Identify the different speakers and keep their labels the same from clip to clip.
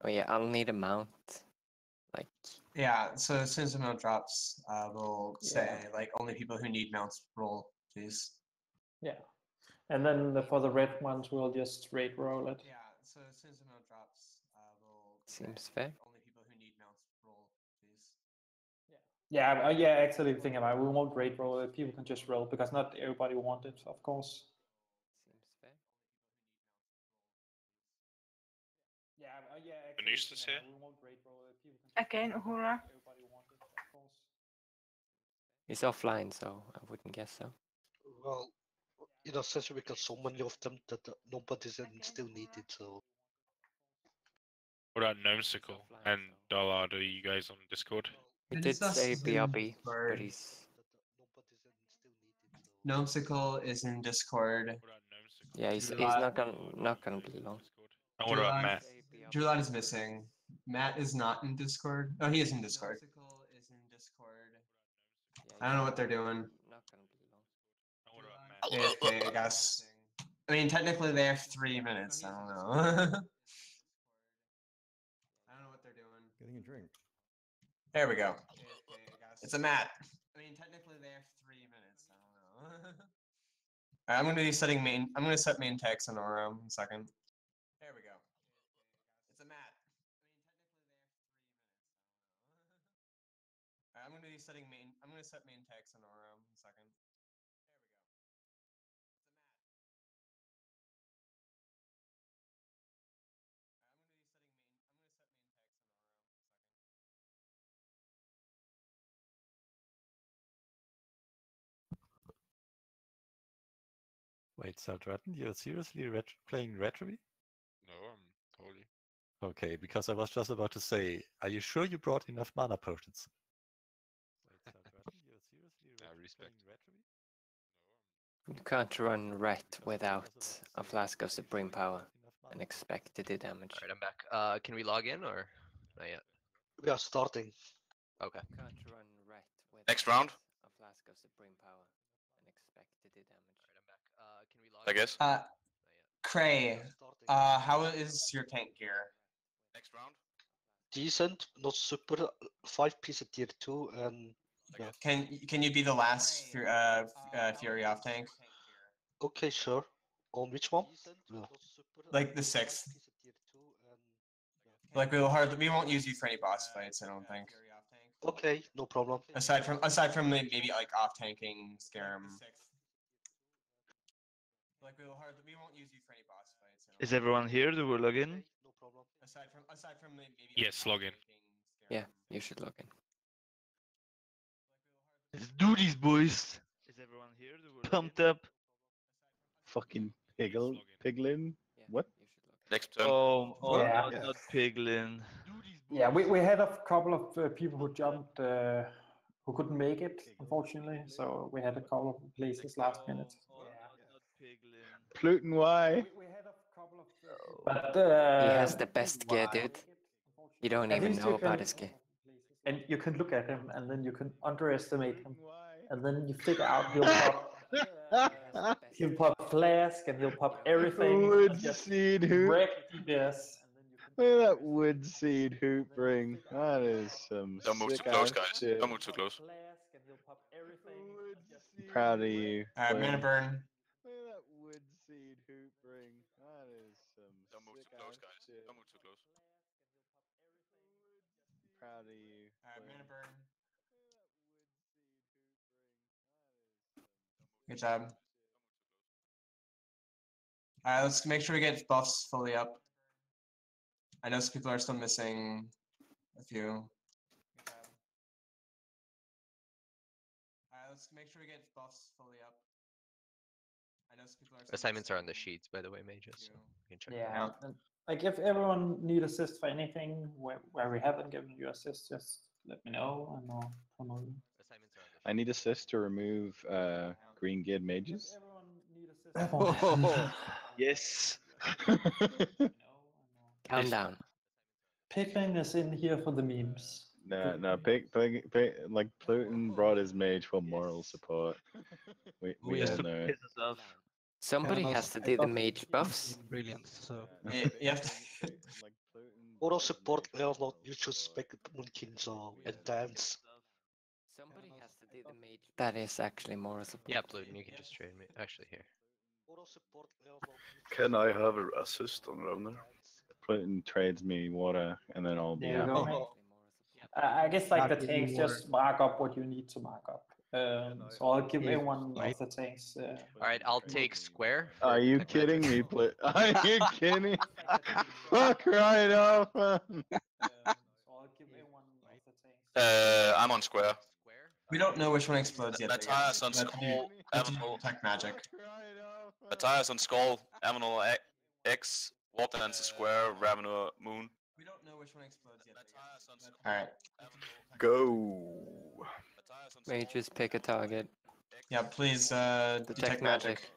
Speaker 1: Oh yeah, I'll need a mount. Like,
Speaker 2: Yeah, so as soon as the mount drops, we'll say
Speaker 3: Yeah.
Speaker 2: like only people who need mounts roll, please.
Speaker 3: Yeah. And then for the red ones, we'll just straight roll it.
Speaker 2: Yeah, so as soon as the mount drops, we'll
Speaker 1: seems
Speaker 2: say,
Speaker 1: fair.
Speaker 2: like, only people who need mounts roll, please.
Speaker 3: Yeah, yeah. Actually, thinking about it, we won't rate roll it. People can just roll because not everybody want it, of course.
Speaker 1: Seems fair.
Speaker 3: Yeah, yeah.
Speaker 4: Manish is here.
Speaker 3: We won't rate roll it. People can just
Speaker 5: Again,
Speaker 3: roll
Speaker 5: Uhura.
Speaker 3: because not everybody want it, of course.
Speaker 1: He's offline, so I wouldn't guess so.
Speaker 6: Well, you know, since we got so many of them that nobody's still needed, so.
Speaker 4: What about Gnomesicle and Dollard? Are you guys on Discord?
Speaker 1: He
Speaker 2: It
Speaker 1: did
Speaker 2: is us
Speaker 1: say
Speaker 2: in
Speaker 1: BRB,
Speaker 2: Discord.
Speaker 1: but he's
Speaker 2: Gnomesicle is in Discord.
Speaker 4: What about Gnomesicle?
Speaker 1: yeah, he's not gonna be long.
Speaker 4: And what about
Speaker 2: July-
Speaker 4: Matt?
Speaker 2: Julad is missing. Matt is not in Discord. Oh, he is in Discord. Gnomesicle is in Discord. I don't know what they're doing.
Speaker 1: Not gonna be long.
Speaker 4: And what about Matt?
Speaker 2: AFK, I guess. I mean, technically they have 3 minutes. I don't know. I don't know what they're doing.
Speaker 7: Getting a drink.
Speaker 2: There we go. It's a Matt. I mean, technically they have 3 minutes. I don't know. Alright, I'm gonna be setting main. I'm gonna set main tag Sonora in a second. There we go. It's a Matt. I mean, technically they have 3 minutes. I don't know. Alright, I'm gonna be setting main. I'm gonna set main tag Sonora in a second.
Speaker 7: Wait, so Dratten, you're seriously playing Retroby?
Speaker 4: No, I'm totally.
Speaker 7: Okay, because I was just about to say, are you sure you brought enough mana potions? Wait, so Dratten, you're seriously
Speaker 4: respect.
Speaker 7: playing Retroby?
Speaker 1: You can't run Ret without a flask of supreme power and expect to do damage.
Speaker 8: Alright, I'm back. Can we log in or not yet?
Speaker 6: We are starting.
Speaker 8: Okay.
Speaker 1: You can't run Ret without
Speaker 9: Next round?
Speaker 1: a flask of supreme power and expect to do damage.
Speaker 8: Alright, I'm back. Can we log
Speaker 9: I
Speaker 8: in?
Speaker 9: guess.
Speaker 8: Not yet.
Speaker 2: Cray, how is your tank gear?
Speaker 9: Next round?
Speaker 6: Decent, not super. 5-piece at tier 2, and yeah.
Speaker 2: Can you be the last Fury off tank?
Speaker 6: Okay, sure. On which one?
Speaker 2: Like the 6th. Like we won't use you for any boss fights, I don't think.
Speaker 6: Okay, no problem.
Speaker 2: Aside from maybe like off tanking Scarum. Like we won't use you for any boss fights.
Speaker 10: Is everyone here? Do we log in?
Speaker 6: No problem.
Speaker 2: Aside from maybe.
Speaker 4: Yes, log in.
Speaker 1: Yeah, you should log in.
Speaker 10: Let's do this, boys.
Speaker 8: Is everyone here? Do we log
Speaker 10: Pumped
Speaker 8: in?
Speaker 10: up.
Speaker 7: Fucking
Speaker 4: Yes, log in.
Speaker 7: Piglin?
Speaker 1: Yeah,
Speaker 7: What?
Speaker 1: you should log in.
Speaker 9: Next turn.
Speaker 10: Oh,
Speaker 3: Yeah.
Speaker 10: not Piglin.
Speaker 3: Yeah, we had a couple of people who jumped, who couldn't make it, unfortunately. So we had a couple of places last minute.
Speaker 10: Not Piglin.
Speaker 7: Pluton, why?
Speaker 3: We had a couple of, but
Speaker 1: He has the best gear, dude. You don't
Speaker 3: At
Speaker 1: even
Speaker 3: least
Speaker 1: know
Speaker 3: you
Speaker 1: about
Speaker 3: can-
Speaker 1: his gear.
Speaker 3: And you can look at him, and then you can underestimate him, and then you figure out he'll pop flask, and he'll pop everything.
Speaker 7: Wood
Speaker 3: and just
Speaker 7: seed hoop.
Speaker 3: wreck this.
Speaker 7: Look at that wood seed hoop ring. That is some
Speaker 9: Don't move too
Speaker 7: sick
Speaker 9: close,
Speaker 7: ass
Speaker 9: guys.
Speaker 7: shit.
Speaker 9: Don't move too close.
Speaker 7: Proud of you.
Speaker 2: Alright, mana
Speaker 7: Flynn.
Speaker 2: burn.
Speaker 7: Look at that wood seed hoop ring. That is some
Speaker 9: Don't move
Speaker 7: sick
Speaker 9: too close,
Speaker 7: ass
Speaker 9: guys.
Speaker 7: shit.
Speaker 9: Don't move too close.
Speaker 7: Proud of you.
Speaker 2: Alright,
Speaker 7: Flynn.
Speaker 2: mana burn. Good job. Alright, let's make sure we get buffs fully up. I know some people are still missing a few. Alright, let's make sure we get buffs fully up. I know some people are still
Speaker 8: Assignments are on the
Speaker 2: missing
Speaker 8: sheets, by the way, mages. So
Speaker 2: few.
Speaker 8: you can check them
Speaker 3: Yeah,
Speaker 8: out.
Speaker 3: and, like if everyone need assist for anything where we haven't given you assist, just let me know, and I'll promote you.
Speaker 8: Assignments are on the
Speaker 7: I need assist to remove green geared mages.
Speaker 3: Everyone.
Speaker 10: Yes.
Speaker 1: Calm down.
Speaker 3: Piglin is in here for the memes.
Speaker 7: No, like Pluton brought his mage for moral support. We
Speaker 10: Just
Speaker 7: all
Speaker 10: to
Speaker 7: know it.
Speaker 10: piss us off.
Speaker 1: Somebody
Speaker 11: Yeah,
Speaker 1: has to do the mage buffs.
Speaker 11: Brilliant. So
Speaker 2: You have to.
Speaker 7: Like Pluton
Speaker 6: Auto support level, you should spec Moonkins or Intense.
Speaker 1: Somebody has to do the mage. That is actually more support.
Speaker 8: Yeah, Pluton, you can just trade me. Actually, here.
Speaker 6: Auto support level.
Speaker 5: Can I have a assist on Ravner?
Speaker 9: Clinton trades me water, and then I'll be
Speaker 3: There you
Speaker 9: happy.
Speaker 3: go, mate. I guess like
Speaker 6: I'll
Speaker 3: the
Speaker 6: give you
Speaker 3: tanks
Speaker 6: more.
Speaker 3: just mark up what you need to mark up. So I'll give
Speaker 6: Yeah,
Speaker 3: everyone
Speaker 6: right.
Speaker 3: of the tanks.
Speaker 8: Alright, I'll take square.
Speaker 9: Are
Speaker 8: for
Speaker 9: you
Speaker 8: tech
Speaker 9: kidding
Speaker 8: magic.
Speaker 9: me, Plit? Are you kidding? Fuck right off, man.
Speaker 3: So I'll give everyone of the tanks.
Speaker 5: I'm on square.
Speaker 2: We don't know which one explodes yet.
Speaker 5: Matthias on
Speaker 2: But you
Speaker 5: skull.
Speaker 2: have to
Speaker 5: Avenal.
Speaker 2: detect magic.
Speaker 5: Matthias on skull. Avenal X. Warden's square. Ravenor moon.
Speaker 2: We don't know which one explodes yet. Alright.
Speaker 5: Go.
Speaker 1: Mages pick a target.
Speaker 2: Yeah, please
Speaker 1: Detect
Speaker 2: detect magic.
Speaker 1: magic.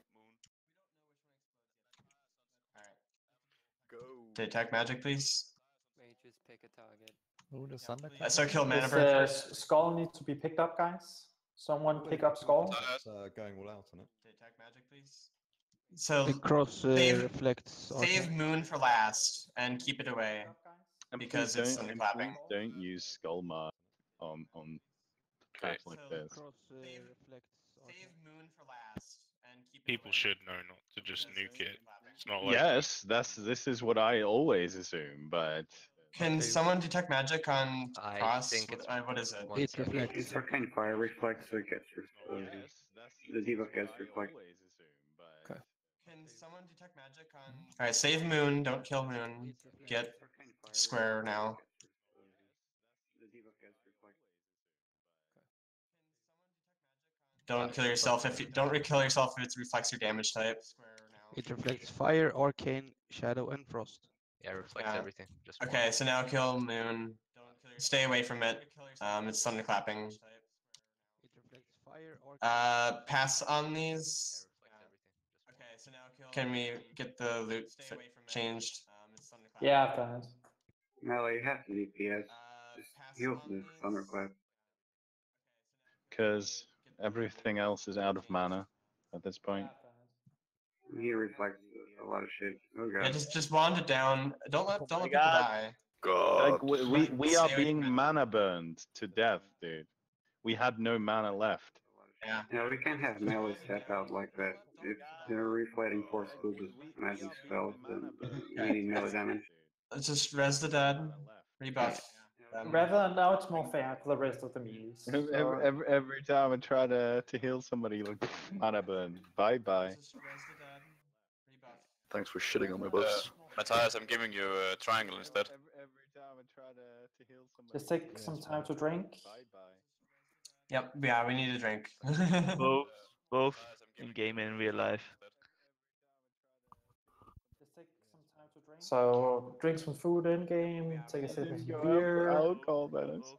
Speaker 5: Go.
Speaker 2: Detect magic, please.
Speaker 1: Mages pick a target.
Speaker 7: Oh, the thunder.
Speaker 2: So kill mana
Speaker 3: Does
Speaker 2: burn first.
Speaker 3: Skull need to be picked up, guys? Someone pick up Skull.
Speaker 5: Matthias.
Speaker 7: Going all out on it.
Speaker 2: Detect magic, please. So
Speaker 11: The cross
Speaker 2: save-
Speaker 11: reflects.
Speaker 2: save moon for last and keep it away.
Speaker 9: And
Speaker 2: Because
Speaker 9: please
Speaker 2: it's
Speaker 9: don't,
Speaker 2: thunderclapping.
Speaker 9: don't use Skull Mark on traps like
Speaker 2: So-
Speaker 9: this.
Speaker 2: Save- Save moon for last and keep it
Speaker 4: People
Speaker 2: away.
Speaker 4: should know not to just
Speaker 2: Because
Speaker 4: nuke it.
Speaker 2: thunderclapping.
Speaker 4: It's not like
Speaker 9: Yes, this is what I always assume, but
Speaker 2: Can
Speaker 8: Okay.
Speaker 2: someone detect magic on
Speaker 8: I
Speaker 2: cross?
Speaker 8: think it's
Speaker 2: What is it?
Speaker 8: one
Speaker 11: It
Speaker 8: second.
Speaker 11: reflects.
Speaker 12: It's arcane fire reflex, so it gets
Speaker 9: yes, that's
Speaker 12: the debuff
Speaker 9: what
Speaker 12: gets
Speaker 9: I
Speaker 12: reflect.
Speaker 9: always assume, but
Speaker 1: Okay.
Speaker 2: Can someone detect magic on? All right, save moon. Don't kill moon. Get
Speaker 12: Arcane fire
Speaker 2: square
Speaker 12: reflex,
Speaker 2: now.
Speaker 12: the debuff gets reflect.
Speaker 2: Don't kill yourself if you don't kill yourself if it reflects your damage type. Square now.
Speaker 11: It reflects fire, arcane, shadow, and frost.
Speaker 8: Yeah, it reflects
Speaker 2: Yeah.
Speaker 8: everything. Just one.
Speaker 2: Okay, so now kill moon. Stay away from it. It's thunderclapping.
Speaker 11: It reflects fire, arcane.
Speaker 2: Pass on
Speaker 8: Yeah,
Speaker 2: these.
Speaker 8: it reflects everything. Just one.
Speaker 2: Okay, so now kill. Can we get the loot changed?
Speaker 3: Yeah, I've done it.
Speaker 12: Melee, you have to DPS. Just heal the thunderclap.
Speaker 9: because everything else is out of mana at this point.
Speaker 12: He reflects a lot of shit. Oh god.
Speaker 2: Yeah, just wand it down. Don't let people
Speaker 9: God.
Speaker 2: die.
Speaker 5: God.
Speaker 9: Like we are being mana burned to death, dude. We had no mana left.
Speaker 2: Yeah.
Speaker 12: Yeah, we can't have melee step out like that. If they're reflecting force will just magic spells and needing melee damage.
Speaker 2: Let's just res the dead. Rebuff.
Speaker 3: Rather, now it's more fair to the rest of the meals. So,
Speaker 9: Every time I try to heal somebody, like mana burn. Bye bye.
Speaker 2: Just res the dead. Rebuff.
Speaker 5: Thanks for shitting on my buffs. Matthias, I'm giving you a triangle instead.
Speaker 9: Every time I try to heal somebody.
Speaker 3: just take some time to drink.
Speaker 9: Bye bye.
Speaker 2: Yep. Yeah, we need a drink.
Speaker 10: Both in game and real life.
Speaker 3: Just take some time to drink. So drink some food in game. Take a sip of some
Speaker 9: Go
Speaker 3: beer.
Speaker 9: out, alcohol, Dennis.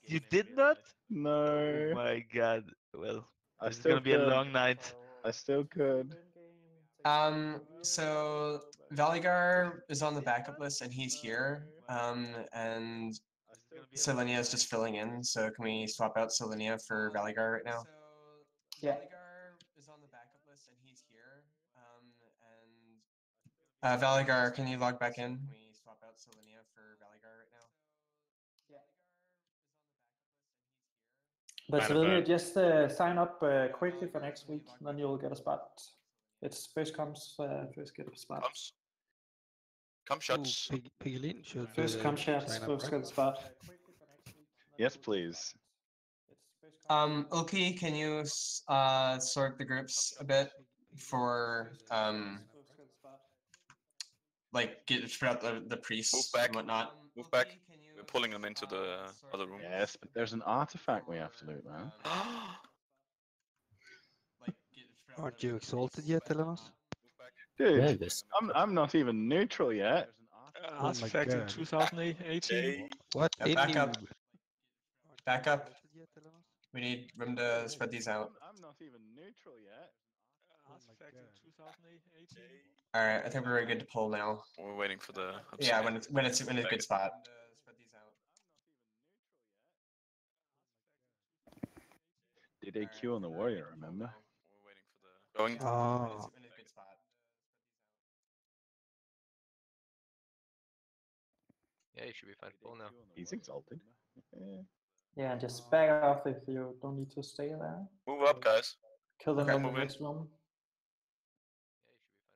Speaker 10: You did not? Oh
Speaker 9: No.
Speaker 10: my god. Well,
Speaker 9: I
Speaker 10: it's
Speaker 9: still
Speaker 10: gonna be a
Speaker 9: could.
Speaker 10: long night.
Speaker 9: I still could.
Speaker 2: So Valigar is on the backup list and he's here. And Selenia is just filling in. So can we swap out Selenia for Valigar right now?
Speaker 3: Yeah.
Speaker 2: Valigar is on the backup list and he's here. And Valigar, can you log back in? Can we swap out Selenia for Valigar right now?
Speaker 3: But
Speaker 4: Kind of
Speaker 3: really,
Speaker 4: bad.
Speaker 3: just sign up quickly for next week, then you'll get a spot. It's first comes, first get a spot.
Speaker 5: Come shots.
Speaker 11: Piglin should
Speaker 3: First come shots,
Speaker 11: sign up,
Speaker 3: first
Speaker 11: right?
Speaker 3: get a spot.
Speaker 9: Yes, please.
Speaker 2: Ilki, can you sort the groups a bit for like spread out the priests
Speaker 5: Move back.
Speaker 2: and whatnot?
Speaker 5: Move back. We're pulling them into the other room.
Speaker 9: Yes, but there's an artifact we have to loot, man.
Speaker 11: Aren't you exalted yet, Elenos?
Speaker 9: Dude, I'm not even neutral yet.
Speaker 11: Oh my
Speaker 4: Artifact in
Speaker 11: God.
Speaker 4: 2018.
Speaker 11: What
Speaker 2: Yeah,
Speaker 11: in
Speaker 2: back
Speaker 11: you?
Speaker 2: up. Back up.
Speaker 11: Exalted yet, Elenos?
Speaker 2: We need room to spread these out.
Speaker 9: I'm not even neutral yet.
Speaker 4: Artifact in 2018.
Speaker 2: All right, I think we're good to pull now.
Speaker 5: We're waiting for the.
Speaker 2: Yeah,
Speaker 5: obsidian.
Speaker 2: when it's in a good spot.
Speaker 9: Did AQ on the warrior, remember?
Speaker 5: We're waiting for the. Going.
Speaker 11: Oh,
Speaker 2: In a good spot.
Speaker 8: you should be fine full now.
Speaker 9: He's exalted.
Speaker 3: Yeah, just back off if you don't need to stay there.
Speaker 5: Move up, guys.
Speaker 3: Kill them
Speaker 2: Okay.
Speaker 3: in the
Speaker 5: Move in.
Speaker 3: next room.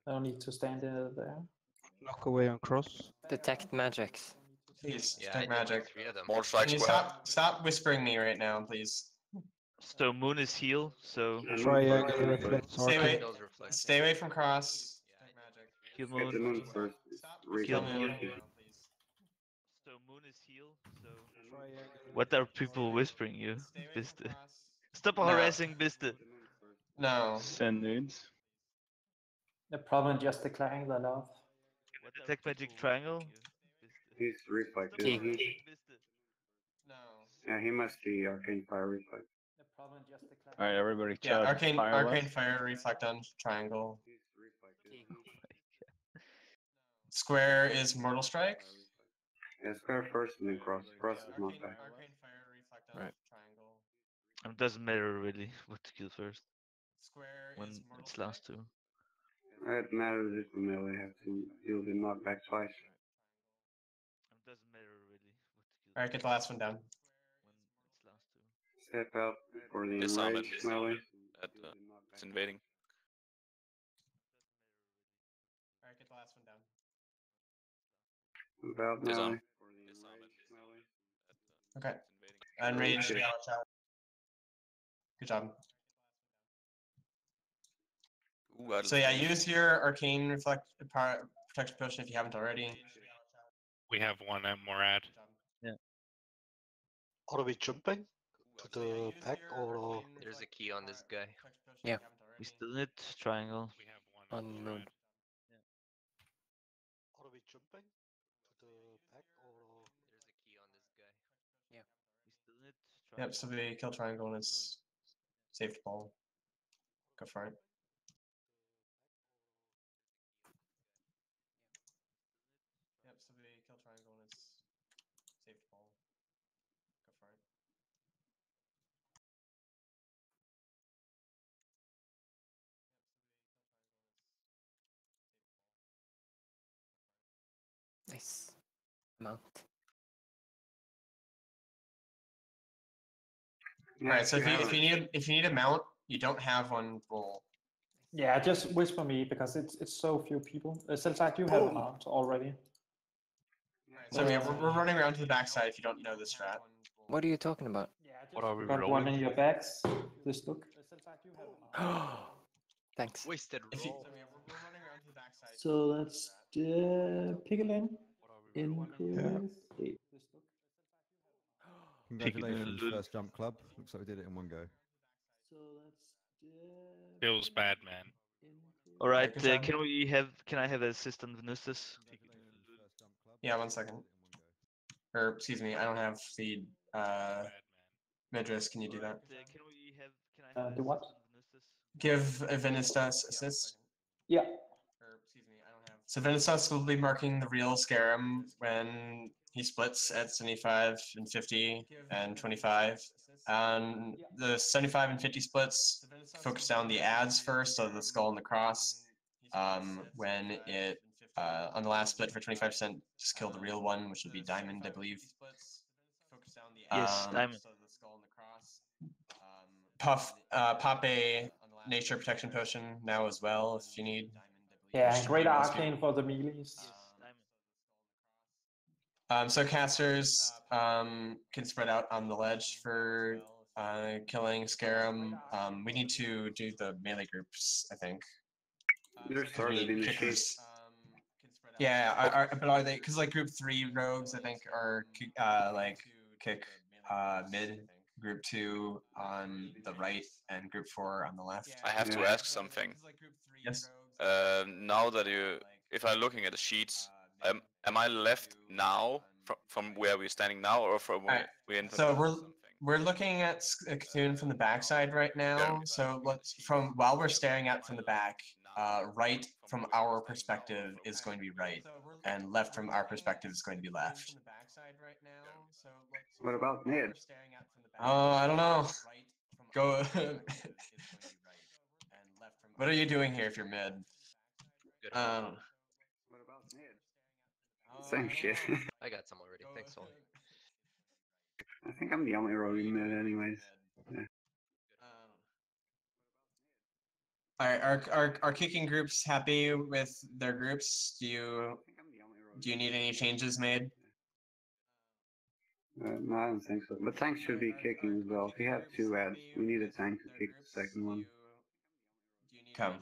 Speaker 3: I don't need to stand there.
Speaker 11: Knock away on cross.
Speaker 1: Detect magics.
Speaker 2: Please,
Speaker 8: Yeah, I
Speaker 2: detect
Speaker 8: did like
Speaker 2: magic.
Speaker 8: 3 of them.
Speaker 5: More
Speaker 2: Can
Speaker 5: strike
Speaker 2: you
Speaker 5: square.
Speaker 2: stop whispering me right now, please?
Speaker 10: So moon is heal, so
Speaker 12: And
Speaker 11: Triangle
Speaker 12: moon first,
Speaker 11: reflects
Speaker 2: Stay away.
Speaker 11: arcane.
Speaker 8: Triangles reflect.
Speaker 2: Stay away from cross. Detect magic.
Speaker 10: heal
Speaker 12: Get the
Speaker 10: moon.
Speaker 12: moon first.
Speaker 2: Kill
Speaker 12: Reflex
Speaker 2: moon.
Speaker 12: forces.
Speaker 10: So moon is heal, so
Speaker 11: Triangle
Speaker 10: what are people whispering you?
Speaker 2: Stay away
Speaker 10: Biste.
Speaker 2: from cross.
Speaker 10: Stop
Speaker 2: No.
Speaker 10: harassing Biste.
Speaker 12: Get the moon first.
Speaker 2: No.
Speaker 9: Send nudes.
Speaker 3: The problem just declaring the love.
Speaker 10: Detect magic triangle.
Speaker 12: He's reflect,
Speaker 1: Key.
Speaker 12: isn't he?
Speaker 2: No.
Speaker 12: Yeah, he must be arcane fire reflect.
Speaker 3: The problem just declaring.
Speaker 9: All right, everybody.
Speaker 2: Yeah,
Speaker 9: Chug.
Speaker 2: arcane
Speaker 9: Fire left.
Speaker 2: fire reflect on triangle.
Speaker 12: He's reflect, isn't he?
Speaker 2: Square is mortal strike.
Speaker 12: Yeah, square first and then cross. Cross is not back.
Speaker 2: Arcane fire reflect on
Speaker 1: Right.
Speaker 2: triangle.
Speaker 10: It doesn't matter really what to kill first
Speaker 2: Square
Speaker 10: when
Speaker 2: is mortal
Speaker 10: it's
Speaker 2: strike.
Speaker 10: last two.
Speaker 12: It matters if the melee have to deal the knockback twice.
Speaker 10: It doesn't matter really what to kill
Speaker 2: Alright, get the last one down.
Speaker 10: when it's last two.
Speaker 12: Step out for the
Speaker 5: Disarm it.
Speaker 12: enraged melee.
Speaker 5: It's invading.
Speaker 2: Alright, get the last one down.
Speaker 12: Move out
Speaker 5: Disarm.
Speaker 12: melee for the enraged melee.
Speaker 2: Okay.
Speaker 5: It's invading.
Speaker 2: Enraged.
Speaker 12: Okay.
Speaker 2: Good job.
Speaker 5: Ooh, idle
Speaker 2: So yeah,
Speaker 5: flame.
Speaker 2: use your arcane protection potion if you haven't already.
Speaker 4: We have one at Morad.
Speaker 2: Good job.
Speaker 6: Are we jumping to
Speaker 2: So, yeah,
Speaker 6: the
Speaker 2: use
Speaker 6: back
Speaker 2: your
Speaker 6: or
Speaker 2: arcane
Speaker 8: There's a key on this guy.
Speaker 2: protection potion if
Speaker 1: Yeah.
Speaker 2: you haven't already.
Speaker 10: We still need triangle.
Speaker 4: We have one
Speaker 1: On moon.
Speaker 6: are we jumping to the back or
Speaker 8: There's a key on this guy.
Speaker 10: We still need
Speaker 2: Yep, so
Speaker 10: triangle.
Speaker 2: the kill triangle and it's saved ball. Go for it. Yep, so the kill triangle and it's saved ball. Go for it.
Speaker 1: Nice. Mount.
Speaker 12: Yeah,
Speaker 2: Alright, so if
Speaker 12: have
Speaker 2: you need a mount, you don't have one, roll.
Speaker 3: Yeah, just whisper me because it's so few people. Since I do have a mount already.
Speaker 2: So yeah, we're running around to the backside if you don't know the strat.
Speaker 1: What are you talking about?
Speaker 3: Yeah,
Speaker 10: What are we
Speaker 3: got one
Speaker 10: rolling?
Speaker 3: in your backs. This look.
Speaker 1: Thanks.
Speaker 8: Wasted
Speaker 2: If you,
Speaker 8: roll.
Speaker 2: so yeah, we're running around to the backside.
Speaker 3: So let's pick a lane. Increase. This look.
Speaker 10: Congratulations,
Speaker 7: First jump club. Looks like we did it in one go.
Speaker 3: So let's
Speaker 4: Feels bad, man.
Speaker 10: All right,
Speaker 2: good job.
Speaker 10: can I have assistant Venustus?
Speaker 2: Yeah, 1 second. Or excuse me, I don't have the
Speaker 4: Bad, man.
Speaker 2: Medris, can you do that?
Speaker 10: Can I have
Speaker 3: do what?
Speaker 10: assistant Venustus?
Speaker 2: Give Venistas assist.
Speaker 3: Yeah.
Speaker 2: Or excuse me, I don't have. So Venistas will be marking the real Scarum when he splits at 75 and 50 and 25. The 75 and 50 splits focus down the ads first, so the skull and the cross. When it on the last split for 25%, just kill the real one, which would be diamond, I believe.
Speaker 10: Yes, diamond.
Speaker 2: Pop a nature protection potion now as well if you need.
Speaker 3: Yeah, and great arcane for the melees.
Speaker 2: So casters can spread out on the ledge for killing Scarum. We need to do the melee groups, I think.
Speaker 12: They're started in the sheet.
Speaker 2: Kickers. Yeah, but are they? Because like group 3 rogues, I think, are like kick mid. Group 2 on the right and group 4 on the left.
Speaker 5: I have to
Speaker 12: Yeah.
Speaker 5: ask something.
Speaker 2: Yes.
Speaker 5: Now that if I'm looking at the sheets, am I left now from where we're standing now, or from where
Speaker 2: Alright,
Speaker 5: we're in?
Speaker 2: So we're looking at Cthulhu from the backside right now. So let's while we're staring at from the back, right from our perspective is going to be right, and left from our perspective is going to be left.
Speaker 12: What about mid?
Speaker 2: Oh, I don't know. Go. What are you doing here if you're mid?
Speaker 8: Good.
Speaker 12: What about mid? Same shit.
Speaker 8: I got some already. Thanks, Solly.
Speaker 12: I think I'm the only rogue in mid anyways. Yeah.
Speaker 2: Are kicking groups happy with their groups? Do you need any changes made?
Speaker 12: No, I don't think so. But tanks should be kicking as well. If we have two ads, we need a tank to kick the second one.
Speaker 2: Come.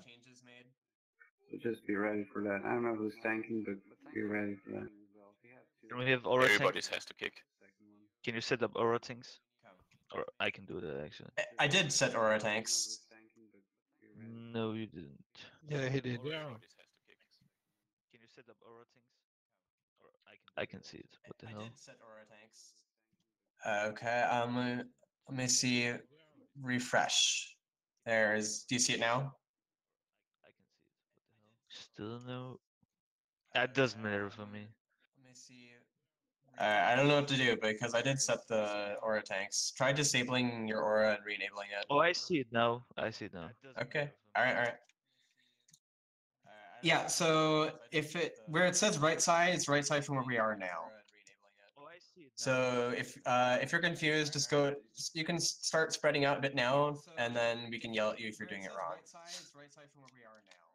Speaker 12: So just be ready for that. I don't know who's tanking, but be ready for that.
Speaker 10: Can we have aura
Speaker 5: Everybody
Speaker 10: tanks?
Speaker 5: has to kick.
Speaker 10: Can you set up aura tanks? Or I can do that actually.
Speaker 2: I did set aura tanks.
Speaker 10: No, you didn't.
Speaker 11: Yeah, he did.
Speaker 4: Yeah.
Speaker 10: Can you set up aura tanks? Or I can see it. What the hell?
Speaker 2: I did set aura tanks. Okay, let me see. Refresh. There's. Do you see it now?
Speaker 10: I can see it. What the hell? Still no. That doesn't matter for me.
Speaker 2: Let me see. I don't know what to do because I did set the aura tanks. Try disabling your aura and re-enabling it.
Speaker 10: Oh, I see it now. I see it now.
Speaker 2: Okay. All right. Yeah. So if it where it says right side, it's right side from where we are now.
Speaker 10: Oh, I see it now.
Speaker 2: So if you're confused, just go. You can start spreading out a bit now, and then we can yell at you if you're doing it wrong. Right side from where we are now.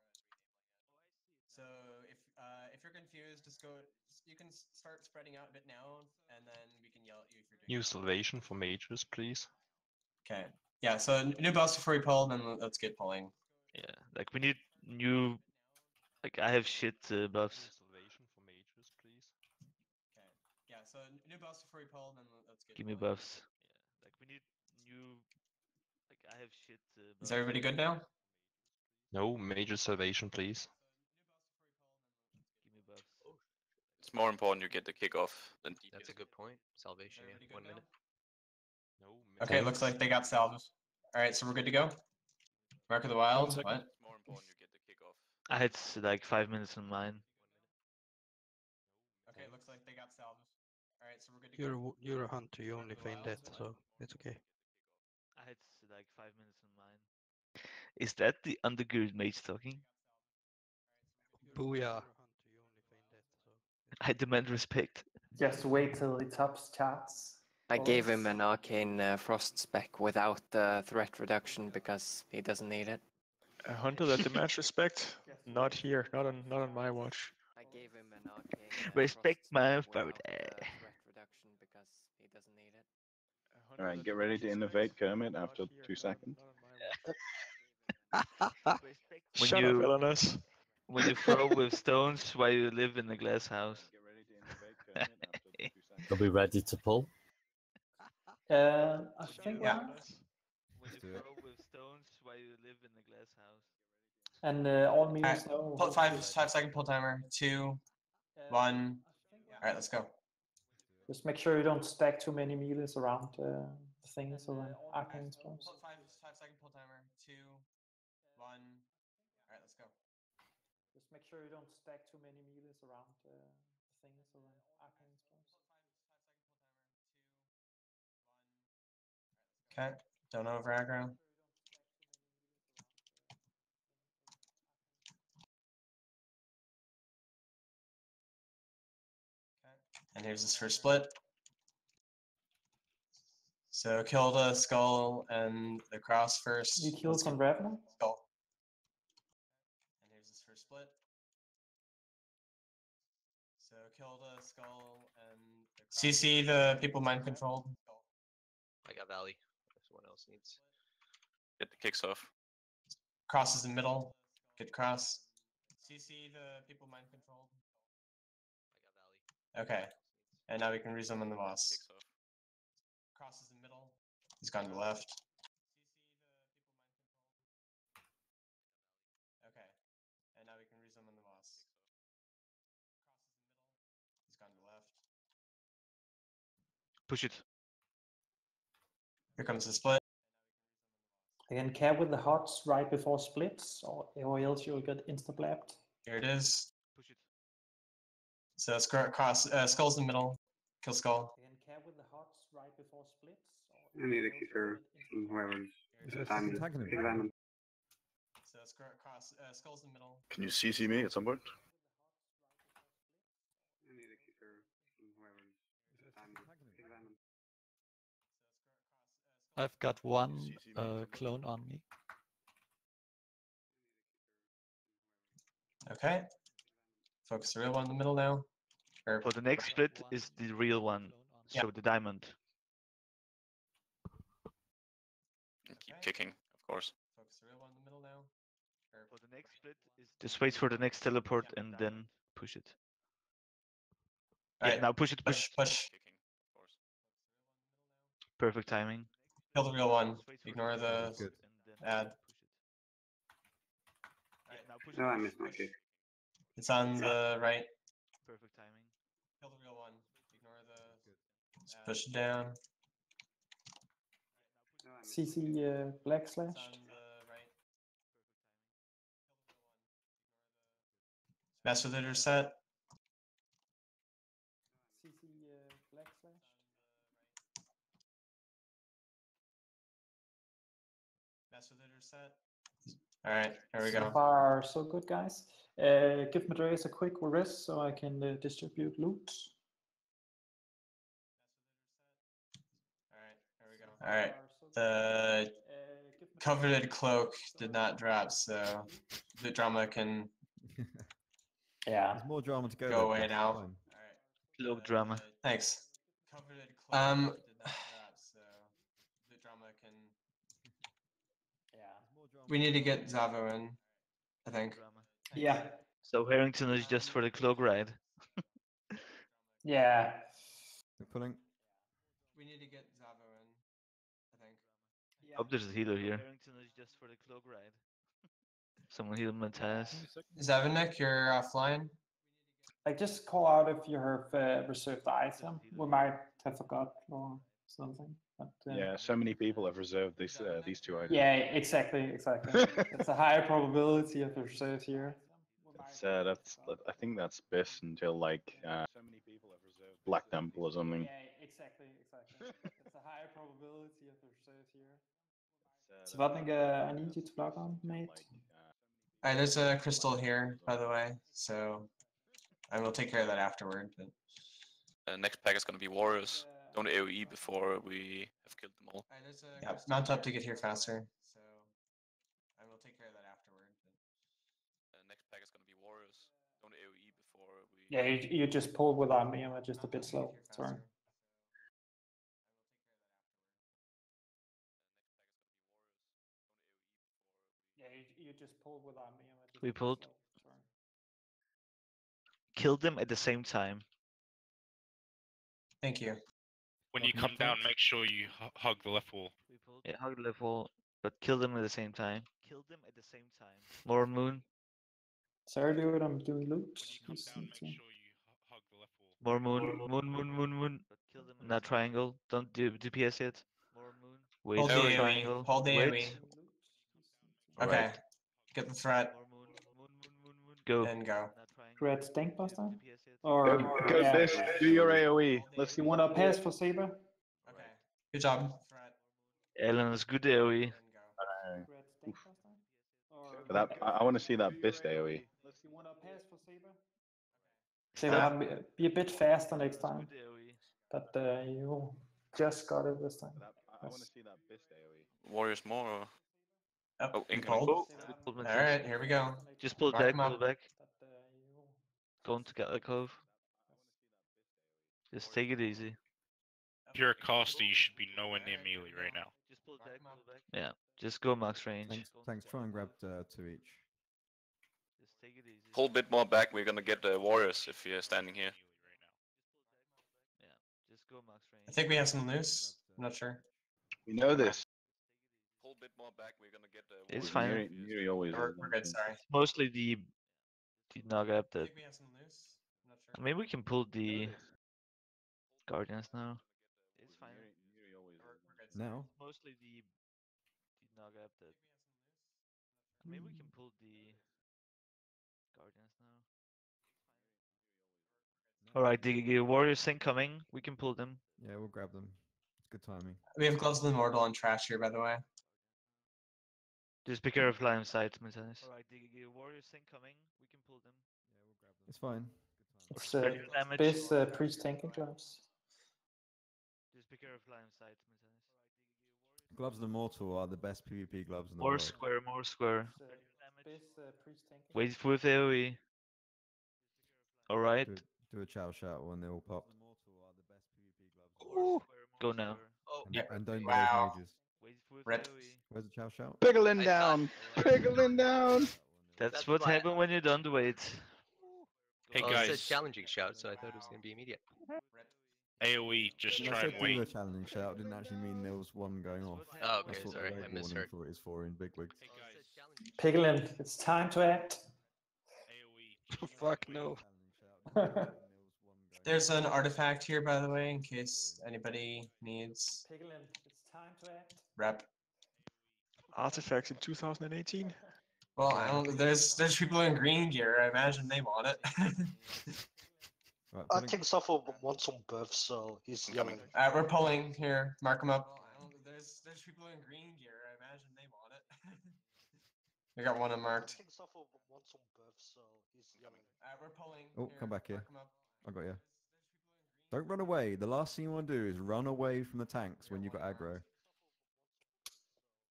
Speaker 2: So if you're confused, just go. You can start spreading out a bit now, and then we can yell at you if you're doing
Speaker 13: New
Speaker 2: it wrong.
Speaker 13: salvation for mages, please.
Speaker 2: Okay. Yeah. So new buffs before we pull, then let's get pulling.
Speaker 10: Yeah, like we need new. Like I have shit buffs.
Speaker 13: Salvation for mages, please.
Speaker 2: Okay. Yeah. So new buffs before we pull, then let's get.
Speaker 10: Give me
Speaker 2: pulling.
Speaker 10: buffs. Yeah, like we need new. Like I have shit.
Speaker 2: Is everybody good now?
Speaker 13: No, major salvation, please.
Speaker 10: Give me buffs.
Speaker 5: It's more important you get the kickoff than
Speaker 8: That's a good point. Salvation, yeah. 1 minute.
Speaker 13: No.
Speaker 2: Okay. Looks like they got salved. All right. So we're good to go. Mark of the Wild. What?
Speaker 5: It's more important you get the kickoff.
Speaker 10: I had like 5 minutes in mine.
Speaker 2: Okay. Looks like they got salved. All right. So we're good to go.
Speaker 11: You're a hunter. You only feign death, so it's okay.
Speaker 10: I had like 5 minutes in mine. Is that the undergirded mage talking?
Speaker 11: Booyah.
Speaker 10: I demand respect.
Speaker 3: Just wait till it tops charts.
Speaker 1: I gave him an arcane frost spec without the threat reduction because he doesn't need it.
Speaker 14: A hunter that demands respect? Not here, not on my watch.
Speaker 1: I gave him an arcane
Speaker 10: Respect my
Speaker 1: frost spec
Speaker 10: vote.
Speaker 1: without the threat reduction because he doesn't need it.
Speaker 9: Alright, get ready to innovate, Kermit, after 2 seconds.
Speaker 10: When
Speaker 14: Shut up, Elenos.
Speaker 10: When you throw with stones while you live in a glass house.
Speaker 9: Get ready to innovate, Kermit, after 2 seconds.
Speaker 7: Are we ready to pull?
Speaker 3: I think
Speaker 2: Yeah.
Speaker 10: When you throw with stones while you live in a glass house.
Speaker 3: And all meals
Speaker 2: Alright,
Speaker 3: know.
Speaker 2: pull 5-second pull timer. 2, 1. All right, let's go.
Speaker 3: Just make sure you don't stack too many meals around the things or arcane spells.
Speaker 2: Pull 5-second pull timer. 2, 1. All right, let's go.
Speaker 3: Just make sure you don't stack too many meals around the things or arcane spells.
Speaker 2: Okay, don't over aggro. And here's this first split. So kill the skull and the cross first.
Speaker 3: You kill some Revenant?
Speaker 2: Skull. And here's this first split. So kill the skull and the cross. CC the people mind controlled.
Speaker 8: I got Valley. If someone else needs.
Speaker 5: Get the kicks off.
Speaker 2: Cross is in the middle. Good cross. CC the people mind controlled.
Speaker 8: I got Valley.
Speaker 2: Okay. And now we can resummon the boss.
Speaker 5: Kicks off.
Speaker 2: Cross is in the middle. He's gone to the left. Okay. And now we can resummon the boss. He's gone to the left.
Speaker 10: Push it.
Speaker 2: Here comes the split.
Speaker 3: Again, care with the hots right before splits, or else you'll get insta-blabbed.
Speaker 2: Here it is.
Speaker 10: Push it.
Speaker 2: So cross, skull's in the middle. Kill skull.
Speaker 3: Again, care with the hots right before splits.
Speaker 12: I need a kicker from whoever's diamond. Kick diamond.
Speaker 2: So cross, skull's in the middle.
Speaker 15: Can you CC me at some point?
Speaker 12: I need a
Speaker 7: I've got one clone on me.
Speaker 2: Okay. Focus the real one in the middle now. Or
Speaker 10: For the next split is the real one.
Speaker 2: Yeah.
Speaker 10: So the diamond.
Speaker 5: Keep kicking, of course.
Speaker 2: Focus the real one in the middle now. Or
Speaker 10: For the next split is just wait for the next teleport and then push it. Yeah,
Speaker 2: Alright,
Speaker 10: now push it, push it.
Speaker 2: push.
Speaker 5: Kicking, of course.
Speaker 10: Perfect timing.
Speaker 2: Kill the real one.
Speaker 10: Just wait for
Speaker 2: Ignore the
Speaker 10: teleport and then
Speaker 2: ad.
Speaker 10: push it. Yeah, now push
Speaker 12: No,
Speaker 10: it,
Speaker 12: I
Speaker 10: push
Speaker 12: missed
Speaker 10: it.
Speaker 12: my kick.
Speaker 2: It's on the right.
Speaker 10: Perfect timing.
Speaker 2: Kill the real one. Ignore the. Just push it down.
Speaker 12: No, I missed my kick.
Speaker 3: CC black slash.
Speaker 2: It's on the right. Master leader set.
Speaker 3: CC black slash.
Speaker 2: Master leader set. Alright, here we
Speaker 3: So
Speaker 2: go.
Speaker 3: far, so good, guys. Give Madreas a quick rest so I can distribute loot.
Speaker 2: Alright, here we go. Alright. The coveted cloak did not drop, so the drama can
Speaker 3: Yeah.
Speaker 15: There's more drama to go.
Speaker 2: go
Speaker 15: there,
Speaker 2: away
Speaker 15: but
Speaker 2: now.
Speaker 15: fine.
Speaker 10: Cloak drama.
Speaker 2: Thanks. Um, the drama can. We need to get Zavo in, I think.
Speaker 3: Yeah.
Speaker 10: So Harrington is just for the cloak ride.
Speaker 3: Yeah.
Speaker 15: They're pulling.
Speaker 2: We need to get Zavo in, I think.
Speaker 10: Hope there's a healer here. Harrington is just for the cloak ride. Someone heal Matthias.
Speaker 2: Zavanik, you're offline.
Speaker 3: Like, just call out if you have reserved the item. We might have forgot or something. But,
Speaker 9: Yeah, so many people have reserved these two items.
Speaker 3: Yeah, exactly. It's a higher probability of the reserve here.
Speaker 9: I think that's best until like Black Temple or something.
Speaker 3: Yeah, exactly. It's a higher probability of the reserve here. So I think I need you to log on, mate.
Speaker 2: Alright, there's a crystal here, by the way, so I will take care of that afterward. But
Speaker 5: Next pack is gonna be warriors. Don't AoE before we have killed them all.
Speaker 2: yeah, mount up to get here faster. So I will take care of that afterward. But
Speaker 5: Next pack is gonna be warriors. Don't AoE before we.
Speaker 3: Yeah, you just pulled without me. I'm just a bit slow. Sorry. Yeah, you just pulled without me. I'm just
Speaker 10: We
Speaker 3: a bit
Speaker 10: pulled.
Speaker 3: slow. Sorry.
Speaker 10: Kill them at the same time.
Speaker 2: Thank you.
Speaker 4: When you come down, make sure you hug the left wall.
Speaker 10: Yeah, hug the left wall, but kill them at the same time. Kill them at the same time. More moon.
Speaker 3: Sorry, dude. I'm doing loot.
Speaker 4: Come down, make sure you hug the left wall.
Speaker 10: More moon. Kill them in that triangle. Don't do DPS yet. More moon. Wait
Speaker 2: Hold
Speaker 10: for
Speaker 2: the
Speaker 10: the
Speaker 2: AoE.
Speaker 10: triangle.
Speaker 2: Hold the
Speaker 10: Wait.
Speaker 2: AoE.
Speaker 10: Alright.
Speaker 2: Okay. Get the threat
Speaker 10: More moon. Go.
Speaker 2: and go.
Speaker 3: Red Stinkbuster?
Speaker 10: DPS yet.
Speaker 3: Or
Speaker 9: Go
Speaker 3: yeah.
Speaker 9: this, do your AoE. Let's
Speaker 3: You
Speaker 9: see.
Speaker 3: want to pass for Saber?
Speaker 2: Okay. Good job.
Speaker 10: Ellen is good AoE.
Speaker 3: Red Stinkbuster? Or
Speaker 9: But that I want to see that Bist AoE.
Speaker 3: you want to pass for Saber? Saber, be a bit faster next time. But you just got it this time.
Speaker 9: I want to see that Bist AoE.
Speaker 5: Warriors more or.
Speaker 2: Oh,
Speaker 5: incoming.
Speaker 2: Alright, here we go.
Speaker 10: Just pull
Speaker 2: Mark
Speaker 10: back,
Speaker 2: 'em up.
Speaker 10: Don't get the cove. Just take it easy.
Speaker 4: If you're a caster, you should be nowhere near melee right now.
Speaker 10: Yeah, just go max range.
Speaker 15: Thanks. Try and grab 2 each.
Speaker 10: Just take it easy.
Speaker 5: Pull a bit more back. We're gonna get the warriors if you're standing here.
Speaker 10: Yeah, just go max range.
Speaker 2: I think we have some loose. I'm not sure.
Speaker 9: We know this.
Speaker 5: Pull a bit more back. We're gonna get the.
Speaker 10: It's
Speaker 5: warriors.
Speaker 10: fine.
Speaker 9: Yuri always
Speaker 2: We're
Speaker 9: is,
Speaker 2: good,
Speaker 9: isn't
Speaker 2: sorry.
Speaker 10: Mostly the Naga up
Speaker 2: I
Speaker 10: that.
Speaker 2: think we have some loose. I'm not sure.
Speaker 10: Maybe we can pull the Guardians now. It's fine.
Speaker 9: Yuri always is.
Speaker 15: Now?
Speaker 10: Mostly the Naga up that. Maybe we can pull the Guardians now. Alright, the Warriors incoming. We can pull them.
Speaker 15: Yeah, we'll grab them. It's good timing.
Speaker 2: We have Gloves of the Immortal on trash here, by the way.
Speaker 10: Just be careful line of sight, Matthias. Alright, the Warriors incoming. We can pull them.
Speaker 15: It's fine.
Speaker 3: It's
Speaker 10: Spread your damage.
Speaker 3: this priest tanking gloves.
Speaker 10: Just be careful line of sight, Matthias.
Speaker 15: Gloves of the Mortal are the best PvP gloves in the
Speaker 10: More
Speaker 15: world.
Speaker 10: square, more square.
Speaker 3: Priest tanking.
Speaker 10: Wait for the AoE. Alright.
Speaker 15: Do a chow shout when they all pop.
Speaker 10: Go now.
Speaker 8: Oh,
Speaker 15: And don't
Speaker 2: Wow.
Speaker 15: raise mages.
Speaker 2: Rip.
Speaker 15: Where's the chow shout?
Speaker 9: Piggling
Speaker 8: I
Speaker 9: down. Piggling down.
Speaker 10: That's
Speaker 8: That's
Speaker 10: what
Speaker 8: why-
Speaker 10: happens when you don't wait.
Speaker 4: Hey
Speaker 8: Well, it said
Speaker 4: guys,
Speaker 8: challenging shout, so I thought it was gonna be immediate.
Speaker 4: AoE, just
Speaker 15: When I
Speaker 4: try
Speaker 15: said
Speaker 4: and
Speaker 15: do a
Speaker 4: wait.
Speaker 15: challenging shout, it didn't actually mean there was one going off.
Speaker 8: Oh, okay,
Speaker 15: That's what
Speaker 8: sorry,
Speaker 15: the
Speaker 8: I
Speaker 15: red warning
Speaker 8: misheard.
Speaker 15: for it is for in bigwigs.
Speaker 3: Piglin, it's time to act.
Speaker 11: Fuck no.
Speaker 2: There's an artifact here, by the way, in case anybody needs.
Speaker 3: Piglin, it's time to act.
Speaker 2: Rep.
Speaker 14: Artifacts in 2018.
Speaker 2: Well, I don't. There's people in green gear. I imagine they want it.
Speaker 15: Right,
Speaker 6: I
Speaker 15: pulling.
Speaker 6: think Suffer wants some buffs, so he's yelling.
Speaker 2: We're pulling here. Mark them up. There's people in green gear. I imagine they want it. We got one unmarked.
Speaker 6: I think Suffer wants some buffs, so he's yelling.
Speaker 2: We're pulling.
Speaker 15: Oh, come back here.
Speaker 2: Mark 'em up.
Speaker 15: I got you. Don't run away. The last thing you want to do is run away from the tanks when you got aggro.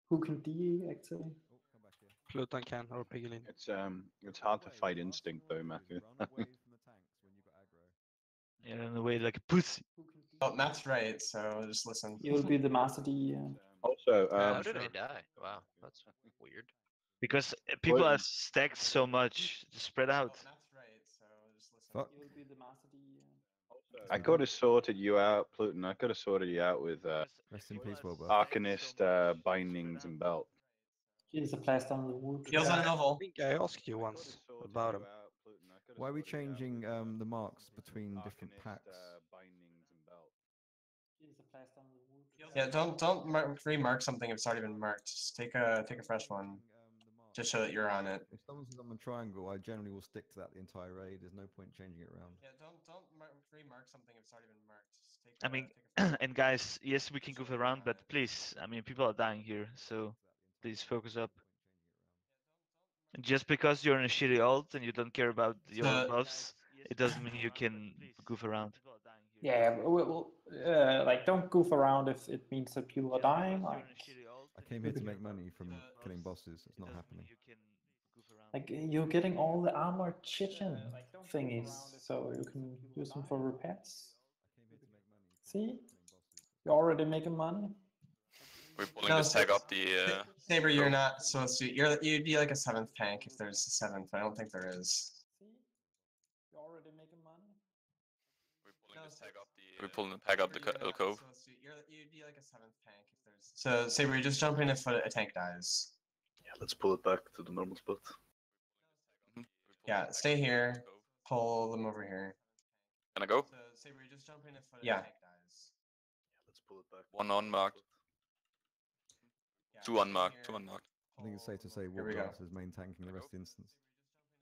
Speaker 3: Who can DE actually?
Speaker 11: Pluton can or Piglin.
Speaker 9: It's hard to fight instinct though, Matthew.
Speaker 10: Yeah, in a way like a pussy.
Speaker 2: Oh, Matt's right. So just listen.
Speaker 3: You will be the master DE.
Speaker 9: Also,
Speaker 8: How did I die? Wow, that's weird.
Speaker 10: Because people
Speaker 9: Well-
Speaker 10: are stacked so much, spread out.
Speaker 2: Matt's right. So just listen.
Speaker 15: Fuck.
Speaker 3: You will be the master DE.
Speaker 9: I could have sorted you out, Pluton. I could have sorted you out with
Speaker 15: Rest in peace, Wilbur.
Speaker 9: Arcanist bindings and belt.
Speaker 3: Here's a plaster on the wood.
Speaker 2: Heals on a
Speaker 11: I
Speaker 2: novel.
Speaker 11: think I asked you once about him.
Speaker 15: Why are we changing the marks between different packs?
Speaker 3: Here's a plaster on the wood.
Speaker 2: Yeah, don't remark something if it's already been marked. Just take a fresh one. Just so that you're on it.
Speaker 15: If someone says I'm a triangle, I generally will stick to that the entire raid. There's no point changing it around.
Speaker 2: Yeah, don't remark something if it's already been marked. Just take
Speaker 10: I mean,
Speaker 2: take a fresh
Speaker 10: and guys, yes, we can goof around, but please, I mean, people are dying here, so please focus up. And just because you're in a shitty ult and you don't care about your buffs, it doesn't mean you can goof around.
Speaker 3: Yeah, like don't goof around if it means that people are dying.
Speaker 15: I came here to make money from killing bosses. It's not happening.
Speaker 3: Like you're getting all the armored chicken thingies, so you can use them for repairs. See, you're already making money.
Speaker 5: We're pulling this tag up the.
Speaker 2: Saber, you're not supposed to. You'd be like a 7th tank if there's a 7th. I don't think there is.
Speaker 3: See, you're already making money.
Speaker 5: We're pulling the tag up the alcove.
Speaker 2: You'd be like a 7th tank if there's. So Saber, you just jump in if a tank dies.
Speaker 9: Yeah, let's pull it back to the normal spot.
Speaker 2: Yeah, stay here. Pull them over here.
Speaker 5: Can I go?
Speaker 2: So Saber, you just jump in if a
Speaker 5: Yeah.
Speaker 2: tank dies.
Speaker 9: Yeah, let's pull it back.
Speaker 5: One unmarked. Two unmarked. Two unmarked.
Speaker 15: I think it's safe to say
Speaker 2: Here we go.
Speaker 15: Wargrass is main tanking the rest of the instance.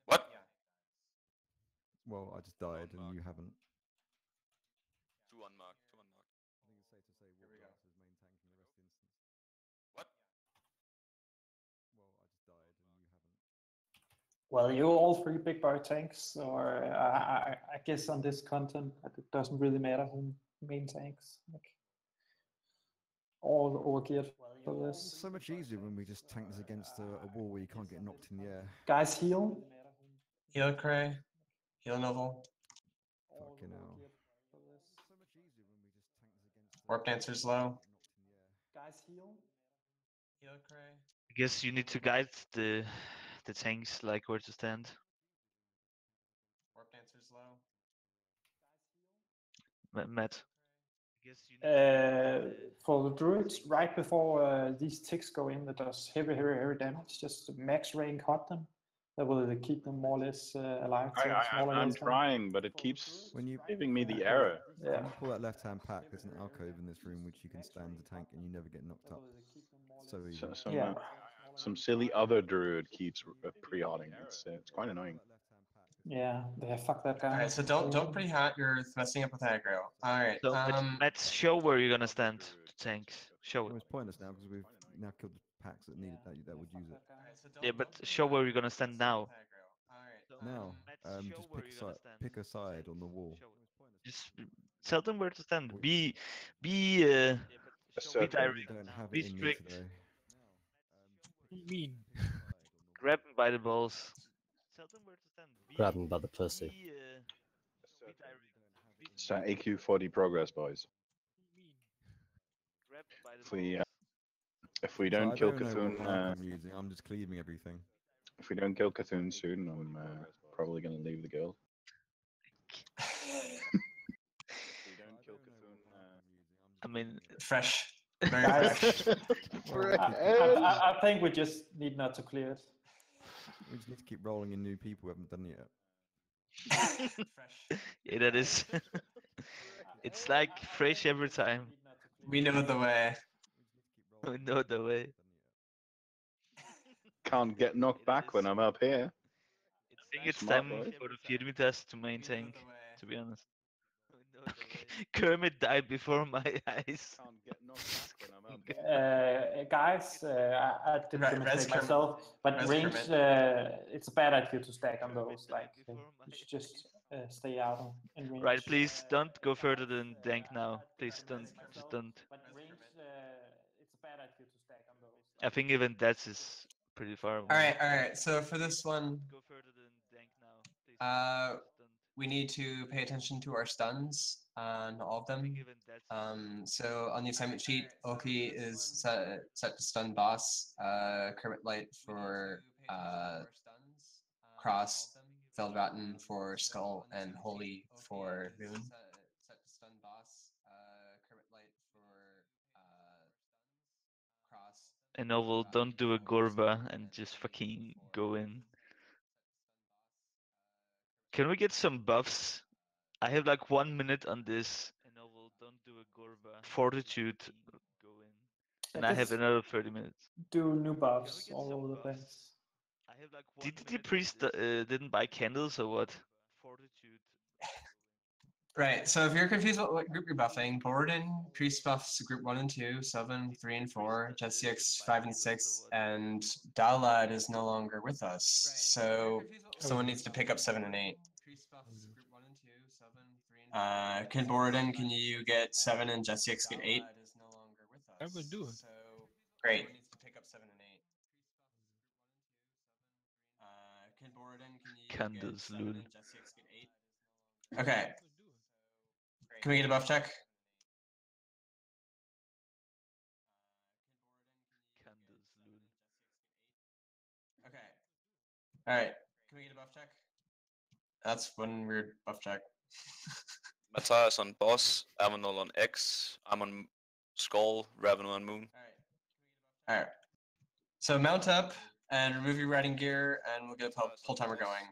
Speaker 5: What?
Speaker 15: Well, I just died and you haven't.
Speaker 5: Two unmarked. Two unmarked.
Speaker 15: I think it's safe to say Wargrass is main tanking the rest of the instance.
Speaker 5: What?
Speaker 15: Well, I just died and you haven't.
Speaker 3: Well, you're all three big boy tanks, or I guess on this content it doesn't really matter who main tanks. Like all overgeared for
Speaker 15: It's
Speaker 3: this.
Speaker 15: so much easier when we just tank this against a wall where you can't get knocked in the air.
Speaker 3: Guys, heal.
Speaker 2: Heal Cray. Heal Novel.
Speaker 15: Fucking hell.
Speaker 2: Warp Dancer's low.
Speaker 3: Guys, heal.
Speaker 2: Heal Cray.
Speaker 10: I guess you need to guide the tanks like where to stand.
Speaker 2: Warp Dancer's low.
Speaker 10: Matt.
Speaker 3: For the druids, right before these ticks go in, that does heavy damage. Just max rank hot them. That will keep them more or less alive. till smaller
Speaker 9: I'm
Speaker 3: range time.
Speaker 9: trying, but it keeps
Speaker 15: When you
Speaker 9: giving me the error.
Speaker 3: Yeah.
Speaker 15: When you pull that left-hand pack, there's an alcove in this room which you can stand to tank and you never get knocked up. So easy.
Speaker 9: Some silly other druid keeps pre-hotting. It's quite annoying.
Speaker 3: Yeah, fuck that guy.
Speaker 2: Alright, so don't pretty hot. You're messing up with aggro. Alright.
Speaker 10: So Matt, show where you're gonna stand to tanks. Show it.
Speaker 15: It's pointless now because we've now killed the packs that needed that would use it.
Speaker 10: Yeah, but show where you're gonna stand now.
Speaker 15: Now, just pick a side on the wall.
Speaker 10: Just tell them where to stand. Be
Speaker 9: Assert
Speaker 10: direct.
Speaker 15: I don't have
Speaker 10: Be
Speaker 15: it in me
Speaker 10: strict.
Speaker 15: today.
Speaker 4: Mean.
Speaker 10: Grab him by the balls. Tell them where to stand.
Speaker 16: Grab him by the pussy.
Speaker 10: Be direct.
Speaker 9: It's AQ40 progress, boys.
Speaker 10: Grab him by the
Speaker 9: If we
Speaker 10: balls.
Speaker 9: if we
Speaker 15: So
Speaker 9: don't
Speaker 15: I
Speaker 9: kill
Speaker 15: don't know what
Speaker 9: Cthulhu,
Speaker 15: mark I'm using. I'm just cleaving everything.
Speaker 9: if we don't kill Cthulhu soon, I'm probably gonna leave the guild.
Speaker 10: I mean,
Speaker 2: Fresh. Very
Speaker 3: Guys,
Speaker 2: fresh.
Speaker 3: I think we just need not to clear it.
Speaker 15: We just need to keep rolling in new people who haven't done it yet.
Speaker 10: yeah, that is. It's like fresh every time.
Speaker 2: We know the way.
Speaker 10: We know the way.
Speaker 9: Can't get knocked back when I'm up here.
Speaker 10: I think it's
Speaker 9: Smart
Speaker 10: time
Speaker 9: boy.
Speaker 10: for the Fury test to main tank, to be honest. Kermit died before my eyes.
Speaker 3: Guys, I did the
Speaker 2: Res
Speaker 3: mistake
Speaker 2: Kermit.
Speaker 3: myself, but
Speaker 2: Res
Speaker 3: range,
Speaker 2: Kermit.
Speaker 3: it's a bad idea to stack on those. Like, you should just stay out in range.
Speaker 10: Right, please don't go further than dank now. Please don't, just don't.
Speaker 3: But range, it's a bad idea to stack on those.
Speaker 10: I think even that's is pretty far away.
Speaker 2: All right. So for this one, we need to pay attention to our stuns on all of them. So on the assignment sheet, Oki is set to stun boss, Kermit Light for cross, Veldratten for skull, and Holy for moon.
Speaker 10: And Novel, don't do a Gorba and just fucking go in. Can we get some buffs? I have like 1 minute on this. Fortitude. And I have
Speaker 3: Just
Speaker 10: another 30 minutes.
Speaker 3: do new buffs all over the place.
Speaker 10: Did the priest didn't buy candles or what?
Speaker 2: Right, so if you're confused about what group you're buffing, Borden, Priest buffs group 1 and 2, 7, 3 and 4, Jessix 5 and 6, and Dalad is no longer with us. So someone needs to pick up 7 and 8. Can Borden, can you get 7 and Jessix get 8?
Speaker 4: I will do it.
Speaker 2: Great. Can Borden, can you
Speaker 10: Candles,
Speaker 2: get 7
Speaker 10: lul.
Speaker 2: and Jessix get 8? Okay. Can we get a buff check?
Speaker 10: Candles, lul.
Speaker 2: Okay. Alright. Can we get a buff check? That's one weird buff check.
Speaker 5: Matthias on boss, Avenol on X, I'm on skull, Ravenel on moon.
Speaker 2: Alright. So mount up and remove your riding gear and we'll get a pull timer going.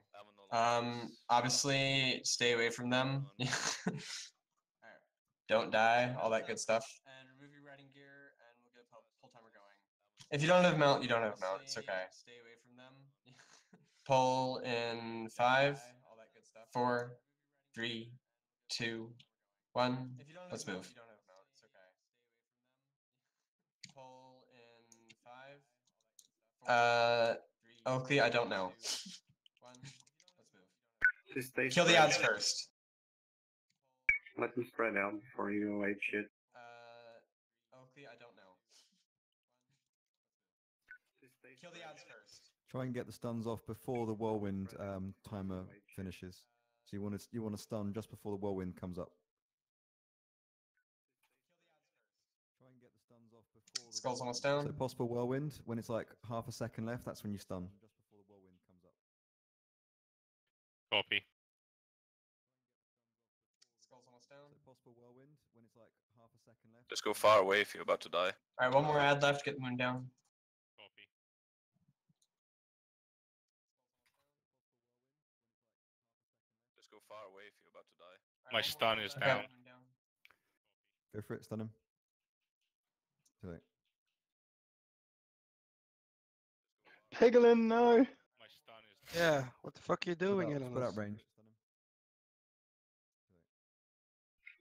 Speaker 2: Obviously stay away from them. Don't die, all that good stuff. And remove your riding gear and we'll get a pull timer going. If you don't have mount, you don't have mount. It's okay. Stay away from them. Pull in 5, 4, 3, 2, 1. Let's move. Pull in 5. Oakley, I don't know.
Speaker 12: Just stay
Speaker 2: Kill the
Speaker 12: spread.
Speaker 2: odds first.
Speaker 12: Let them spread out before you go ape shit.
Speaker 2: Oakley, I don't know. Kill the odds first.
Speaker 15: Try and get the stuns off before the whirlwind timer finishes. So you want to stun just before the whirlwind comes up. Try and get the stuns off before.
Speaker 2: Skull's almost down.
Speaker 15: So possible whirlwind when it's like half a second left. That's when you stun. Just before the whirlwind comes up.
Speaker 4: Copy.
Speaker 2: Skull's almost down.
Speaker 15: So possible whirlwind when it's like half a second left.
Speaker 5: Just go far away if you're about to die.
Speaker 2: Alright, one more ad left, get the moon down.
Speaker 4: Copy.
Speaker 5: Just go far away if you're about to die.
Speaker 4: My stun is
Speaker 2: Okay.
Speaker 4: down.
Speaker 15: Go for it, stun him. Too late.
Speaker 9: Piglin, no!
Speaker 4: My stun is down.
Speaker 11: Yeah, what the fuck are you doing,
Speaker 15: Put
Speaker 11: Eleanor?
Speaker 15: out range. Stun him.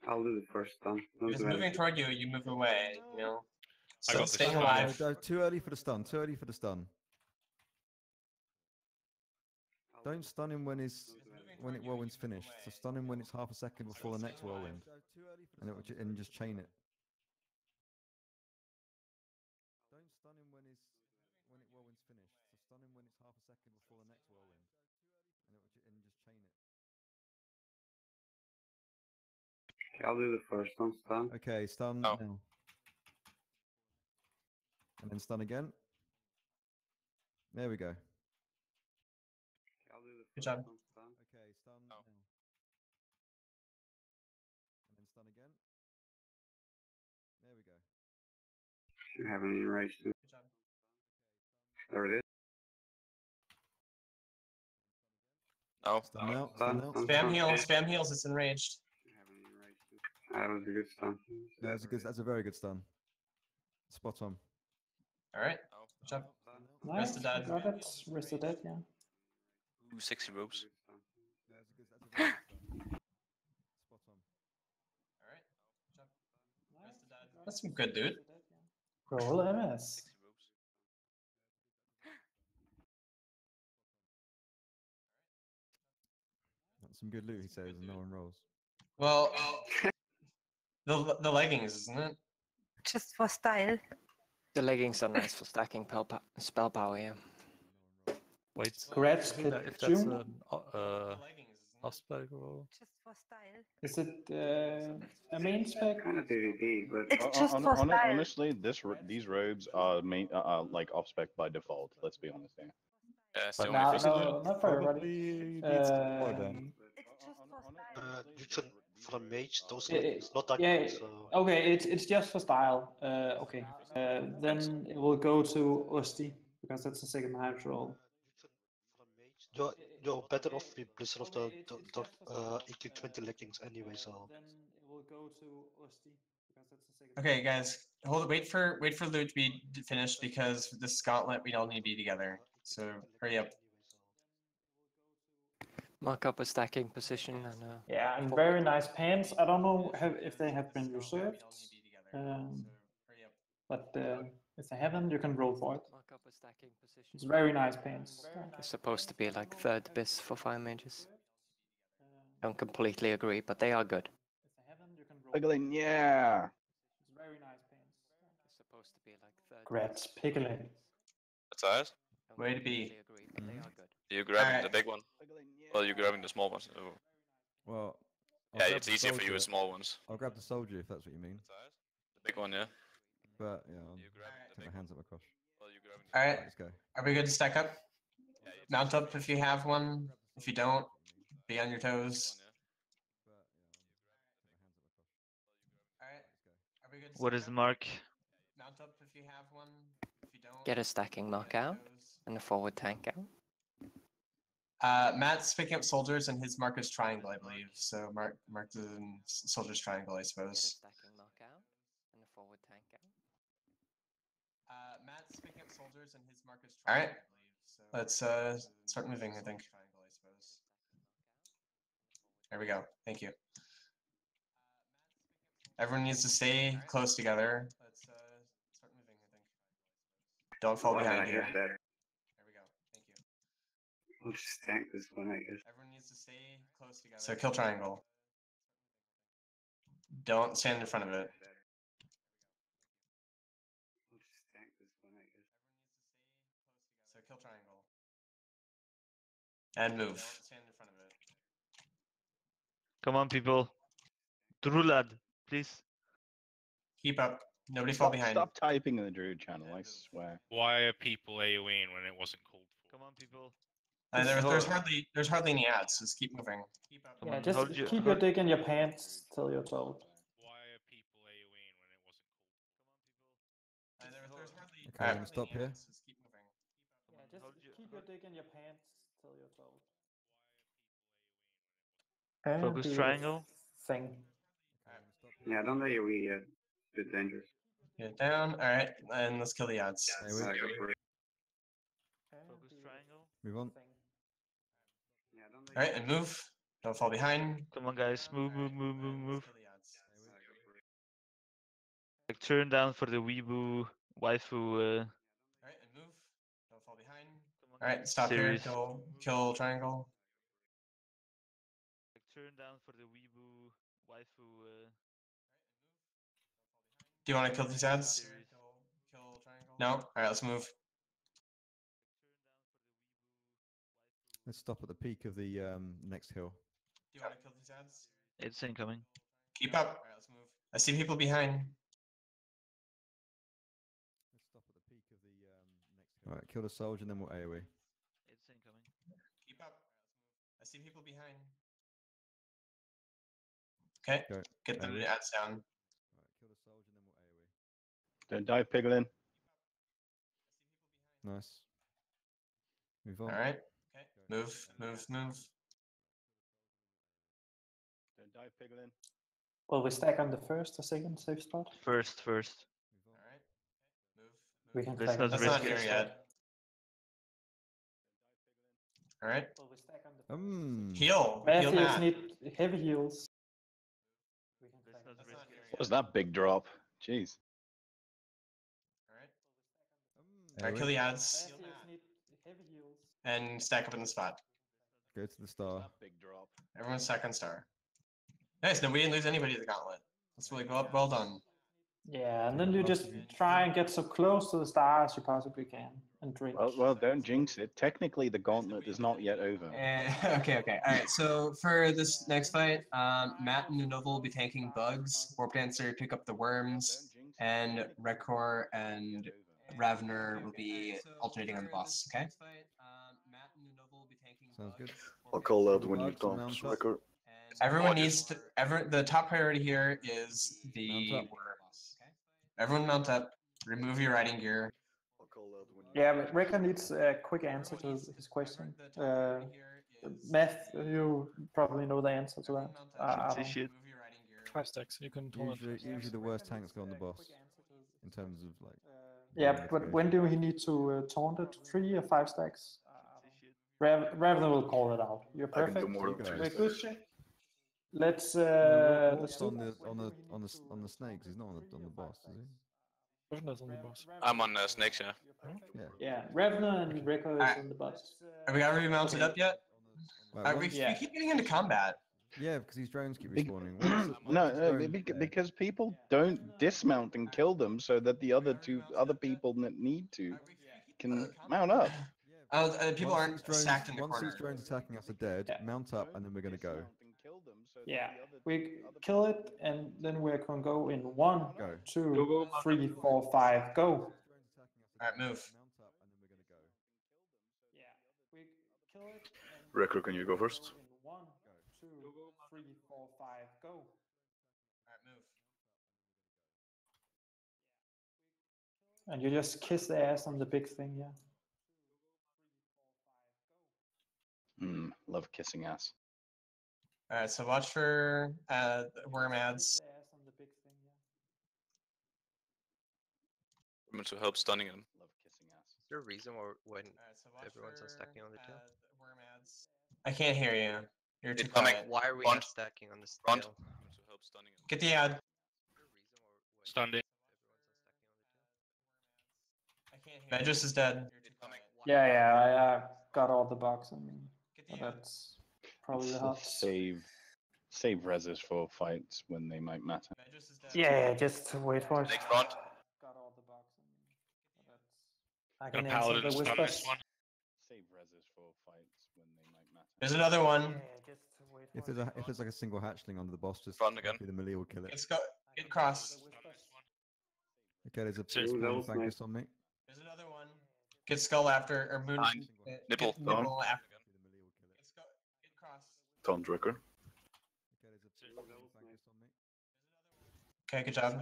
Speaker 12: I'll do the first stun. Don't
Speaker 2: It's
Speaker 12: do
Speaker 2: moving
Speaker 12: anything.
Speaker 2: toward you, you move away, you know?
Speaker 4: I
Speaker 2: So
Speaker 4: got the
Speaker 2: staying
Speaker 4: stun.
Speaker 2: alive.
Speaker 15: No, too early for the stun. Too early for the stun. Don't stun him when whirlwind's finished. So stun him when it's half a second before the next whirlwind, and just chain it.
Speaker 12: Okay, I'll do the first one, stun.
Speaker 15: Okay, stun
Speaker 5: Oh.
Speaker 15: now. And then stun again. There we go.
Speaker 12: Okay, I'll do the
Speaker 2: Good
Speaker 12: first
Speaker 2: job.
Speaker 12: one, stun.
Speaker 15: Okay, stun
Speaker 5: Oh.
Speaker 15: now. And then stun again. There we go.
Speaker 12: You haven't even raised it.
Speaker 2: Good job.
Speaker 12: There it is.
Speaker 5: No.
Speaker 15: Stun now. Stun now.
Speaker 2: Spam heals, it's enraged.
Speaker 12: You haven't even raised it. That was a good stun.
Speaker 15: That's a very good stun. Spot on.
Speaker 2: Alright.
Speaker 5: No.
Speaker 2: Good job.
Speaker 3: Nice,
Speaker 2: Rest of dead.
Speaker 3: got it. Rest of dead, yeah.
Speaker 5: Ooh, 60 ropes.
Speaker 15: That's a very good stun. Spot on.
Speaker 2: Alright. Good job. Rest of dead. That's some good loot.
Speaker 3: Roll MS.
Speaker 5: 60 ropes.
Speaker 15: That's some good loot, he says, and no one rolls.
Speaker 2: Well, the leggings, isn't it?
Speaker 1: Just for style. The leggings are nice for stacking spell power, yeah.
Speaker 7: Wait,
Speaker 3: Congrats,
Speaker 7: if that's
Speaker 3: June.
Speaker 7: an Osberg roll.
Speaker 16: Just for style.
Speaker 3: Is it a main spec?
Speaker 12: Kind of PvP, but
Speaker 16: It's just for style.
Speaker 9: Honestly, these robes are like off spec by default. Let's be honest here.
Speaker 5: Yeah, it's the
Speaker 7: But
Speaker 5: only
Speaker 3: No,
Speaker 5: physical.
Speaker 3: no, not for everybody.
Speaker 7: Probably needs to more then.
Speaker 16: It's just for style.
Speaker 6: You can for a mage those
Speaker 3: Yeah,
Speaker 6: leggings not that
Speaker 3: yeah,
Speaker 6: good. So
Speaker 3: okay, it's just for style. Okay, then it will go to Osti because that's the second highest roll.
Speaker 6: you're better off with Blizzard of the AQ20 leggings anyway. So
Speaker 3: Then it will go to Osti because that's the second.
Speaker 2: Okay, guys, wait for loot to be finished because this gauntlet we all need to be together. So hurry up.
Speaker 1: Mark up a stacking position and
Speaker 3: Yeah, and very nice pants. I don't know if they have been reserved, but if they haven't, you can roll for it.
Speaker 1: mark up a stacking position.
Speaker 3: It's very nice pants.
Speaker 1: It's supposed to be like third bis for fire mages. Don't completely agree, but they are good.
Speaker 3: If they haven't, you can roll.
Speaker 9: Piglin, yeah.
Speaker 3: It's very nice pants.
Speaker 1: It's supposed to be like third.
Speaker 3: Congrats, Piglin.
Speaker 5: What's that?
Speaker 1: Don't
Speaker 2: Way to be.
Speaker 1: completely agree, but they are good.
Speaker 5: Are you grabbing
Speaker 2: Alright.
Speaker 5: the big one? Or are you grabbing the small ones? Oh.
Speaker 15: Well, I'll
Speaker 5: Yeah,
Speaker 15: grab
Speaker 5: it's
Speaker 15: the
Speaker 5: easier for you
Speaker 15: soldier.
Speaker 5: with small ones.
Speaker 15: I'll grab the soldier if that's what you mean.
Speaker 5: The big one, yeah.
Speaker 15: But yeah, I'll
Speaker 5: You grabbing the
Speaker 15: take
Speaker 5: big
Speaker 15: my hands up my crotch.
Speaker 5: Or you grabbing
Speaker 2: Alright,
Speaker 15: Let's go.
Speaker 2: are we good to stack up?
Speaker 5: Yeah, it's
Speaker 2: Mount up if you have one. If you don't, be on your toes. Alright, are we good to
Speaker 10: What
Speaker 2: stack
Speaker 10: is the
Speaker 2: up?
Speaker 10: mark?
Speaker 2: Mount up if you have one. If you don't,
Speaker 1: Get a stacking mark out and a forward tank out.
Speaker 2: Matt's picking up soldiers and his mark is triangle, I believe. So mark the soldier's triangle, I
Speaker 1: Get a
Speaker 2: suppose.
Speaker 1: stacking mark out and a forward tank out.
Speaker 2: Matt's picking up soldiers and his mark is triangle. Alright, let's start moving, I think. There we go. Thank you. Everyone needs to stay close together. Let's start moving, I think. Don't fall behind here. There we go. Thank you.
Speaker 12: I'll just stack this one, I guess.
Speaker 2: Everyone needs to stay close together. So kill triangle. Don't stand in front of it.
Speaker 12: I'll just stack this one, I guess.
Speaker 2: So kill triangle. And move. Don't stand in front of it.
Speaker 10: Come on, people. Drulad, please.
Speaker 2: Keep up. Nobody fall behind.
Speaker 9: Stop typing in the Druid channel, I swear.
Speaker 4: Why are people AoEing when it wasn't called for?
Speaker 10: Come on, people.
Speaker 2: There's hardly any ads. Just keep moving. Keep up.
Speaker 10: Come
Speaker 3: Yeah,
Speaker 10: on,
Speaker 3: just
Speaker 10: hold your-
Speaker 3: keep your dick in your pants till you're told.
Speaker 4: Why are people AoEing when it wasn't called for?
Speaker 2: There's hardly.
Speaker 15: Okay, I'm gonna stop here.
Speaker 2: Just keep moving.
Speaker 3: Yeah, just keep your dick in your pants till you're told.
Speaker 10: Focus
Speaker 3: do the
Speaker 10: triangle.
Speaker 3: Thing.
Speaker 12: Yeah, don't let you eat yet. Bit dangerous.
Speaker 2: Get down. Alright, and let's kill the ads.
Speaker 15: Hey, we-
Speaker 12: Go for it.
Speaker 10: Focus triangle.
Speaker 15: Move on.
Speaker 12: Yeah, don't let
Speaker 2: Alright, and move. Don't fall behind.
Speaker 10: Come on, guys. Move, move, move, move, move.
Speaker 2: Kill the ads.
Speaker 12: Go for it.
Speaker 10: Like, turn down for the weeboo waifu.
Speaker 2: Alright, and move. Don't fall behind. Alright, stop
Speaker 10: Series.
Speaker 2: here. Kill triangle.
Speaker 10: Like, turn down for the weeboo waifu.
Speaker 2: Do you want to kill these ads?
Speaker 10: Series.
Speaker 2: No? Alright, let's move.
Speaker 15: Let's stop at the peak of the next hill.
Speaker 2: Do you want to kill these ads?
Speaker 10: It's incoming.
Speaker 2: Keep up. Alright, let's move. I see people behind.
Speaker 15: Let's stop at the peak of the next hill. All right, kill the soldier, and then we'll AoE.
Speaker 10: It's incoming.
Speaker 2: Keep up. I see people behind. Okay,
Speaker 15: Go.
Speaker 2: get the
Speaker 15: AoE.
Speaker 2: ads down.
Speaker 15: All right, kill the soldier, and then we'll AoE.
Speaker 9: Don't die, Piglin.
Speaker 15: Nice. Move on.
Speaker 2: All right. Okay. Move.
Speaker 9: Don't die, Piglin.
Speaker 3: Will we stack on the first or second safe spot?
Speaker 10: First.
Speaker 2: All right. Move.
Speaker 3: We can
Speaker 10: Let's
Speaker 3: stack
Speaker 10: not
Speaker 3: on the
Speaker 2: That's not
Speaker 10: risk
Speaker 3: first
Speaker 2: here
Speaker 10: it.
Speaker 3: spot.
Speaker 2: yet. All right.
Speaker 3: Will we stack on the
Speaker 2: Heal. Heal
Speaker 3: Matthews
Speaker 2: Matt.
Speaker 3: need heavy heals. We can stack on
Speaker 2: That's
Speaker 3: the
Speaker 2: not
Speaker 3: first.
Speaker 2: here
Speaker 9: What was
Speaker 2: yet.
Speaker 9: that big drop? Jeez.
Speaker 2: All right. All right. Kill the ads
Speaker 3: Matthews need heavy heals.
Speaker 2: and stack up in the spot.
Speaker 15: Go to the star.
Speaker 9: That big drop.
Speaker 2: Everyone's second star. Nice. No, we didn't lose anybody to the gauntlet. That's really well done.
Speaker 3: Yeah, and then you just try and get so close to the star as you possibly can and drink.
Speaker 9: Well, don't jinx it. Technically, the gauntlet is not yet over.
Speaker 2: Okay. All right. So for this next fight, Matt and Nanovo will be tanking bugs. Warp Dancer pick up the worms, and Rekor and Ravner will be alternating on the boss. Okay.
Speaker 15: Sounds good.
Speaker 12: I'll call out
Speaker 15: The
Speaker 12: when you're
Speaker 15: bugs
Speaker 12: done,
Speaker 15: mount up.
Speaker 12: Striker.
Speaker 2: Everyone needs to. The top priority here is the
Speaker 15: Mount up.
Speaker 2: worms. Okay. Everyone mount up. Remove your riding gear.
Speaker 12: I'll call out when you're
Speaker 3: Yeah, but Ricker needs a quick answer to his question. Math, you probably know the answer to that. I don't.
Speaker 10: Shit.
Speaker 14: 5 stacks. You can hold
Speaker 15: Usually the worst tanks go on the boss in terms of like.
Speaker 3: Yeah, but when do he need to taunt it? 3 or 5 stacks? Ravner will call it out. You're
Speaker 12: I can do
Speaker 3: perfect.
Speaker 12: more than
Speaker 15: Very
Speaker 12: 3
Speaker 3: Good.
Speaker 12: stacks.
Speaker 3: Let's
Speaker 15: What's
Speaker 3: do.
Speaker 15: on the snakes? He's not on the boss, is he?
Speaker 14: Ravner's on the boss.
Speaker 5: I'm on snakes, yeah.
Speaker 15: Yeah.
Speaker 3: Yeah, Ravner and Ricker is on the bus.
Speaker 2: Have we already mounted up yet?
Speaker 15: Right,
Speaker 2: We
Speaker 3: Yeah.
Speaker 2: keep getting into combat.
Speaker 15: Yeah, because these drones keep
Speaker 9: Big-
Speaker 15: respawning.
Speaker 9: Because people don't dismount and kill them, so that the other people that need to can mount up.
Speaker 2: People aren't stacked in the
Speaker 15: Once
Speaker 2: corner.
Speaker 15: these drones attacking us are dead,
Speaker 3: Yeah.
Speaker 15: mount up, and then we're gonna go.
Speaker 3: Yeah, we kill it, and then we're gonna go in 1,
Speaker 15: Go.
Speaker 3: 2, 3, 4, 5, go.
Speaker 2: All right, move.
Speaker 3: Yeah, we kill it.
Speaker 12: Rekor, can you go first?
Speaker 3: In 1, 2, 3, 4, 5, go.
Speaker 2: All right, move.
Speaker 3: And you just kiss the ass on the big thing, yeah.
Speaker 9: Love kissing ass.
Speaker 2: All right, so watch for worm ads.
Speaker 3: Kiss the ass on the big thing, yeah.
Speaker 5: I'm to help stunning him.
Speaker 9: Love kissing ass.
Speaker 8: Is there a reason why when
Speaker 2: All right, so watch
Speaker 8: everyone's
Speaker 2: for,
Speaker 8: unstacking on the tail?
Speaker 2: worm ads. I can't hear you. You're too
Speaker 5: It's coming.
Speaker 2: quiet.
Speaker 8: Why are we
Speaker 5: Front.
Speaker 8: unstacking on this
Speaker 5: Front.
Speaker 8: tail?
Speaker 5: To help stunning him.
Speaker 2: Get the ad.
Speaker 4: Stunned it.
Speaker 2: I can't hear. Medjus is dead.
Speaker 3: Yeah, I got all the bugs. I mean, but that's probably the hot.
Speaker 9: Save reses for fights when they might matter.
Speaker 2: Medjus is dead.
Speaker 3: Yeah, just wait for it.
Speaker 5: Snake front.
Speaker 3: Got all the bugs. I mean, but that's. I
Speaker 4: Got
Speaker 3: can
Speaker 4: a
Speaker 3: answer
Speaker 4: paladin
Speaker 3: the
Speaker 4: stun
Speaker 3: whispers.
Speaker 4: this one.
Speaker 9: Save reses for fights when they might matter.
Speaker 2: There's another one.
Speaker 3: Yeah, just wait for it.
Speaker 15: If there's like a single hatchling under the boss, just
Speaker 5: Front again.
Speaker 15: the melee will kill it.
Speaker 2: Let's go. Get across.
Speaker 15: Okay, there's a
Speaker 5: Seriously.
Speaker 15: spawning
Speaker 12: That was
Speaker 15: Frankus on me.
Speaker 2: There's another one. Get skull after or moon.
Speaker 5: Behind. Nipple.
Speaker 2: Get nipple after. Get skull. Get across.
Speaker 12: Taunt Rekor.
Speaker 15: Okay, there's a spawning Frankus on me.
Speaker 2: Okay, good job.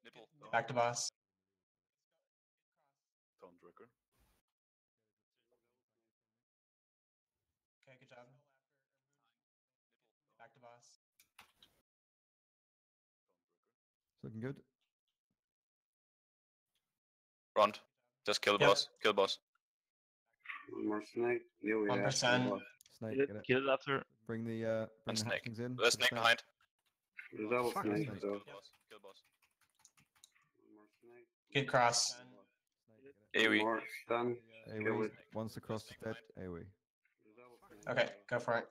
Speaker 5: Nipple.
Speaker 2: Back to boss.
Speaker 12: Taunt Rekor.
Speaker 2: Okay, good job. Back to boss.
Speaker 15: It's looking good.
Speaker 5: Front. Just kill
Speaker 2: Yep.
Speaker 5: boss. Kill boss.
Speaker 12: One more snake. Yeah, we
Speaker 2: 1%.
Speaker 15: Snake,
Speaker 10: Kill
Speaker 15: get it.
Speaker 10: Kill it after.
Speaker 15: Bring the
Speaker 5: And snake.
Speaker 15: hatchlings in.
Speaker 5: There's snake behind.
Speaker 12: There's double
Speaker 15: Fuck,
Speaker 12: snake,
Speaker 15: snake.
Speaker 12: so.
Speaker 5: Kill boss. Kill boss.
Speaker 12: One more snake.
Speaker 2: Get across.
Speaker 12: One
Speaker 5: AoE.
Speaker 12: more stun. Kill
Speaker 15: AoE.
Speaker 12: it.
Speaker 15: Once across the dead, AoE.
Speaker 12: There's double snake.
Speaker 2: Okay, go for it.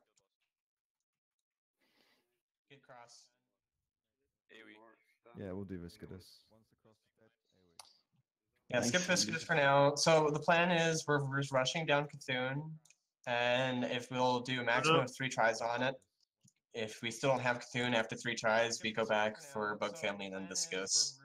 Speaker 2: Get across.
Speaker 5: AoE.
Speaker 12: More stun.
Speaker 15: Yeah, we'll do Viscidus. Once across the dead, AoE.
Speaker 2: Yeah, skip Viscidus for now. So the plan is we're rushing down Cthulhu. And if we'll do a maximum of 3 tries on it, if we still don't have Cthulhu after 3 tries, we go back for Bug Family and then Viscous.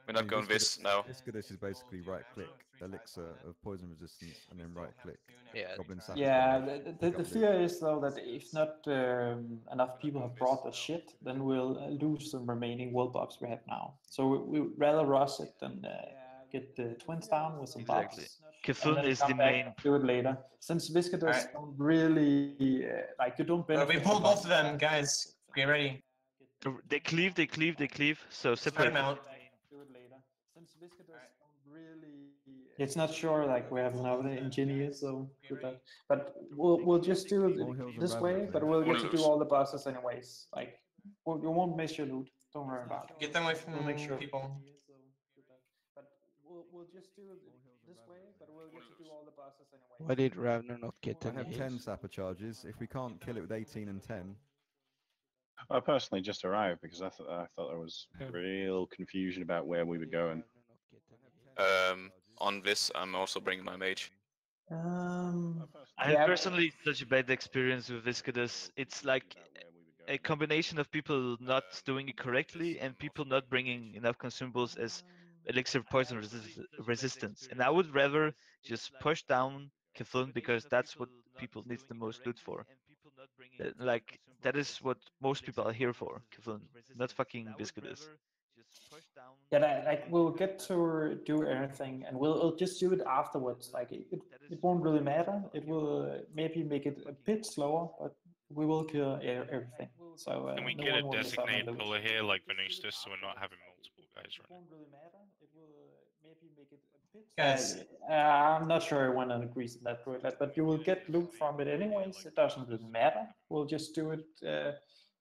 Speaker 5: We're not going Vis now.
Speaker 15: Viscous is basically right click, elixir of poison resistance, and then right click.
Speaker 8: Yeah.
Speaker 15: Goblin
Speaker 3: Yeah,
Speaker 15: sacrifice.
Speaker 3: the fear is though that if not enough people have brought the shit, then we'll lose the remaining world buffs we have now. So we'd rather rush it than get the twins down with some
Speaker 10: Exactly.
Speaker 3: buffs.
Speaker 10: Cthulhu
Speaker 3: And then
Speaker 10: is
Speaker 3: come
Speaker 10: the
Speaker 3: back,
Speaker 10: main.
Speaker 3: do it later. Since Viscous don't really like you don't benefit.
Speaker 2: We pulled both of them, guys. Get ready.
Speaker 10: They cleave. So
Speaker 2: Spread
Speaker 10: separate.
Speaker 2: them out.
Speaker 3: Do it later. Since Viscous don't really. It's not sure. Like we have another engineer, so do that. But we'll just do
Speaker 15: More hills
Speaker 3: it
Speaker 15: and
Speaker 3: this way.
Speaker 15: rabbits,
Speaker 3: But
Speaker 15: yeah.
Speaker 3: we'll get
Speaker 5: We'll
Speaker 3: to do
Speaker 5: lose.
Speaker 3: all the bosses anyways. Like you won't miss your loot. Don't worry about it.
Speaker 2: Get them away from
Speaker 3: We'll make sure.
Speaker 2: people.
Speaker 3: But we'll just do it this way. But we'll get to do all the bosses anyways.
Speaker 11: Why did Ravner not get
Speaker 15: I
Speaker 11: any
Speaker 15: have 10
Speaker 11: hits?
Speaker 15: sapper charges. If we can't kill it with 18 and 10,
Speaker 9: I personally just arrived because I thought there was real confusion about where we were going.
Speaker 5: On Vis, I'm also bringing my mage.
Speaker 10: I have personally such a bad experience with Viscous. It's like a combination of people not doing it correctly and people not bringing enough consumables as elixir of poison resistance. And I would rather just push down Cthulhu because that's what people need the most loot for. Like that is what most people are here for, Cthulhu, not fucking Viscous.
Speaker 3: Yeah, like we'll get to do everything, and we'll just do it afterwards. Like it won't really matter. It will maybe make it a bit slower, but we will kill everything. So
Speaker 4: Can we
Speaker 3: no
Speaker 4: get
Speaker 3: one
Speaker 4: a
Speaker 3: will miss out on
Speaker 4: designated
Speaker 3: loot.
Speaker 4: puller here like Venustus so we're not having multiple guys running?
Speaker 3: Won't really matter. It will maybe make it a bit.
Speaker 2: Guys.
Speaker 3: I'm not sure everyone agrees on that, but you will get loot from it anyways. It doesn't really matter. We'll just do it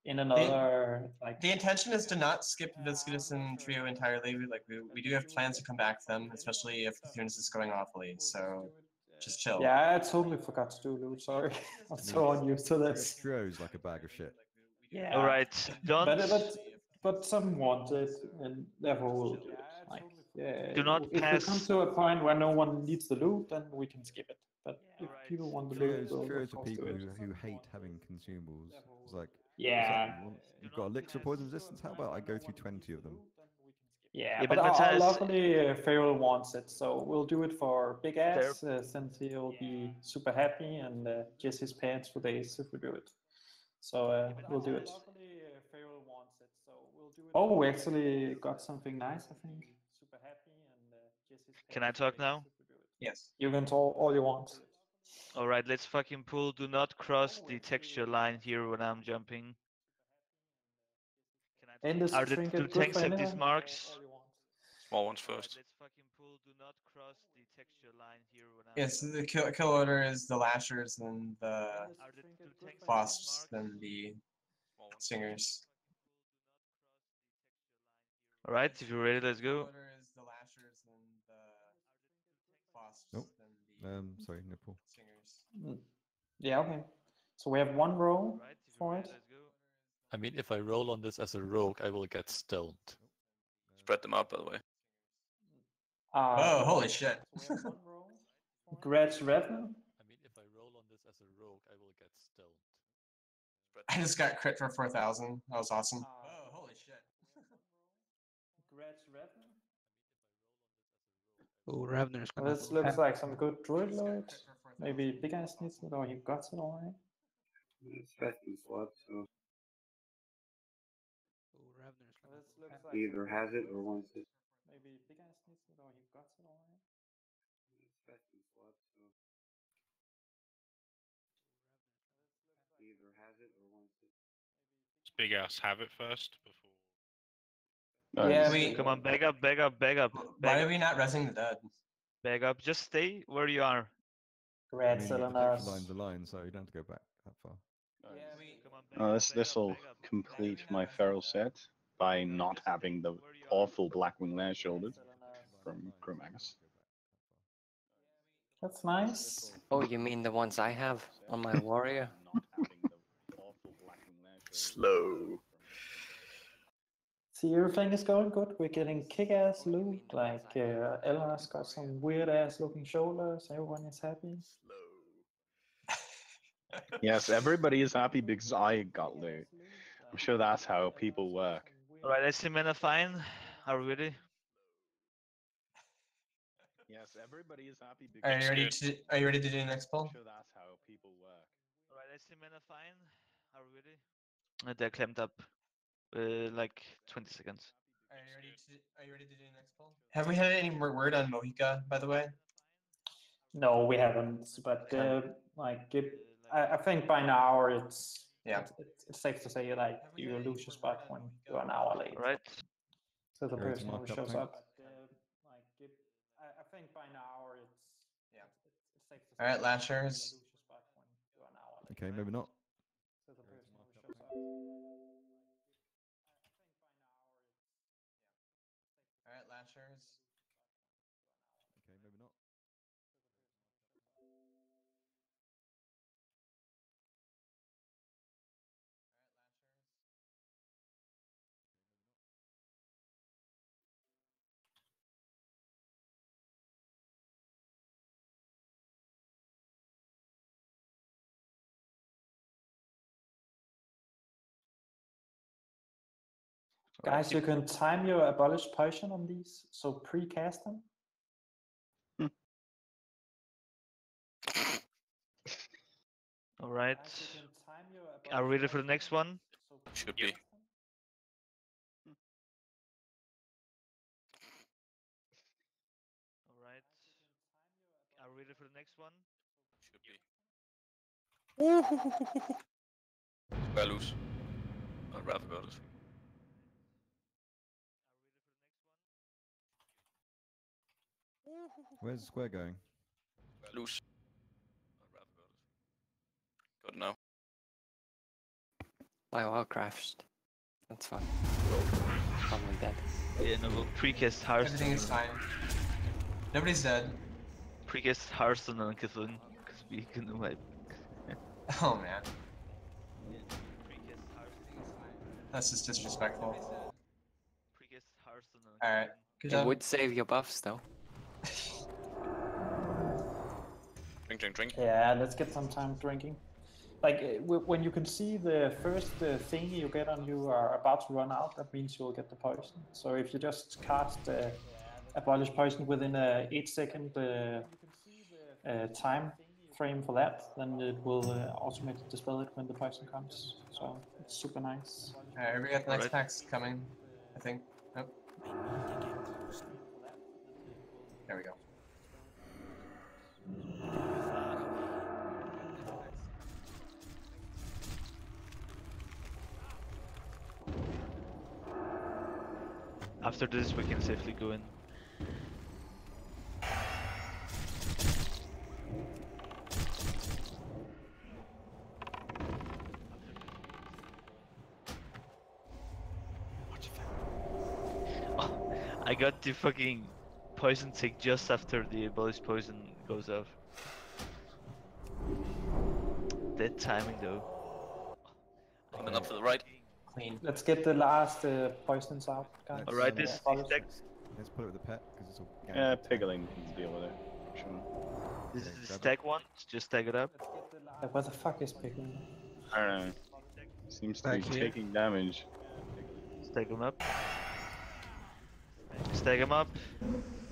Speaker 3: in another like.
Speaker 2: The intention is to not skip Viscous and Trio entirely. Like we do have plans to come back to them, especially if Cthulhu is going awfully. So just chill.
Speaker 3: Yeah, I totally forgot to do loot. Sorry, I'm so unused to this.
Speaker 15: Trio's like a bag of shit.
Speaker 3: Yeah.
Speaker 10: All right, don't.
Speaker 3: But some want it, and therefore we'll do it. Like,
Speaker 10: Do not
Speaker 3: if
Speaker 10: pass.
Speaker 3: we come to a point where no one needs the loot, then we can skip it. But if people want the loot, we'll
Speaker 15: Trio's
Speaker 3: of
Speaker 15: for
Speaker 3: course do
Speaker 15: people
Speaker 3: it.
Speaker 15: who hate having consumables. It's like,
Speaker 3: Yeah.
Speaker 15: you've got elixir poison resistance. How about I go through 20 of them?
Speaker 3: Yeah,
Speaker 10: Yeah,
Speaker 3: but
Speaker 10: but Matthias-
Speaker 3: luckily Feral wants it, so we'll do it for Big Ass, since he'll be super happy and just his pants for days if we do it. So we'll do it. Oh, we actually got something nice, I think.
Speaker 10: Can I talk now?
Speaker 2: Yes.
Speaker 3: You can talk all you want.
Speaker 10: All right, let's fucking pull. Do not cross the texture line here when I'm jumping.
Speaker 3: And this
Speaker 10: Are the
Speaker 3: trinket
Speaker 10: two
Speaker 3: good for
Speaker 10: tanks at these
Speaker 3: anyone?
Speaker 10: marks?
Speaker 5: Small ones first.
Speaker 10: Let's fucking pull. Do not cross the texture line here when I'm.
Speaker 2: Yes, the kill order is the Lashers, then the Wasps, then the Stingers.
Speaker 10: All right, if you're ready, let's go.
Speaker 15: Nope. Sorry, nipple.
Speaker 3: Yeah, okay. So we have one row for it.
Speaker 7: I mean, if I roll on this as a rogue, I will get stoned.
Speaker 5: Spread them out, by the way.
Speaker 2: Oh, holy shit.
Speaker 3: Gretch Revner.
Speaker 7: I mean, if I roll on this as a rogue, I will get stoned.
Speaker 2: I just got crit for 4,000. That was awesome. Oh, holy shit.
Speaker 3: Gretch Revner.
Speaker 11: Oh, Ravner's gonna.
Speaker 3: This looks like some good druid loot. Maybe Big Ass needs it, or he got it already.
Speaker 12: It's fasting slot, so
Speaker 11: Oh, Ravner's gonna.
Speaker 3: This looks like
Speaker 12: he either has it or wants it.
Speaker 3: maybe Big Ass needs it, or he got it already.
Speaker 12: It's fasting slot, so he either has it or wants it.
Speaker 4: Does Big Ass have it first before?
Speaker 3: Yeah,
Speaker 10: Come on, back up, back up, back up.
Speaker 2: Why are we not resing the dead?
Speaker 10: Back up. Just stay where you are.
Speaker 3: Red
Speaker 15: The
Speaker 3: cylinders.
Speaker 15: line's a line, so you don't have to go back that far.
Speaker 9: This will complete my feral set by not having the awful Blackwing Lair shoulders from Chromagus.
Speaker 3: That's nice.
Speaker 1: Oh, you mean the ones I have on my warrior?
Speaker 5: Slow.
Speaker 3: See, everything is going good. We're getting kick-ass loot. Like Ella's got some weird-ass looking shoulders. Everyone is happy.
Speaker 9: Yes, everybody is happy because I got loot. I'm sure that's how people work.
Speaker 10: Alright, I see mana fine. Are we ready?
Speaker 9: Yes, everybody is happy because
Speaker 2: Are you ready to? Are you ready to do the next pull?
Speaker 9: I'm sure that's how people work.
Speaker 10: Alright, I see mana fine. Are we ready? They're clamped up. Like 20 seconds.
Speaker 2: Are you ready to? Are you ready to do the next pull? Have we had any more word on Mohica, by the way?
Speaker 3: No, we haven't. But I think by now it's safe to say like you lose your spot when you're an hour late.
Speaker 10: Right.
Speaker 3: So the
Speaker 15: Ready to
Speaker 3: person who
Speaker 15: mark up,
Speaker 3: shows
Speaker 15: Tank?
Speaker 3: up. I think by now it's safe to say.
Speaker 2: All right, Lashers.
Speaker 15: Okay, maybe not.
Speaker 3: So the person who shows up.
Speaker 2: All right, Lashers.
Speaker 15: Okay, maybe not.
Speaker 3: Guys, you can time your abolish potion on these, so pre-cast them.
Speaker 10: Alright. Are we ready for the next one?
Speaker 5: Should be.
Speaker 10: Alright. Are we ready for the next one?
Speaker 5: Should be. Square loose. I'd rather go this.
Speaker 15: Where's the square going?
Speaker 5: Loose. I'd rather go this. Good now.
Speaker 1: My wall crashed. That's fine. Probably dead.
Speaker 10: Yeah, no, we'll precast Hearthstone.
Speaker 2: Everything is fine. Nobody's dead.
Speaker 10: Precast Hearthstone on Cthulhu, because we can wipe.
Speaker 2: Oh man. That's just disrespectful. Alright. Good
Speaker 1: It
Speaker 2: job.
Speaker 1: would save your buffs though.
Speaker 5: Drink.
Speaker 3: Yeah, let's get some time drinking. Like when you can see the first thing you get on you are about to run out, that means you'll get the poison. So if you just cast abolish poison within a 8-second time frame for that, then it will automatically dispel it when the poison comes. So it's super nice.
Speaker 2: Alright, we got the next pack's coming, I think. Nope. There we go.
Speaker 10: After this, we can safely go in. Oh, I got the fucking poison tick just after the abolish poison goes off. Dead timing though.
Speaker 5: Coming up to the right.
Speaker 2: Clean.
Speaker 3: Let's get the last poisons out, guys.
Speaker 10: Alright, this
Speaker 3: Abolish.
Speaker 10: stack.
Speaker 15: Let's put it with the pet because it's all.
Speaker 9: Yeah, Piggling can deal with it. Sure.
Speaker 10: This
Speaker 15: Okay,
Speaker 10: is the
Speaker 15: grab it.
Speaker 10: stack one. Just stack it up.
Speaker 3: Where the fuck is Pickling?
Speaker 9: I don't know. Seems to be
Speaker 10: Back here.
Speaker 9: taking damage.
Speaker 10: Stack them up. Stack them up.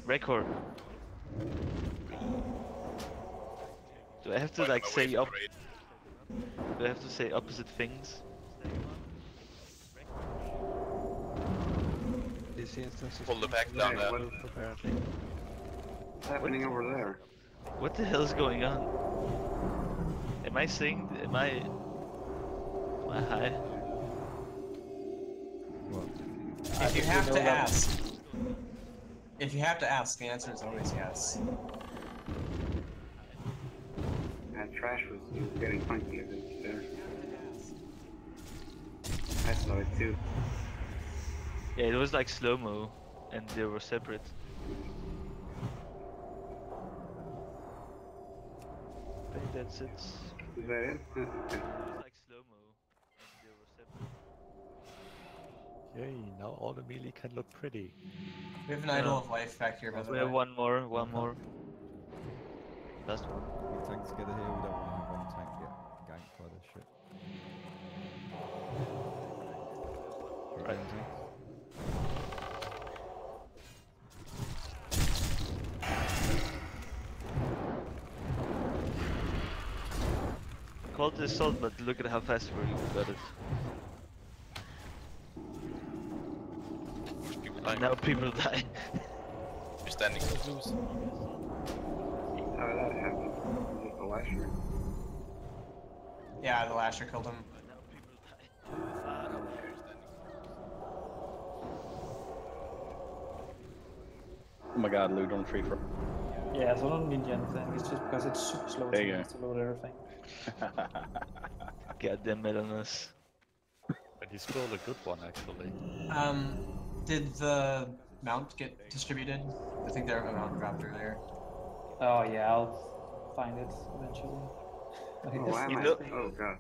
Speaker 10: Record. Do I have to like say up? Do I have to say opposite things?
Speaker 11: This instance is
Speaker 5: Pull the pack down there.
Speaker 11: apparently.
Speaker 12: What's happening over there?
Speaker 10: What the hell is going on? Am I saying? Am I high?
Speaker 15: What?
Speaker 2: If you have to ask. If you have to ask, the answer is always yes.
Speaker 12: That trash was getting funky a bit there. I saw it too.
Speaker 10: Yeah, it was like slow-mo, and they were separate. I think that's it.
Speaker 12: Is that it?
Speaker 10: It was like slow-mo, and they were separate.
Speaker 7: Yay, now all the melee can look pretty.
Speaker 2: We have an idol of life back here, by the
Speaker 10: We
Speaker 2: way.
Speaker 10: have one more. Last one.
Speaker 15: We tank together here. We don't want to have one tank get
Speaker 10: quality assault, but look at how fast we got it. And now people die.
Speaker 5: You're standing.
Speaker 12: How did that happen? Was it the lasher?
Speaker 2: Yeah, the lasher killed him.
Speaker 9: Oh my god, Lou, don't free for.
Speaker 3: Yeah, so I don't need anything. It's just because it's super slow
Speaker 9: There you
Speaker 3: to load everything.
Speaker 10: Goddamn Melanos.
Speaker 7: And he stole a good one, actually.
Speaker 2: Did the mount get distributed? I think their amount dropped earlier.
Speaker 3: Oh yeah, I'll find it eventually.
Speaker 12: Why am I? Oh god.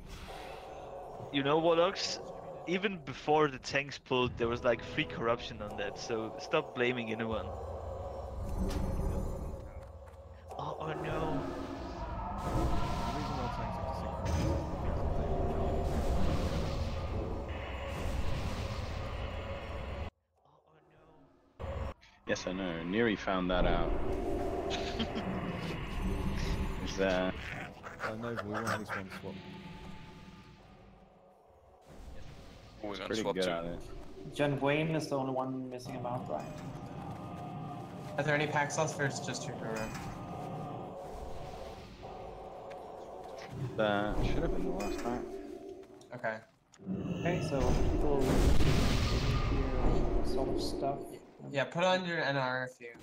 Speaker 10: You know, Warlocks? Even before the tanks pulled, there was like free corruption on that, so stop blaming anyone. Oh no.
Speaker 9: Yes, I know. Neri found that out. Is that?
Speaker 15: No, we want at least one swap.
Speaker 5: We're gonna
Speaker 9: Pretty
Speaker 5: swap
Speaker 9: good
Speaker 5: too.
Speaker 9: at it.
Speaker 3: John Wayne is the only one missing a mount, right?
Speaker 2: Are there any pack slots for just your program?
Speaker 9: That should have been the last time.
Speaker 2: Okay.
Speaker 3: Okay, so people here sort of stuff.
Speaker 2: Yeah, put on your NR if you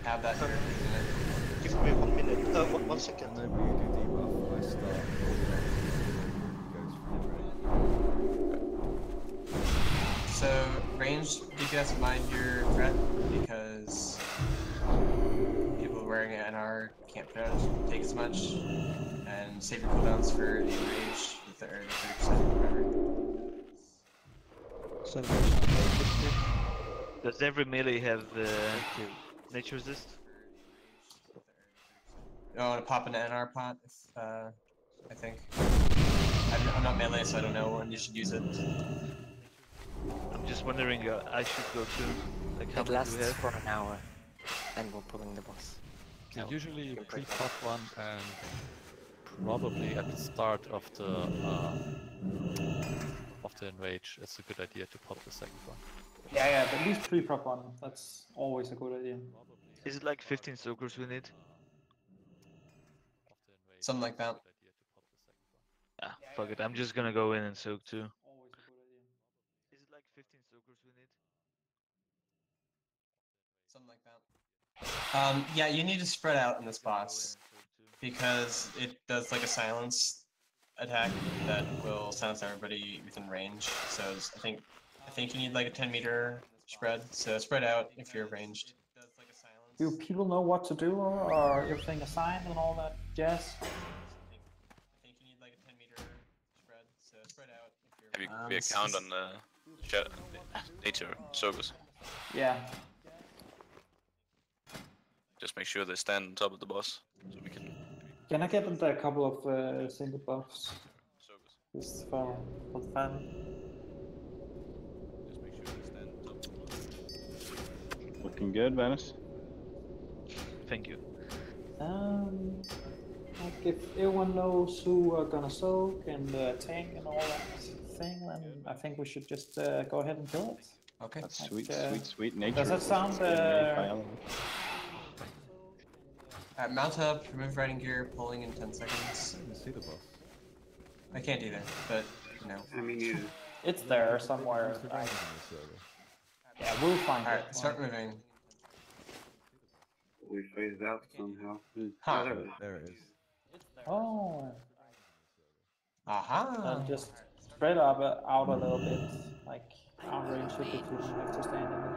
Speaker 2: have that here.
Speaker 6: Give me 1 minute. 1 second.
Speaker 15: And then we do debuff. I start.
Speaker 2: So, ranged DPS, mind your threat, because people wearing an NR can't take as much, and save your cooldowns for the enrage with the 30% whatever.
Speaker 10: Does every melee have nature resist?
Speaker 2: You want to pop an NR pot, if, I think. I'm not melee, so I don't know when you should use it.
Speaker 10: I'm just wondering, I should go too. Like, how
Speaker 1: It
Speaker 10: much do we
Speaker 1: lasts
Speaker 10: have?
Speaker 1: for an hour, and we're pulling the boss.
Speaker 7: So
Speaker 1: No,
Speaker 7: usually
Speaker 1: you
Speaker 7: you
Speaker 1: can break
Speaker 7: pre-pop one and probably at the start of the enrage, it's a good idea to pop the second one.
Speaker 3: Yeah, at least pre-prop one. That's always a good idea.
Speaker 10: Is it like 15 soakers we need?
Speaker 2: Something like that.
Speaker 10: Ah, fuck it. I'm just gonna go in and soak too. Is it like 15 soakers we need?
Speaker 2: Something like that. Yeah, you need to spread out in this boss, because it does like a silence attack that will silence everybody within range. So I think you need like a 10-meter spread. So spread out if you're ranged.
Speaker 3: Do people know what to do, or everything assigned and all that jazz?
Speaker 2: I think you need like a 10-meter spread. So spread out if you're.
Speaker 5: Maybe a count on the nature circles.
Speaker 3: Yeah.
Speaker 5: Just make sure they stand on top of the boss, so we can.
Speaker 3: Can I get them a couple of single buffs? Just for the fun.
Speaker 5: Just make sure they stand on top of the boss.
Speaker 9: Looking good, Venice.
Speaker 10: Thank you.
Speaker 3: Like if everyone knows who are gonna soak and tank and all that thing, then I think we should just go ahead and kill it.
Speaker 2: Okay.
Speaker 9: That's
Speaker 3: Like,
Speaker 9: sweet nature.
Speaker 3: Does that sound?
Speaker 2: Alright, mount up, remove riding gear, pulling in 10 seconds.
Speaker 15: I didn't see the boss.
Speaker 2: I can't either, but you know.
Speaker 12: I mean, you.
Speaker 3: It's there somewhere. Yeah, we'll find it.
Speaker 2: Alright, start moving.
Speaker 12: We phased out somehow.
Speaker 2: Huh.
Speaker 12: Oh,
Speaker 15: There it is.
Speaker 3: Oh.
Speaker 2: Aha!
Speaker 3: Just spread out a little bit, like our range if you don't have to stand in it.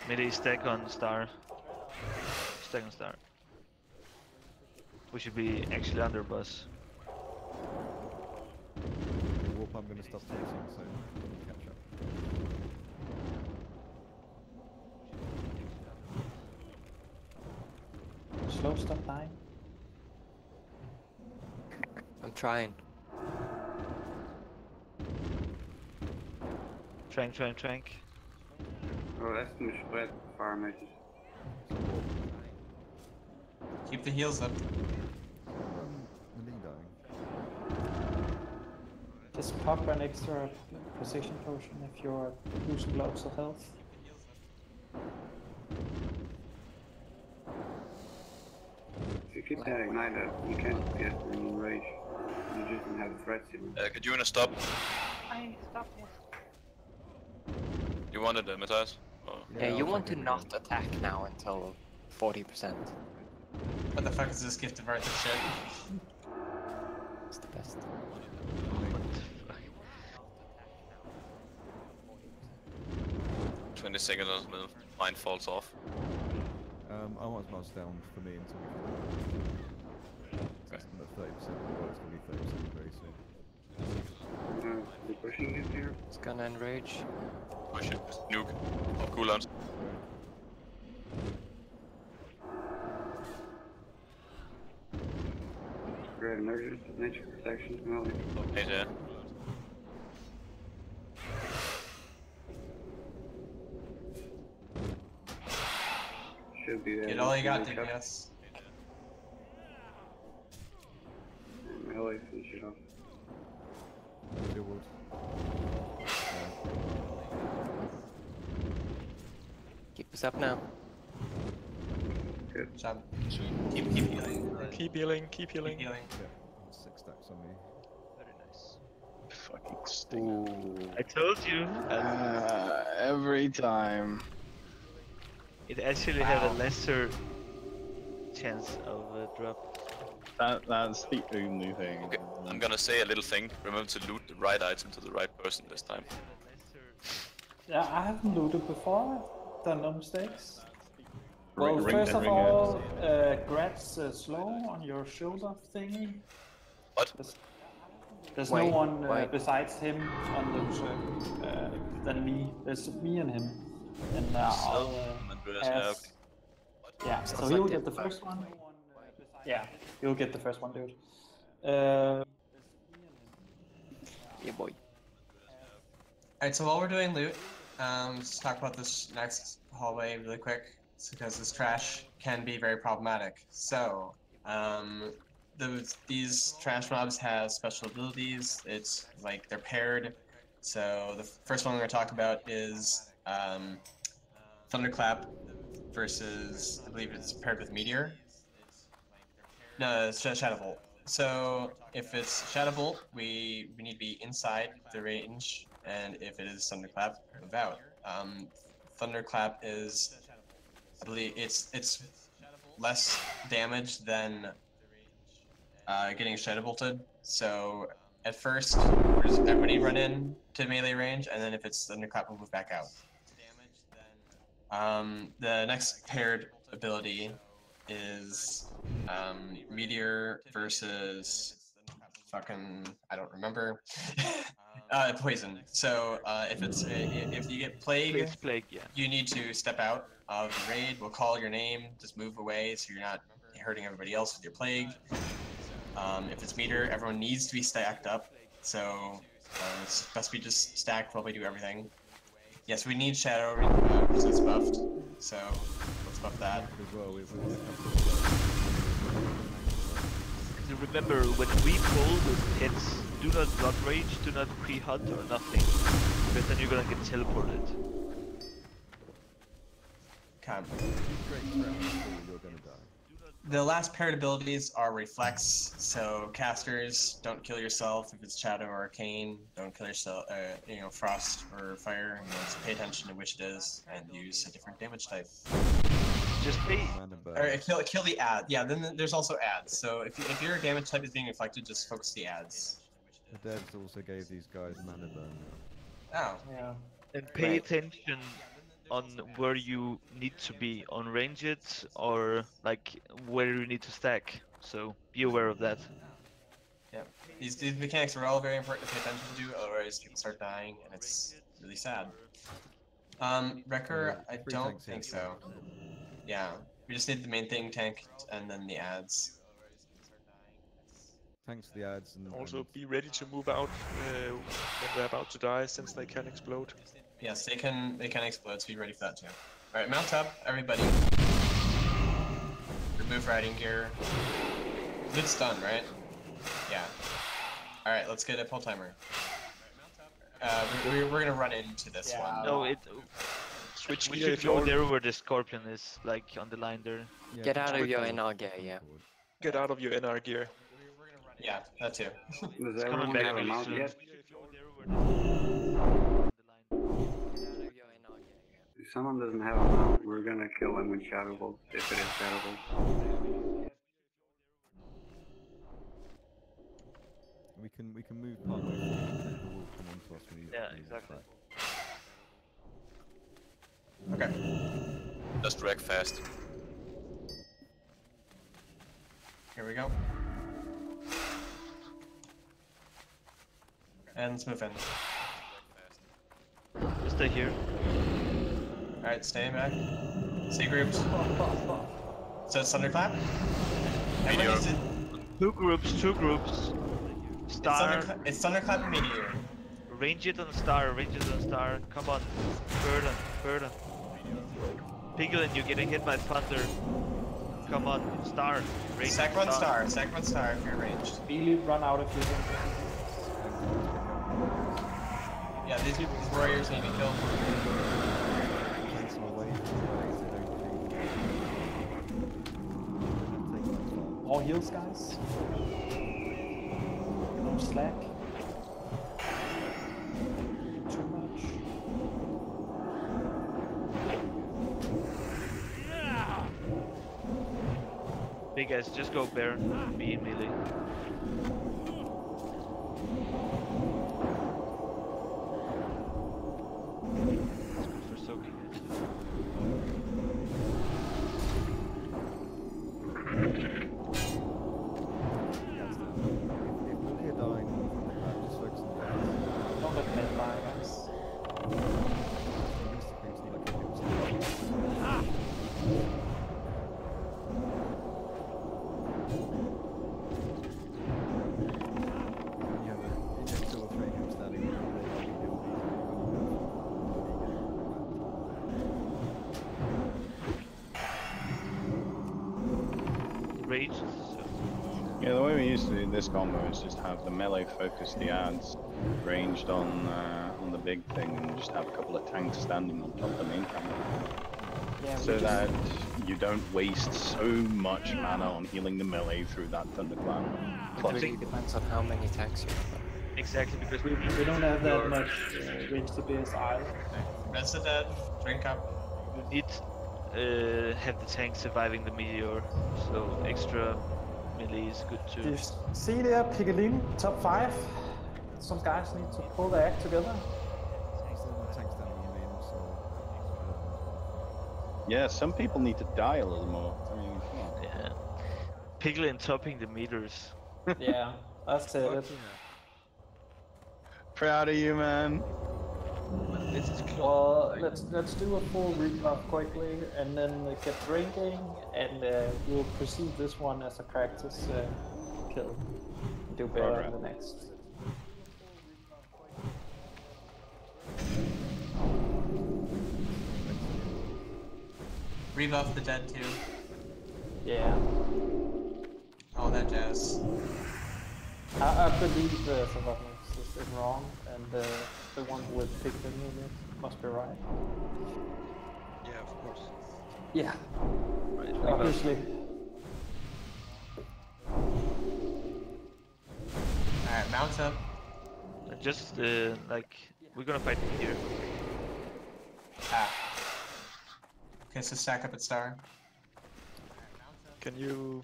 Speaker 10: Melee stack on star. Stack on star. We should be actually under bus.
Speaker 15: Warp, I'm going to stop chasing, so catch up.
Speaker 3: Slow stop time.
Speaker 1: I'm trying.
Speaker 10: Trank.
Speaker 12: Oh, that's too much spread. Fire mages.
Speaker 2: Keep the heals up.
Speaker 15: Melee dying.
Speaker 3: Just pop an extra precision potion if you're losing lots of health.
Speaker 12: If you keep that ignite up, you can't get any rage. You just don't have the threat signal.
Speaker 5: Could you wanna stop?
Speaker 16: I stop, yes.
Speaker 5: You wanted it, Matthias? Oh.
Speaker 1: Yeah, you want to not attack now until 40%.
Speaker 2: What the fuck is this gift of Arthur shit?
Speaker 1: It's the best.
Speaker 5: 20 seconds until mine falls off.
Speaker 15: I want mouse down for me until we can. System at 30%, well, it's going to be 30% very soon.
Speaker 12: We're pushing it here.
Speaker 1: It's gonna enrage.
Speaker 5: Push it, nuke. Pop cooldowns.
Speaker 12: Great emergence, nature protection, melee.
Speaker 5: Hey there.
Speaker 12: Should be there.
Speaker 2: Get all you got, DPS.
Speaker 12: Melee, finish it off.
Speaker 15: Shield.
Speaker 1: Keep us up now.
Speaker 12: Good
Speaker 2: job. Keep healing.
Speaker 14: Keep healing, keep healing.
Speaker 15: Yeah, 6 stacks on me.
Speaker 8: Very nice.
Speaker 9: Fucking sting.
Speaker 10: I told you.
Speaker 9: Every time.
Speaker 10: It actually had a lesser chance of a drop.
Speaker 9: That's the only thing.
Speaker 5: Okay, I'm gonna say a little thing. Remember to loot the right item to the right person this time.
Speaker 3: Yeah, I haven't looted before. Done no mistakes.
Speaker 9: Ring-
Speaker 3: Well,
Speaker 9: ring-
Speaker 3: first of
Speaker 9: ring
Speaker 3: all, Grat's slow on your shoulder thingy.
Speaker 5: What?
Speaker 3: There's
Speaker 1: Wait,
Speaker 3: no one
Speaker 1: wait.
Speaker 3: besides him on the than me. There's me and him. And
Speaker 5: Andreas, yeah, okay.
Speaker 3: yeah, so
Speaker 1: Sounds
Speaker 3: he'll
Speaker 1: like
Speaker 3: get the
Speaker 1: the
Speaker 3: first one. Yeah, he'll get the first one, dude.
Speaker 1: Yeah, boy.
Speaker 2: Alright, so while we're doing loot, let's talk about this next hallway really quick, because this trash can be very problematic. So, these trash mobs have special abilities. It's like they're paired. So the first one we're going to talk about is Thunderclap versus, I believe it's paired with Meteor. No, it's Shadow Bolt. So if it's Shadow Bolt, we need to be inside the range, and if it is Thunderclap, move out. Thunderclap is, I believe it's less damage than getting Shadow Bolted. So at first, everybody run in to melee range, and then if it's Thunderclap, we'll move back out. The next paired ability is Meteor versus fucking, I don't remember. Poison. So if you get plague,
Speaker 10: yeah.
Speaker 2: you need to step out of the raid. We'll call your name, just move away so you're not hurting everybody else with your plague. If it's Meteor, everyone needs to be stacked up. So it's best we just stacked while we do everything. Yes, we need Shadow because it's buffed. So let's buff that.
Speaker 15: As well,
Speaker 10: Remember, when we pull with hits, do not blood rage, do not pre-hut or nothing, because then you're gonna get teleported.
Speaker 2: Okay.
Speaker 15: You're gonna die.
Speaker 2: The last paired abilities are Reflex, so casters, don't kill yourself if it's Shadow or Arcane, don't kill yourself, Frost or Fire, just pay attention to which it is, and use a different damage type.
Speaker 10: Just pay...
Speaker 2: Or kill the ad, yeah, then there's also ads, so if your damage type is being reflected, just focus the ads.
Speaker 15: The devs also gave these guys mana burn.
Speaker 2: Oh.
Speaker 3: Yeah.
Speaker 10: And pay attention on where you need to be, on ranged or like where you need to stack. So be aware of that.
Speaker 2: Yeah, these mechanics are all very important to pay attention to, otherwise people start dying and it's really sad. Wrecker, I don't think so. Yeah, we just need the main thing tanked and then the ads.
Speaker 15: Thanks for the ads and
Speaker 14: Also, be ready to move out when they're about to die, since they can explode.
Speaker 2: Yes, they can explode, so be ready for that too. Alright, mount up, everybody. Remove riding gear. It's done, right? Yeah. Alright, let's get a pull timer. We're gonna run into this one.
Speaker 10: No, it.
Speaker 14: Switch
Speaker 10: We
Speaker 14: gear
Speaker 10: should
Speaker 14: if you
Speaker 10: go
Speaker 14: already-
Speaker 10: there where the scorpion is, like on the line there.
Speaker 1: Get out of your NR gear, yeah.
Speaker 14: Get out of your NR gear.
Speaker 2: Yeah, that too.
Speaker 12: Does
Speaker 10: coming
Speaker 12: everyone
Speaker 10: back
Speaker 12: have a
Speaker 10: really
Speaker 12: mount
Speaker 10: soon.
Speaker 12: yet? If someone doesn't have a mount, we're gonna kill him with Shadow Bolt, if it is Shadow Bolt.
Speaker 15: We can move partway through. People will come onto us when you.
Speaker 10: Yeah, exactly.
Speaker 2: Okay.
Speaker 5: Just drag fast.
Speaker 2: Here we go. And let's move in.
Speaker 10: Stay here.
Speaker 2: Alright, stay back. C groups. So it's thunderclap? Everyone needs to...
Speaker 10: Two groups. Star.
Speaker 2: It's thunderclap and meteor.
Speaker 10: Range it on star, Come on. Burden. Piglin, you're getting hit by thunder. Come on, star. Range
Speaker 2: Sec one star if you're ranged.
Speaker 3: Really run out if you think.
Speaker 2: Yeah, these warriors need to be killed.
Speaker 3: More heals, guys. No slack. Too much.
Speaker 10: Big guys, just go bear. Be in melee. It's good for soaking it.
Speaker 3: Don't let men die, guys.
Speaker 10: Rage.
Speaker 9: Yeah, the way we used to do this combo is just have the melee focus the ads ranged on the big thing and just have a couple of tanks standing on top of the main camera.
Speaker 3: Yeah,
Speaker 9: So that you don't waste so much mana on healing the melee through that thunderclap.
Speaker 1: It
Speaker 9: Plus,
Speaker 1: really depends on how many tanks you have.
Speaker 10: Exactly, because
Speaker 3: we don't have that much range DPS either.
Speaker 2: Rest the dead, drink up.
Speaker 10: You need have the tank surviving the meteor, so extra melee is good too.
Speaker 3: You see there, Piccolin, top 5. Some guys need to pull their act together.
Speaker 9: yeah, some people need to die a little more. I mean, come on.
Speaker 10: Yeah. Piglin topping the meters.
Speaker 3: Yeah, that's it.
Speaker 9: Proud of you, man.
Speaker 3: Well, let's do a full rebuff quickly, and then get drinking, and we'll proceed this one as a practice kill. Do better in the next.
Speaker 2: Rebuff the dead too.
Speaker 3: Yeah.
Speaker 2: All that jazz.
Speaker 3: I believe Savanas is wrong, and the one with picked in it must be right.
Speaker 8: Yeah, of course.
Speaker 3: Yeah.
Speaker 8: Right.
Speaker 3: Obviously.
Speaker 2: Alright, mount up.
Speaker 10: Just like we're gonna fight here.
Speaker 2: Ah. Okay, so stack up at star.
Speaker 14: Can you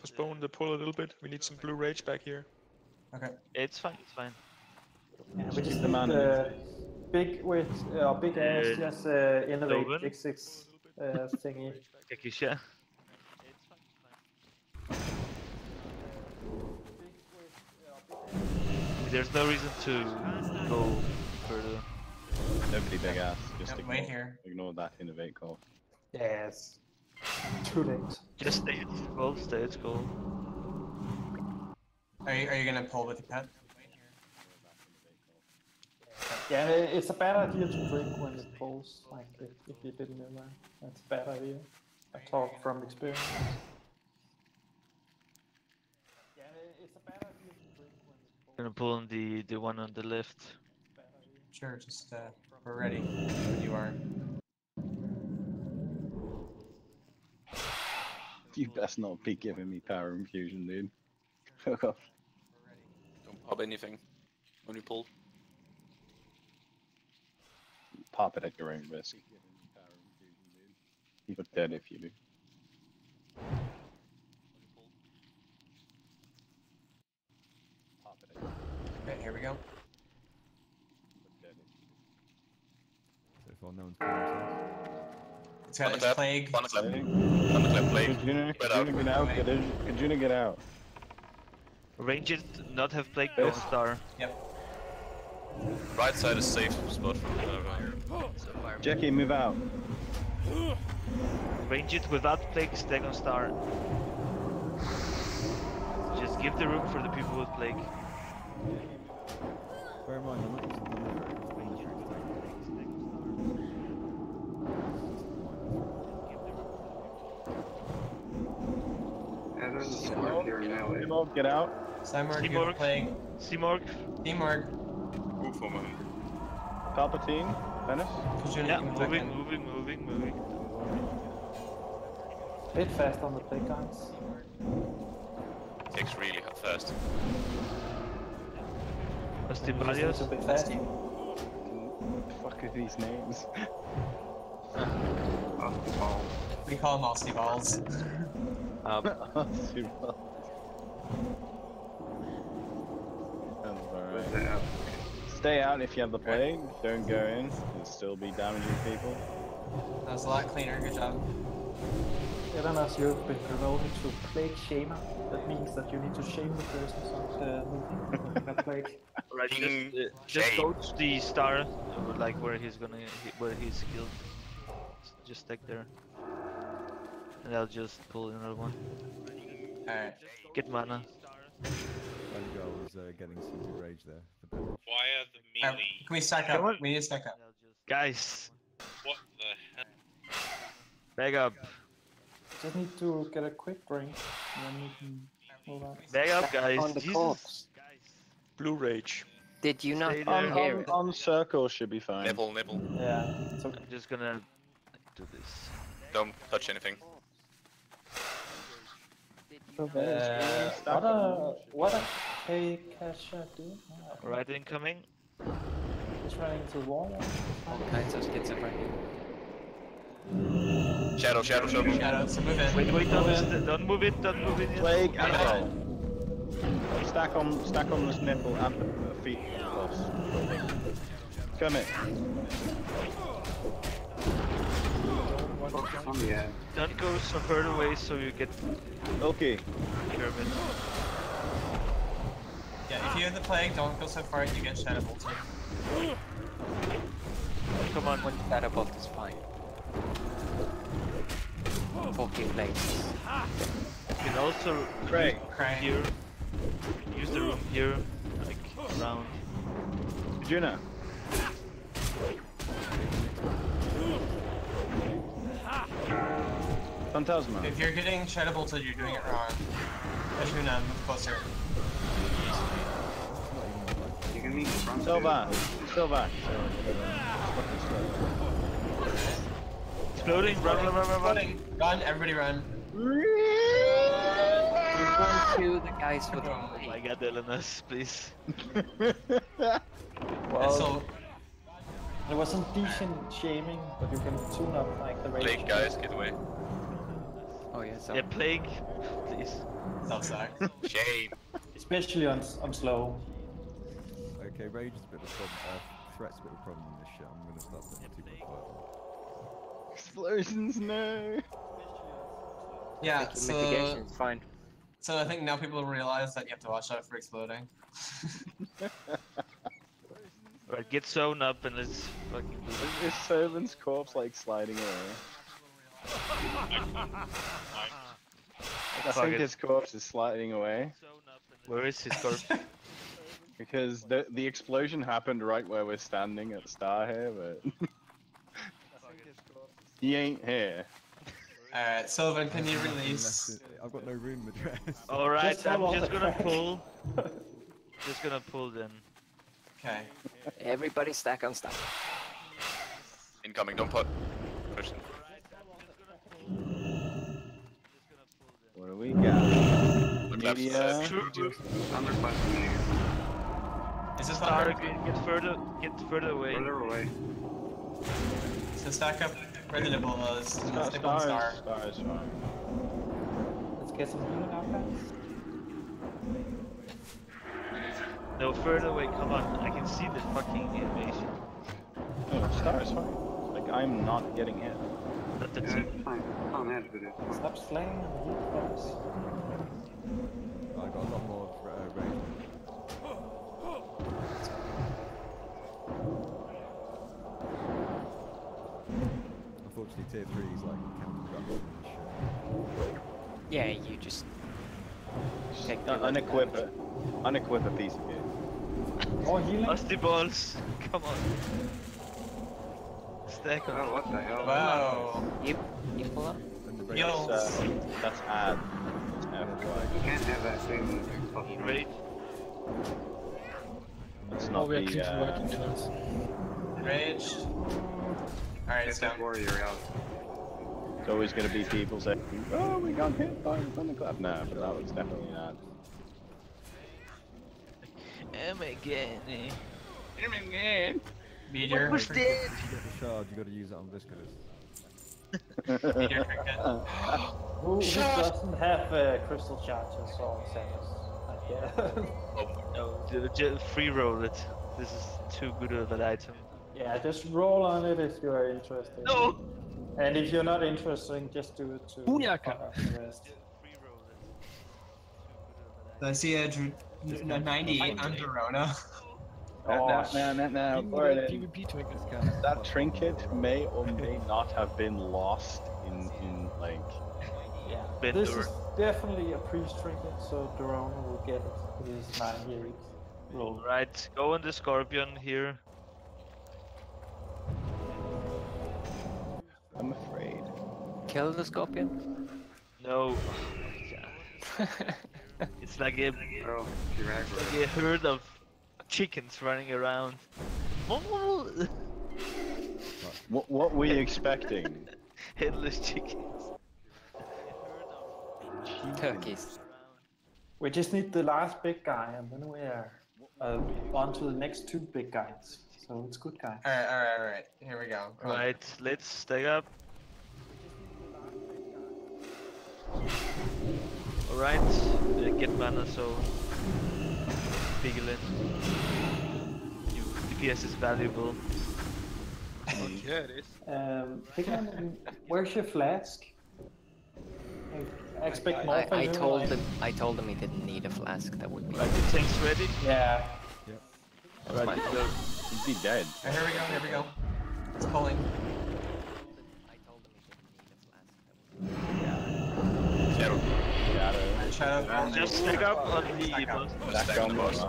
Speaker 14: postpone the pull a little bit? We need some blue rage back here.
Speaker 2: Okay.
Speaker 10: It's fine.
Speaker 3: Yeah, we just
Speaker 9: the
Speaker 3: need
Speaker 9: mana.
Speaker 3: big with big was just innovate
Speaker 10: Doven.
Speaker 3: X6 thingy.
Speaker 10: Kakisha. There's no reason to go further.
Speaker 9: Nobody big ass. Just
Speaker 2: Yep, wait here.
Speaker 9: ignore that innovate call.
Speaker 3: Yes. Too late.
Speaker 10: Just stay at school,
Speaker 2: Are you gonna pull with your pet?
Speaker 3: Yeah, it's a bad idea to drink when it pulls, like if you didn't know that. That's a bad idea. I talk from experience.
Speaker 10: Gonna pull on the one on the left.
Speaker 2: Sure, just we're ready when you are.
Speaker 9: You best not be giving me power infusion, dude. Fuck off.
Speaker 5: Don't pop anything when you pull.
Speaker 9: Pop it at your own risk. You're dead if you do.
Speaker 2: Okay, here we go.
Speaker 15: So far, no one's playing.
Speaker 2: It's got its plague.
Speaker 5: Plague.
Speaker 9: Kajuna, get out. Kajuna, get out.
Speaker 10: Range it, not have plague, go star.
Speaker 2: Yep.
Speaker 5: Right side is safe spot.
Speaker 9: Jackie, move out.
Speaker 10: Range it without plague, stay on star. Just give the room for the people with plague.
Speaker 15: Bear in mind, I'm not using
Speaker 9: Simorg, get out.
Speaker 2: Simorg, you have plague.
Speaker 10: Simorg.
Speaker 2: Simorg.
Speaker 5: Move for a moment.
Speaker 9: Palpatine, Venice.
Speaker 10: Yeah, moving.
Speaker 3: Bit fast on the play, guys.
Speaker 5: Takes really fast.
Speaker 10: Ostibalios.
Speaker 3: A bit fast.
Speaker 9: Fuck are these names?
Speaker 2: We call them Aussie balls.
Speaker 9: Aussie balls. Alright. Stay out if you have the plague. Don't go in. You'll still be damaging people.
Speaker 2: That was a lot cleaner. Good job.
Speaker 3: As you've been promoted to plague shamer, that means that you need to shame the person moving that plague.
Speaker 10: Right, just go to the star, like where he's killed. Just stick there. And I'll just pull another one.
Speaker 2: Alright.
Speaker 10: Get mana.
Speaker 15: Vanguard was getting some rage there.
Speaker 4: Why are the melee?
Speaker 2: Can we stack up? We need to stack up.
Speaker 10: Guys,
Speaker 4: What the hell?
Speaker 10: back up.
Speaker 3: Just need to get a quick drink, and then we can move on.
Speaker 10: Back up, guys.
Speaker 1: On the
Speaker 10: Jesus.
Speaker 1: corpse.
Speaker 14: Blue rage.
Speaker 1: Did you not
Speaker 10: Stay there.
Speaker 1: hear it?
Speaker 9: On circle should be fine.
Speaker 5: Nibble.
Speaker 3: Yeah, it's okay.
Speaker 10: I'm just gonna do this.
Speaker 5: Don't touch anything.
Speaker 3: What a K-Kasha do?
Speaker 10: Right incoming.
Speaker 3: He's running to the wall.
Speaker 1: All kinds of schizophrenia.
Speaker 5: Shadow.
Speaker 2: Shadow, so move in.
Speaker 10: Wait, don't move it yet.
Speaker 9: Plague and Stack on this nipple and the feet close. Come in.
Speaker 10: Don't go so far away so you get
Speaker 9: Okay.
Speaker 10: German.
Speaker 2: Yeah, if you have the plague, don't go so far you get shadow bolted.
Speaker 10: Come on.
Speaker 1: One shadow bolt is fine. 40 plates.
Speaker 10: You can also
Speaker 9: Craig.
Speaker 10: here. Use the room here, like around.
Speaker 9: Kajuna. Phantasma.
Speaker 2: If you're getting shadow bolted, you're doing it wrong. Kajuna, move closer.
Speaker 12: You can meet the front.
Speaker 9: Silva.
Speaker 10: Exploding, run.
Speaker 2: Run, everybody run.
Speaker 1: Run to the guys with the
Speaker 10: Oh my god, Elenas, please.
Speaker 3: Well,
Speaker 2: So,
Speaker 3: there was some decent shaming, but you can tune up like the range.
Speaker 5: Plague guys, get away.
Speaker 1: Oh yeah, so
Speaker 10: Yeah, plague, please.
Speaker 2: Southside.
Speaker 5: Shame.
Speaker 3: Especially on slow.
Speaker 15: Okay, rage is a bit of a problem. Threat's a bit of a problem in this shit. I'm gonna start putting 2.5.
Speaker 9: Explosions, no.
Speaker 2: Yeah,
Speaker 1: mitigation is fine.
Speaker 2: So I think now people realize that you have to watch out for exploding.
Speaker 10: Alright, get sewn up and let's fucking do it.
Speaker 9: Is Servant's corpse like sliding away? I think his corpse is sliding away.
Speaker 10: Where is his corpse?
Speaker 9: Because the explosion happened right where we're standing at the star here, but he ain't here.
Speaker 2: Alright, Sylvan, can you release?
Speaker 15: I've got no room address.
Speaker 10: Alright,
Speaker 3: Just
Speaker 10: I'm
Speaker 3: hold on
Speaker 10: just
Speaker 3: the
Speaker 10: gonna
Speaker 3: track.
Speaker 10: pull. Just gonna pull then.
Speaker 2: Okay.
Speaker 1: Everybody stack on stack.
Speaker 5: Incoming, don't put. Christian.
Speaker 9: What do we got?
Speaker 5: Look left.
Speaker 9: Media.
Speaker 12: I'm requesting media.
Speaker 2: Is this
Speaker 10: Star,
Speaker 2: Thunder?
Speaker 10: get further away.
Speaker 12: Further away.
Speaker 2: So stack up where the nibble was. Stick on
Speaker 9: Star
Speaker 2: star.
Speaker 9: is fine.
Speaker 3: Let's get some healing out, guys.
Speaker 10: No, further away, come on. I can see the fucking animation.
Speaker 9: No, Star is fine. Like, I'm not getting hit.
Speaker 10: But the
Speaker 12: Yeah, it's fine. On edge, but it's fine.
Speaker 3: Stop slaying and heal, guys.
Speaker 15: I got a lot more range. Unfortunately, tier 3 is like counter-productive.
Speaker 1: Yeah, you just take the
Speaker 9: Unequip a piece of it.
Speaker 3: More healing?
Speaker 10: Rusty balls, come on. Stack
Speaker 12: Oh,
Speaker 10: on.
Speaker 12: what the hell?
Speaker 2: Wow.
Speaker 1: You pull up.
Speaker 9: That's add.
Speaker 12: You can't have that same fucking
Speaker 10: Great.
Speaker 9: It's not
Speaker 14: we are
Speaker 9: the,
Speaker 14: keep working towards.
Speaker 2: Enraged. Alright, it's
Speaker 12: Get that
Speaker 2: down.
Speaker 12: warrior out.
Speaker 9: It's always going to be people saying, oh, we got hit by the thunderclap. No, but that was definitely an ad.
Speaker 10: Oh my god.
Speaker 2: Meteor.
Speaker 10: What was
Speaker 15: If
Speaker 10: that?
Speaker 15: you get the shard, you got to use it on Viscous.
Speaker 2: Meteor cricket.
Speaker 3: Who doesn't have crystal charges or centers?
Speaker 10: No, free roll it. This is too good of an item.
Speaker 3: Yeah, just roll on it if you are interested.
Speaker 10: No!
Speaker 3: And if you're not interested, just do it too.
Speaker 14: Booyaka.
Speaker 3: The rest.
Speaker 2: I see a 98 on Verona.
Speaker 9: No,
Speaker 14: PvP twinkle.
Speaker 9: that trinket may or may not have been lost in like.
Speaker 3: Yeah.
Speaker 10: Bender.
Speaker 3: This is definitely a priest trinket, so Dorona will get it. It is 98 roll.
Speaker 10: Right, go on the scorpion here.
Speaker 9: I'm afraid.
Speaker 1: Kill the scorpion.
Speaker 10: No. It's like a
Speaker 12: Oh,
Speaker 10: like a herd of chickens running around.
Speaker 9: What were you expecting?
Speaker 10: Headless chickens.
Speaker 1: Turkeys.
Speaker 3: We just need the last big guy, and then we are on to the next two big guys. So it's good, guys.
Speaker 2: Alright. Here we go. Come on.
Speaker 10: Right, let's stack up. Alright, get mana so Bigelin. DPS is valuable.
Speaker 14: Yeah, it is.
Speaker 3: Piglin, where's your flask? I expect more from
Speaker 1: I
Speaker 3: you,
Speaker 1: told
Speaker 3: like-
Speaker 1: him. I told him he didn't need a flask. That would be.
Speaker 10: Right, the tank's ready.
Speaker 3: Yeah.
Speaker 15: Yep.
Speaker 10: Alright, go.
Speaker 9: He'd be dead.
Speaker 2: Here we go. It's pulling.
Speaker 5: Shadow.
Speaker 2: Shadow.
Speaker 10: Just stack up on the boss.
Speaker 9: Back on boss.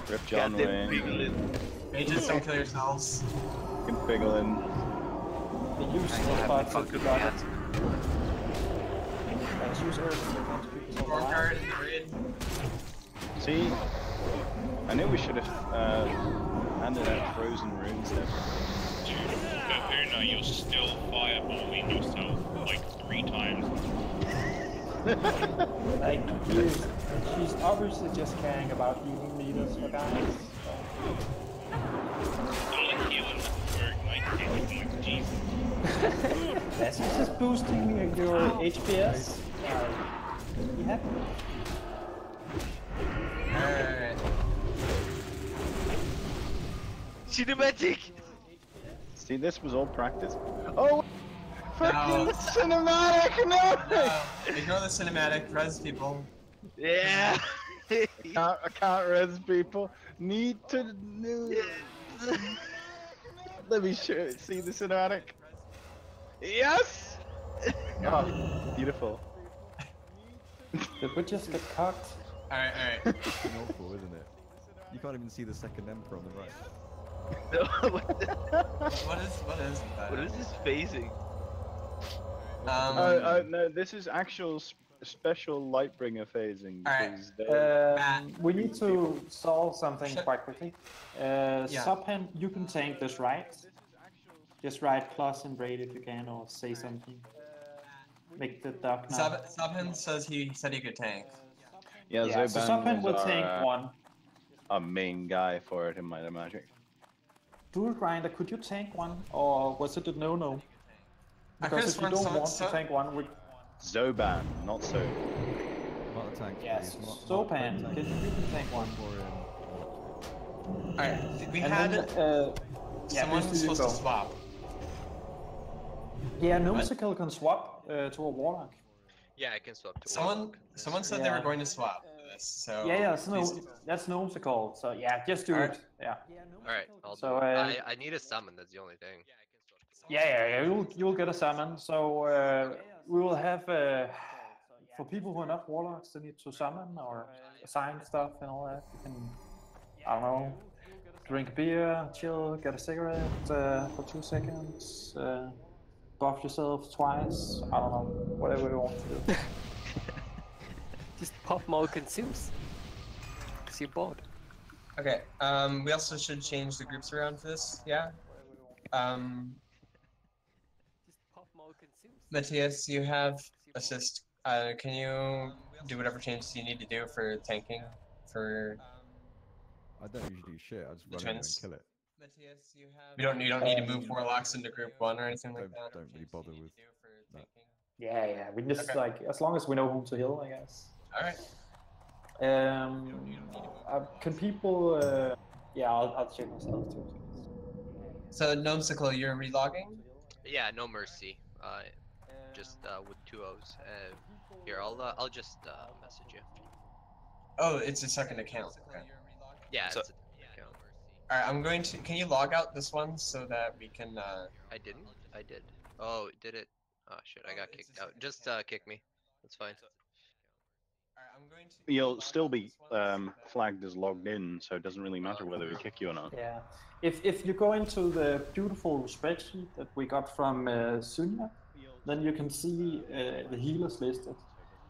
Speaker 9: Rip John
Speaker 10: Goddamn
Speaker 9: Wayne.
Speaker 10: Bigelin.
Speaker 2: Mages, don't kill yourselves.
Speaker 9: Fucking Piglin.
Speaker 3: The use
Speaker 1: I
Speaker 3: of
Speaker 1: have
Speaker 3: parts
Speaker 1: the
Speaker 3: of the
Speaker 1: fucking
Speaker 3: god.
Speaker 1: cat.
Speaker 3: Let's use Earth against people so
Speaker 2: Storm
Speaker 3: alive.
Speaker 2: guard in the raid.
Speaker 9: See? I knew we should have handed out frozen runes there.
Speaker 4: Dude, Una, you're still fireballing yourself like 3 times.
Speaker 3: Like, she's obviously just caring about healing leaders for guys.
Speaker 4: I'm like healing work, like, Jesus.
Speaker 3: That's just boosting your HPS. You happy?
Speaker 2: Alright.
Speaker 10: Cinematic!
Speaker 9: See, this was all practice. Oh!
Speaker 2: No.
Speaker 9: Fucking cinematic! No!
Speaker 2: Ignore the cinematic. Res people.
Speaker 10: Yeah!
Speaker 9: I can't res people. Need to. Let me see the cinematic. Yes! Oh, beautiful.
Speaker 3: Did we just get cocked?
Speaker 2: Alright.
Speaker 15: It's awful, isn't it? You can't even see the second emperor on the right.
Speaker 10: No, what
Speaker 2: What is that?
Speaker 10: is this phasing?
Speaker 9: No, this is actual special Lightbringer phasing
Speaker 2: Alright.
Speaker 9: because they
Speaker 3: We need to solve something quite quickly.
Speaker 2: Yeah.
Speaker 3: Subhand, you can tank this right. Just write plus and raid if you can, or say something. Make the duck now.
Speaker 2: Subhan says he said he could tank.
Speaker 9: Yeah,
Speaker 3: Yeah, so
Speaker 9: Zoban
Speaker 3: Subhand
Speaker 9: was
Speaker 3: will tank one.
Speaker 9: our main guy for it in Might and Magic.
Speaker 3: Dual Grinder, could you tank one, or was it a no-no? Because if you don't want to tank one, we...
Speaker 9: Zoban, not so.
Speaker 15: Not the tank.
Speaker 3: Yes,
Speaker 15: please.
Speaker 3: Zoban, you can tank one.
Speaker 2: Alright, we
Speaker 3: And
Speaker 2: had
Speaker 3: then,
Speaker 2: someone
Speaker 3: please
Speaker 2: was
Speaker 3: do
Speaker 2: supposed to
Speaker 3: go.
Speaker 2: swap.
Speaker 3: Yeah, Numsicle can swap to a Warlock.
Speaker 8: Yeah, I can swap to
Speaker 2: Someone said they were going to swap this, so
Speaker 3: Yeah, that's Numsicle, so yeah, just do it. Yeah.
Speaker 8: Alright, I'll
Speaker 3: So,
Speaker 8: do it. I need a summon, that's the only thing.
Speaker 3: Yeah, you'll get a summon. So we will have for people who are not warlocks, they need to summon or assign stuff and all that. You can, I don't know, drink a beer, chill, get a cigarette for 2 seconds, buff yourself twice. I don't know, whatever you want to do.
Speaker 1: Just pop more consumes. Cause you're bored.
Speaker 2: Okay. We also should change the groups around for this. Yeah. Matthias, you have assist. Can you do whatever changes you need to do for tanking for?
Speaker 15: I don't usually do shit. I just
Speaker 2: The
Speaker 15: run in there and
Speaker 2: twins.
Speaker 15: kill it.
Speaker 2: You don't need to move warlocks into group 1 or anything like that.
Speaker 15: Don't really bother with that.
Speaker 3: Yeah, we just like as long as we know whom to heal, I guess.
Speaker 2: All right.
Speaker 3: Can people? Yeah, I'll check myself too.
Speaker 2: So Gnomesicle, you're relogging?
Speaker 8: Yeah, no mercy. Just with 2 O's. Here, I'll just message you.
Speaker 2: Oh, it's a second account. Okay.
Speaker 8: Yeah,
Speaker 2: So-
Speaker 8: it's a account.
Speaker 2: Alright, I'm going to. Can you log out this one so that we can?
Speaker 8: I didn't. I did. Oh, did it? Oh shit! I got kicked out. Just kick me. That's fine.
Speaker 9: You'll still be flagged as logged in, so it doesn't really matter whether we kick you or not.
Speaker 3: Yeah. If you go into the beautiful spreadsheet that we got from Sunya, then you can see the healers listed.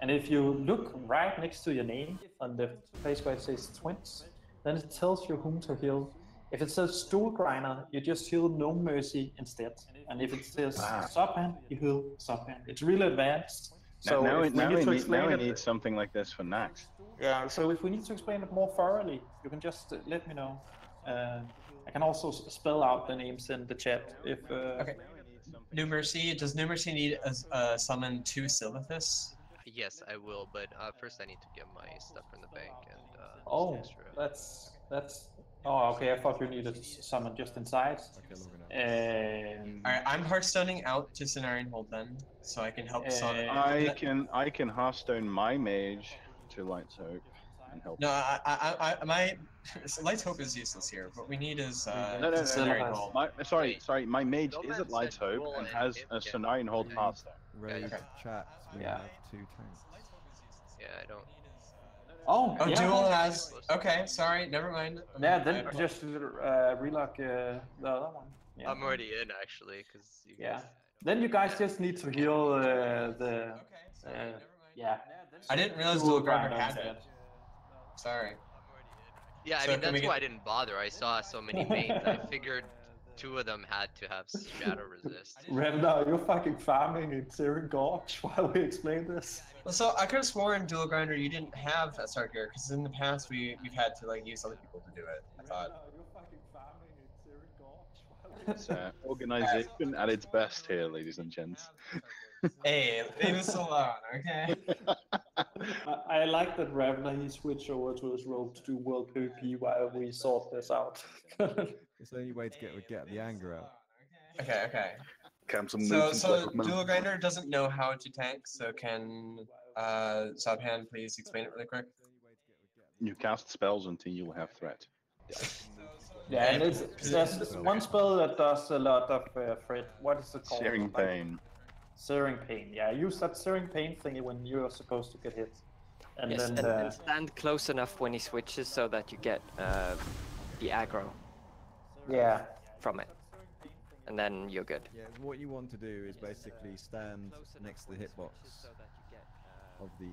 Speaker 3: And if you look right next to your name on the place where it says twins, then it tells you whom to heal. If it says Stool Grinder, you just heal No Mercy instead. And if it says Subhand, you heal Subhand. It's really advanced. So
Speaker 9: now
Speaker 3: if we need to explain
Speaker 9: we
Speaker 3: it,
Speaker 9: need something like this for Nax.
Speaker 3: yeah, so if we need to explain it more thoroughly, you can just let me know. I can also spell out the names in the chat if.
Speaker 2: Okay. New Mercy. Does New Mercy need a summon 2 Silithus?
Speaker 8: Yes, I will. But first, I need to get my stuff from the bank and.
Speaker 3: Oh,
Speaker 8: extra.
Speaker 3: that's. Oh, okay. I thought you needed summon just inside.
Speaker 2: Alright, I'm hearthstoning out to Cenarian Hold then, so I can help summon.
Speaker 9: I can Hearthstone my mage to Light Soak and help.
Speaker 2: No, my Light Hope is useless here. What we need is
Speaker 9: No,
Speaker 2: Cenarian Hold.
Speaker 9: Sorry, my mage is at Light Hope and has a Cenarian Hold Hearthstone.
Speaker 15: Raid chat. We have 2 tanks.
Speaker 8: Yeah, I don't.
Speaker 3: Oh,
Speaker 2: Oh,
Speaker 3: yeah.
Speaker 2: Duel has. Okay, sorry, never mind.
Speaker 3: Yeah, then just relock the other one. Yeah.
Speaker 8: I'm already in actually, because.
Speaker 3: Yeah. Then you guys just need to heal the. Yeah.
Speaker 2: I didn't realize
Speaker 3: Dual
Speaker 2: Dual Grinder
Speaker 3: Grinder
Speaker 2: had
Speaker 3: instead.
Speaker 2: it. Sorry.
Speaker 8: Yeah, I
Speaker 2: So
Speaker 8: mean
Speaker 2: can we
Speaker 8: that's
Speaker 2: get-
Speaker 8: why I didn't bother. I saw so many mains. I figured 2 of them had to have shadow resist.
Speaker 3: Revna, you're fucking farming in Searing Gorge while we explain this.
Speaker 2: Well, so I could have sworn Dual Grinder you didn't have that start gear because in the past we've had to like use other people to do it. I thought.
Speaker 9: It's organization at its best here, ladies and gents.
Speaker 2: Hey, leave us alone, okay?
Speaker 3: I like that Ravna he switched over to his role to do world PvP while we sort this out.
Speaker 15: It's the only way to get the anger out.
Speaker 2: Okay.
Speaker 9: Cancel
Speaker 2: So Dual Grinder doesn't know how to tank, so can Subhand please explain it really quick?
Speaker 9: You cast spells until you have threat.
Speaker 3: Yeah, and there's one spell that does a lot of threat. What is it called?
Speaker 9: Searing Pain.
Speaker 3: Searing Pain, yeah. Use that Searing Pain thingy when you're supposed to get hit. And
Speaker 1: Yes,
Speaker 3: then
Speaker 1: and stand close enough when he switches so that you get the aggro
Speaker 3: yeah.
Speaker 1: from it. And then you're good.
Speaker 15: Yeah, what you want to do is basically stand next to the hitbox of the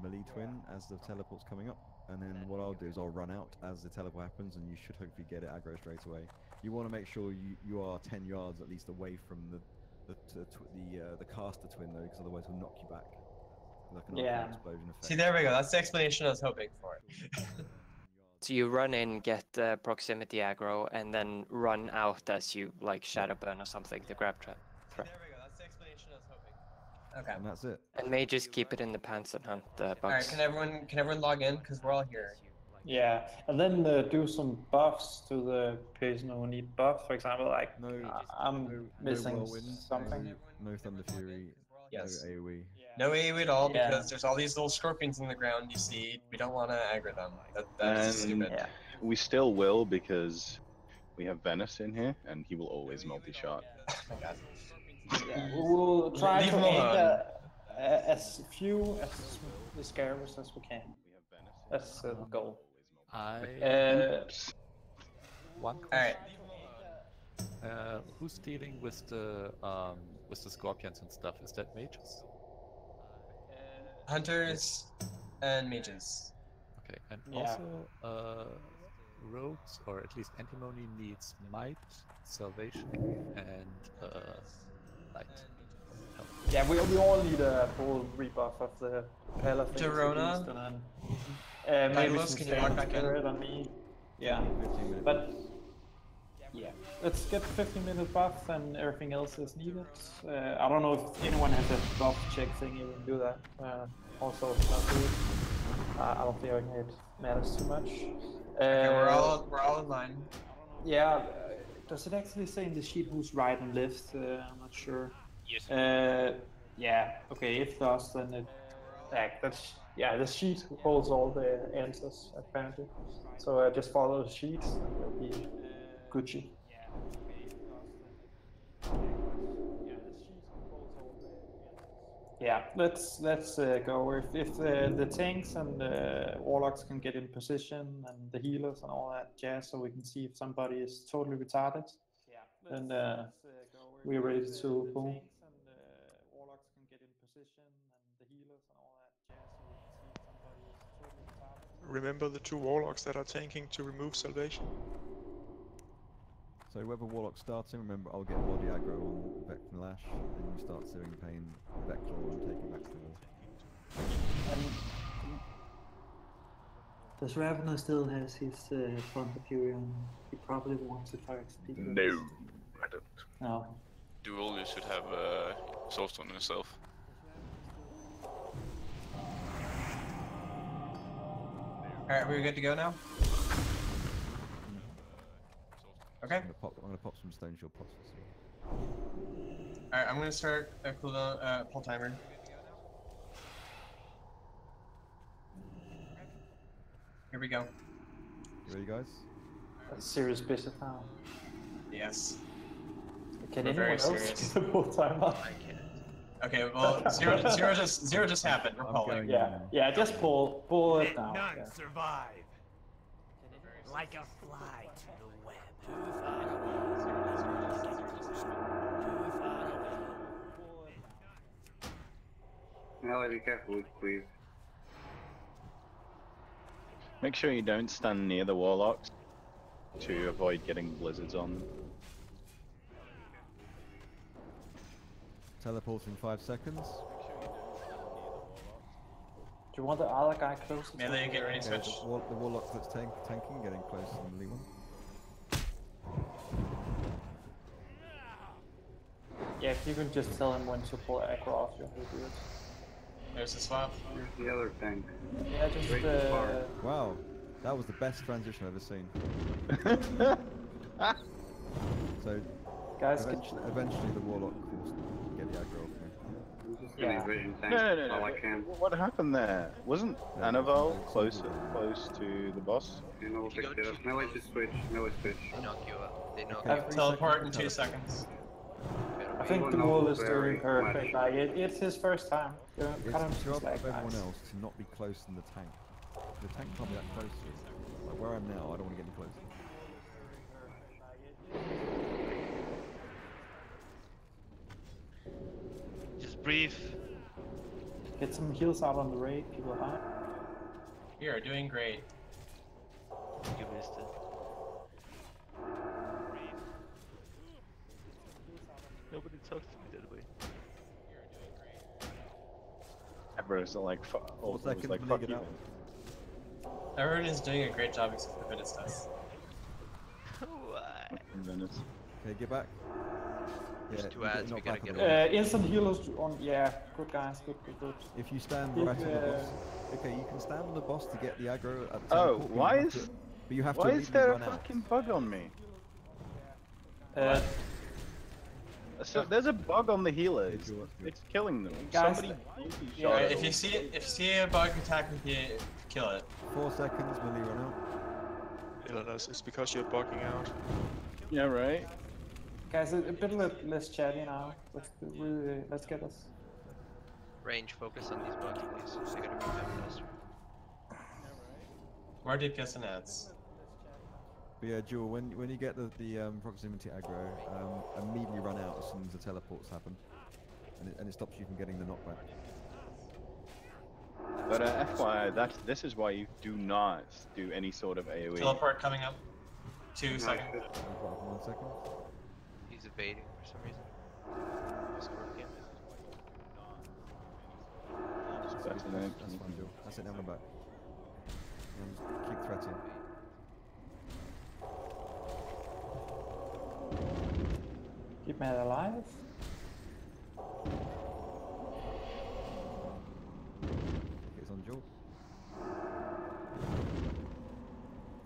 Speaker 15: melee twin as the teleport's coming up, and then what I'll do is I'll run out as the teleport happens, and you should hopefully get it aggro straight away. You want to make sure you are 10 yards at least away from the caster twin though, because otherwise he'll knock you back. Like an arcane explosion effect.
Speaker 2: See, there we go. That's the explanation I was hoping for.
Speaker 1: So you run in, get proximity aggro, and then run out as you like shadow burn or something to grab trap.
Speaker 2: There we go. That's the explanation I was hoping for. Okay.
Speaker 15: And that's it.
Speaker 1: And may just keep it in the pants and hunt bugs.
Speaker 2: All right. Can everyone log in? Because we're all here.
Speaker 3: Yeah, and then do some buffs to the person who need buff. For example, like I'm missing something.
Speaker 15: No Thunder Fury.
Speaker 2: Yes.
Speaker 15: No AoE.
Speaker 2: No AoE at all because there's all these little scorpions in the ground. You see, we don't want to aggro them. That's stupid.
Speaker 9: And we still will because we have Venice in here, and he will always multi-shot.
Speaker 2: Oh my god.
Speaker 3: Yeah, we will try
Speaker 2: Leave
Speaker 3: to
Speaker 2: him
Speaker 3: make
Speaker 2: alone.
Speaker 3: as few as the scarabs as we can. That's the goal.
Speaker 7: One question. Who's dealing with the scorpions and stuff? Is that mages?
Speaker 2: Hunters and mages.
Speaker 7: Okay, and also rogues, or at least antimony, needs might, salvation, and light.
Speaker 3: Yeah, we all need a full rebuff of the Pala things.
Speaker 2: Dorona?
Speaker 3: And maybe
Speaker 2: Milos,
Speaker 3: some
Speaker 2: can you log back in?
Speaker 3: spirit on me. Yeah, but yeah, let's get 15-minute buff and everything else is needed. I don't know if anyone has a buff check thing, you can do that. Also, not do it. I don't think it matters too much.
Speaker 2: Okay, we're all in line.
Speaker 3: Yeah, does it actually say in the sheet who's right and left? I'm not sure.
Speaker 4: Yes.
Speaker 3: Yeah. Okay. If it does, then it. The sheet holds all the answers apparently. So just follow the sheet, and it'll be Gucci. Yeah, let's go. If the tanks and the warlocks can get in position, and the healers and all that jazz, so we can see if somebody is totally retarded, then we're ready to boom.
Speaker 14: Remember the 2 warlocks that are tanking to remove salvation.
Speaker 15: So whoever warlock starts in, remember I'll get body aggro on Vector Lash, and you start searing pain, Vector, and take it back to the wall.
Speaker 3: Does Ravener still has his Thunder Fury on? He probably wants to fire XP.
Speaker 5: No, I don't.
Speaker 3: No.
Speaker 5: Duel, you should have Soulstone yourself.
Speaker 2: Alright, we're good to go now? Okay.
Speaker 15: I'm gonna pop some stone shield pots.
Speaker 2: Alright, I'm gonna start a cooldown pull timer. Here we go.
Speaker 15: You ready, guys?
Speaker 3: That's serious business now.
Speaker 2: Yes.
Speaker 3: Can
Speaker 2: We're
Speaker 3: anyone
Speaker 2: very
Speaker 3: else
Speaker 2: serious.
Speaker 3: do the full timer?
Speaker 2: Okay, well, zero just happened. We're pulling.
Speaker 3: Yeah, just pull it down.
Speaker 17: None
Speaker 3: Yeah.
Speaker 17: survive. Like a fly to the web.
Speaker 12: Melee, be careful with cleave.
Speaker 9: Make sure you don't stand near the warlocks to avoid getting blizzards on them.
Speaker 15: Teleporting 5 seconds.
Speaker 3: Do you want the other guy close?
Speaker 2: Melee, get ready to
Speaker 15: Okay,
Speaker 2: switch.
Speaker 15: the warlock that's tanking, getting close to the melee one.
Speaker 3: Yeah, if you can just tell him when to pull aggro off, you'll do it.
Speaker 2: There's the swap.
Speaker 12: Here's the other tank.
Speaker 3: Yeah, just
Speaker 12: Right too far.
Speaker 15: Wow, that was the best transition I've ever seen. So,
Speaker 3: guys,
Speaker 15: eventually the warlock will get the aggro off me.
Speaker 12: I'm just gonna vision tank
Speaker 9: No.
Speaker 12: all I can.
Speaker 9: What happened there? Wasn't Anaval close to the boss?
Speaker 12: You know, pick it up. Melee just switch. Melee switch.
Speaker 8: They knock you up. They knock
Speaker 3: Okay.
Speaker 8: you up.
Speaker 2: Teleport in 2 seconds.
Speaker 3: I think the wall is doing perfect. Like it's his first time. Cut him
Speaker 15: It's
Speaker 3: some
Speaker 15: the job
Speaker 3: slack,
Speaker 15: of everyone
Speaker 3: guys.
Speaker 15: else to not be close in the tank. The tank can't be that close to us. Like where I am now, I don't want to get any closer.
Speaker 10: Just breathe.
Speaker 3: Get some heals out on the raid, people are dying.
Speaker 2: We are doing great.
Speaker 10: You missed it. Nobody talks to me that way.
Speaker 9: Everyone's like, all
Speaker 15: seconds,
Speaker 9: like,
Speaker 15: Malik,
Speaker 9: fuck
Speaker 15: get
Speaker 9: you.
Speaker 15: out.
Speaker 9: man.
Speaker 2: Everyone is doing a great job except for Vinicius.
Speaker 10: Why?
Speaker 9: Minutes.
Speaker 15: Okay, get back.
Speaker 8: There's
Speaker 15: Yeah,
Speaker 8: two
Speaker 15: you're
Speaker 8: ads,
Speaker 15: not
Speaker 8: we gotta
Speaker 15: back on
Speaker 8: get
Speaker 15: the
Speaker 8: over.
Speaker 15: boss.
Speaker 3: Instant healers on, yeah, good guys, good.
Speaker 15: If you stand
Speaker 3: Keep,
Speaker 15: right on the boss, okay, you can stand on the boss to get the aggro at the
Speaker 9: Oh,
Speaker 15: teleport, but
Speaker 9: why
Speaker 15: you have
Speaker 9: is
Speaker 15: to, but you have to
Speaker 9: why is
Speaker 15: immediately
Speaker 9: there a
Speaker 15: run out.
Speaker 9: fucking bug on me? So
Speaker 3: What?
Speaker 9: there's a bug on the healer.
Speaker 15: Hey, George,
Speaker 9: It's killing them.
Speaker 3: Guys,
Speaker 9: Somebody
Speaker 3: yeah,
Speaker 2: Alright, if you see a bug attack with you, kill it.
Speaker 15: 4 seconds, Millie, run out.
Speaker 14: Illness, it's because you're bugging out.
Speaker 9: Yeah, right.
Speaker 3: Guys, a bit less chatty now. Let's get us.
Speaker 8: Range, focus on these bugs, please. They gotta move them faster.
Speaker 2: More DPS and ads.
Speaker 15: But yeah, Jewel, when you get the proximity aggro, immediately run out as soon as the teleports happen, and it stops you from getting the knockback.
Speaker 9: But FYI, this is why you do not do any sort of AoE.
Speaker 2: Teleport coming up. 2 seconds.
Speaker 15: 1 second.
Speaker 8: He's evading for some reason. Scorpion.
Speaker 15: That's fine, Jewel. That's it, now run back. And just keep threatening.
Speaker 3: Keep Matt alive.
Speaker 15: It's on Jewel.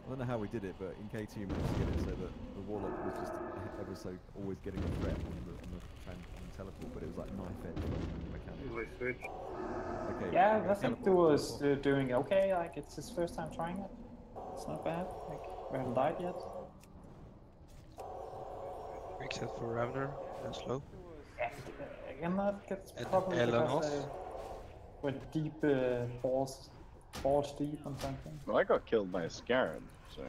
Speaker 15: I don't know how we did it, but in KT we managed to get it so that the Warlock was just ever so always getting a threat on the teleport, but it was like knife edge mechanic. Okay.
Speaker 3: Yeah, I think Duo is doing okay. Like it's his first time trying it. It's not bad. Like we haven't died yet.
Speaker 11: Except for Ravener and Slow.
Speaker 3: Again, that gets
Speaker 11: And
Speaker 3: probably
Speaker 11: Elenos.
Speaker 3: because they went deep, balls deep on something.
Speaker 9: Well, I got killed by a scarab, so.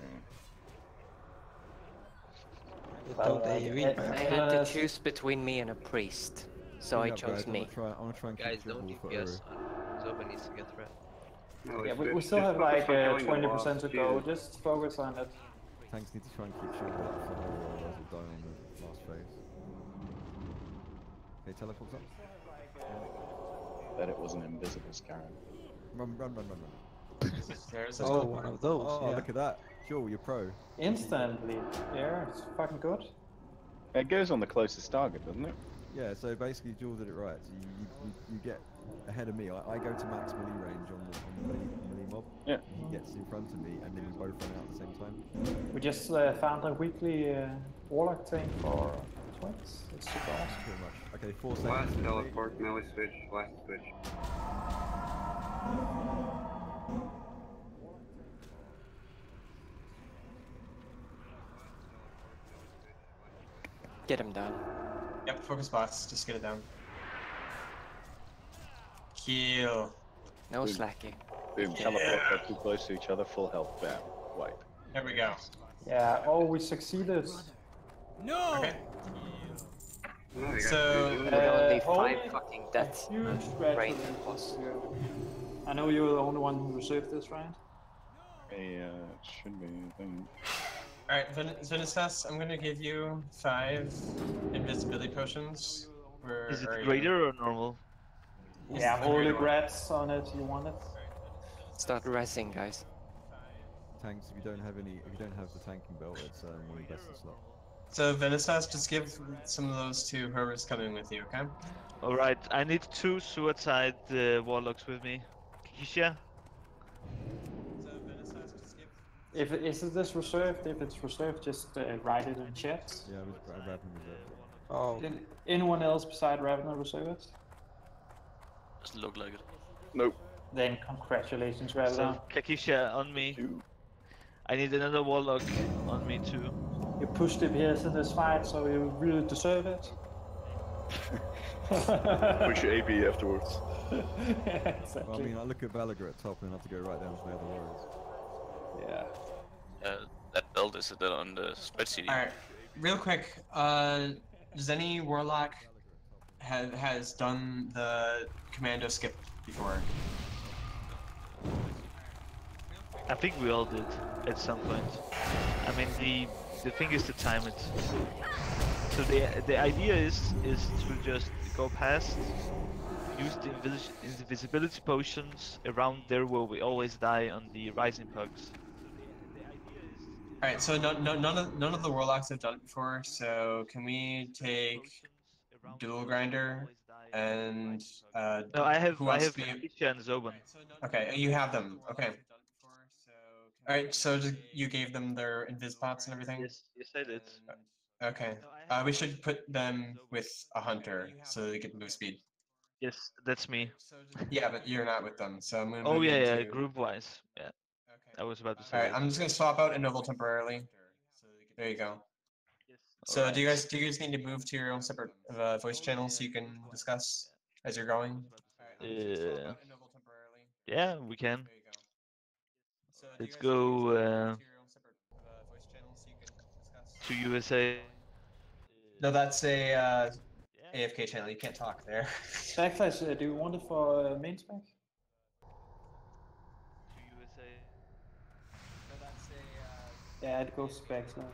Speaker 11: Don't AoE,
Speaker 1: I
Speaker 11: man.
Speaker 1: had to choose between me and a priest, so I chose me.
Speaker 15: I want to try and
Speaker 8: Guys,
Speaker 15: keep
Speaker 8: don't
Speaker 15: Jewel for
Speaker 8: DPS on Zoba needs to get threat.
Speaker 3: Yeah, we still have like 20% to go. Just focus on it.
Speaker 15: Tanks need to try and keep Shield up for or else will die on the last phase. Okay, teleports up.
Speaker 9: Bet it was an invisible scarab.
Speaker 15: Run.
Speaker 2: There's
Speaker 11: Oh, one of those.
Speaker 15: Oh,
Speaker 11: yeah.
Speaker 15: look at that. Joel, you're pro.
Speaker 3: Instantly. Yeah, it's fucking good.
Speaker 9: It goes on the closest target, doesn't it?
Speaker 15: Yeah, so basically Joel did it right. So you get ahead of me. I go to max melee range on the melee mob.
Speaker 9: Yeah.
Speaker 15: He gets in front of me, and then we both run out at the same time.
Speaker 3: We just found a weekly Warlock thing for twins. It's super awesome.
Speaker 15: Pretty much. Okay, 4 seconds.
Speaker 12: Last teleport, melee switch, last switch.
Speaker 1: Get him down.
Speaker 2: Yep, focus bots. Just get it down. Kill.
Speaker 1: No
Speaker 9: Boom.
Speaker 1: slacking.
Speaker 9: Boom, teleport, got too close to each other, full health, bam, wipe.
Speaker 2: There we go.
Speaker 3: Yeah. Oh, we succeeded.
Speaker 1: No!
Speaker 2: Okay.
Speaker 12: No, you
Speaker 2: So,
Speaker 1: Only
Speaker 3: holy
Speaker 1: 5 fucking deaths.
Speaker 3: Huge
Speaker 1: Great.
Speaker 3: congratulations. I know you're the only one who reserved this, right?
Speaker 9: It should be, I think.
Speaker 2: Alright, Vinicius, I'm gonna give you 5 invisibility potions. Where
Speaker 10: Is
Speaker 2: are
Speaker 10: it
Speaker 2: you?
Speaker 10: greater or normal?
Speaker 3: Yeah, holy grats on it. You want it?
Speaker 1: Start resing, guys.
Speaker 15: Tanks, if you don't have the tanking belt, it's one of the best in slot.
Speaker 2: So Vinicius, just give some of those to whoever's coming with you, okay?
Speaker 10: Alright, I need 2 suicide warlocks with me. Kisha?
Speaker 2: So Vinicius, just give.
Speaker 3: If is this reserved? If it's reserved, just write it in chat.
Speaker 15: Yeah, I Raven reserved.
Speaker 11: Oh,
Speaker 3: Anyone else beside Ravener reserve it?
Speaker 5: Doesn't look like it.
Speaker 9: Nope.
Speaker 3: Then congratulations, Ravener.
Speaker 10: So, Kakisha on me. I need another warlock on me too.
Speaker 3: You pushed DPS in this fight, so you really deserve it.
Speaker 13: Push your AB afterwards.
Speaker 3: Exactly.
Speaker 15: Well, I mean, I look at Valagar at top and I have to go right down to the other warriors.
Speaker 3: Yeah.
Speaker 5: That build is on the spreadsheet.
Speaker 2: Alright, real quick, does any Warlock has done the commando skip before?
Speaker 10: I think we all did at some point. I mean, the thing is to time it. So the idea is to just go past, use the invisibility potions around there where we always die on the rising pugs.
Speaker 2: All right, so none of the warlocks have done it before. So can we take dual grinder and
Speaker 10: No, I have
Speaker 2: who wants to be?
Speaker 10: Alicia and Zoban.
Speaker 2: Okay, you have them. Okay. All right, so you gave them their invis pots and everything.
Speaker 10: Yes, I did.
Speaker 2: Okay. We should put them with a hunter so they get move speed.
Speaker 10: Yes, that's me.
Speaker 2: Yeah, but you're not with them, so I'm gonna
Speaker 10: Oh
Speaker 2: move you
Speaker 10: yeah,
Speaker 2: into.
Speaker 10: group wise. Yeah. I was about to say
Speaker 2: All right,
Speaker 10: that.
Speaker 2: I'm just gonna swap out Ennoble temporarily. There you go. So do you guys need to move to your own separate voice channel so you can discuss as you're going?
Speaker 10: Yeah, we can. Let's go to USA.
Speaker 2: No, that's a AFK channel. You can't talk there.
Speaker 3: Backslash, do you want it for main spec?
Speaker 10: To USA.
Speaker 3: Yeah, it goes to backslash.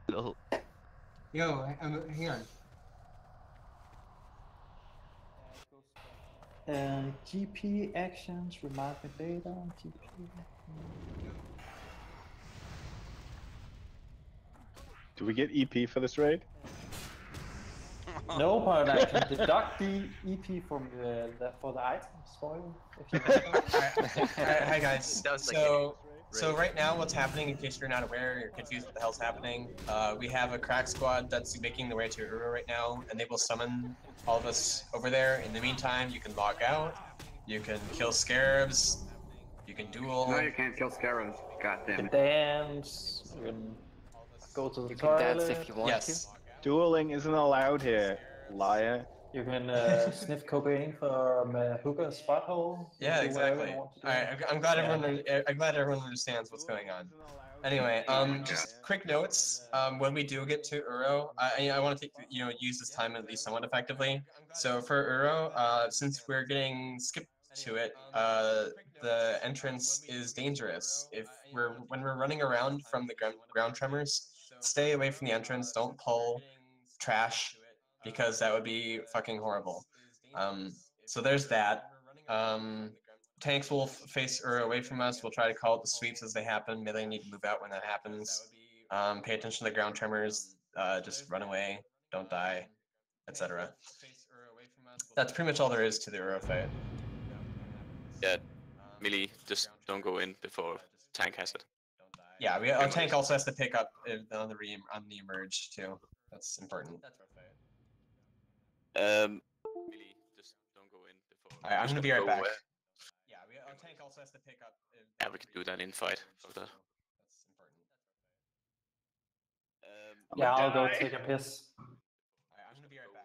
Speaker 10: Lol.
Speaker 2: Yo, hang on.
Speaker 3: GP actions, remarkable data, GP.
Speaker 9: Do we get EP for this raid?
Speaker 3: No, but I can deduct the EP from for the items for you. If you
Speaker 2: Hi guys. So right now, what's happening? In case you're not aware, you're confused what the hell's happening. We have a crack squad that's making their way to Uro right now, and they will summon all of us over there. In the meantime, you can log out. You can kill scarabs. You can duel.
Speaker 12: No, you can't kill scarabs. God
Speaker 3: You
Speaker 12: damn
Speaker 3: can
Speaker 12: it.
Speaker 3: dance, you can go to the
Speaker 1: You
Speaker 3: toilet.
Speaker 1: can dance if you want
Speaker 2: Yes.
Speaker 9: Dueling isn't allowed here, liar.
Speaker 3: You can sniff cocaine from Hooker's butthole. You
Speaker 2: Yeah,
Speaker 3: can do whatever
Speaker 2: exactly.
Speaker 3: you
Speaker 2: All
Speaker 3: want to do.
Speaker 2: right, I'm glad everyone understands what's going on. Anyway, just quick notes. When we do get to Uro, I want to use this time at least somewhat effectively. So for Uro, since we're getting skipped to it, the entrance is dangerous. When we're running around from the ground tremors, stay away from the entrance. Don't pull trash because that would be fucking horrible. So there's that. Tanks will face Uro away from us. We'll try to call out the sweeps as they happen. Melee need to move out when that happens. Pay attention to the ground tremors. Just run away. Don't die, etc. That's pretty much all there is to the Uro fight.
Speaker 5: Yeah, melee, just don't go in before tank has it.
Speaker 2: Yeah, our tank also has to pick up on the emerge too. That's important.
Speaker 5: Melee, just don't go in before.
Speaker 2: Alright, I'm gonna be right back.
Speaker 5: Yeah, our tank also has to pick up. Yeah, we can do that in fight. Fuck that.
Speaker 2: That's important.
Speaker 3: Yeah, I'll go take a piss.
Speaker 2: Alright, I'm gonna be right back.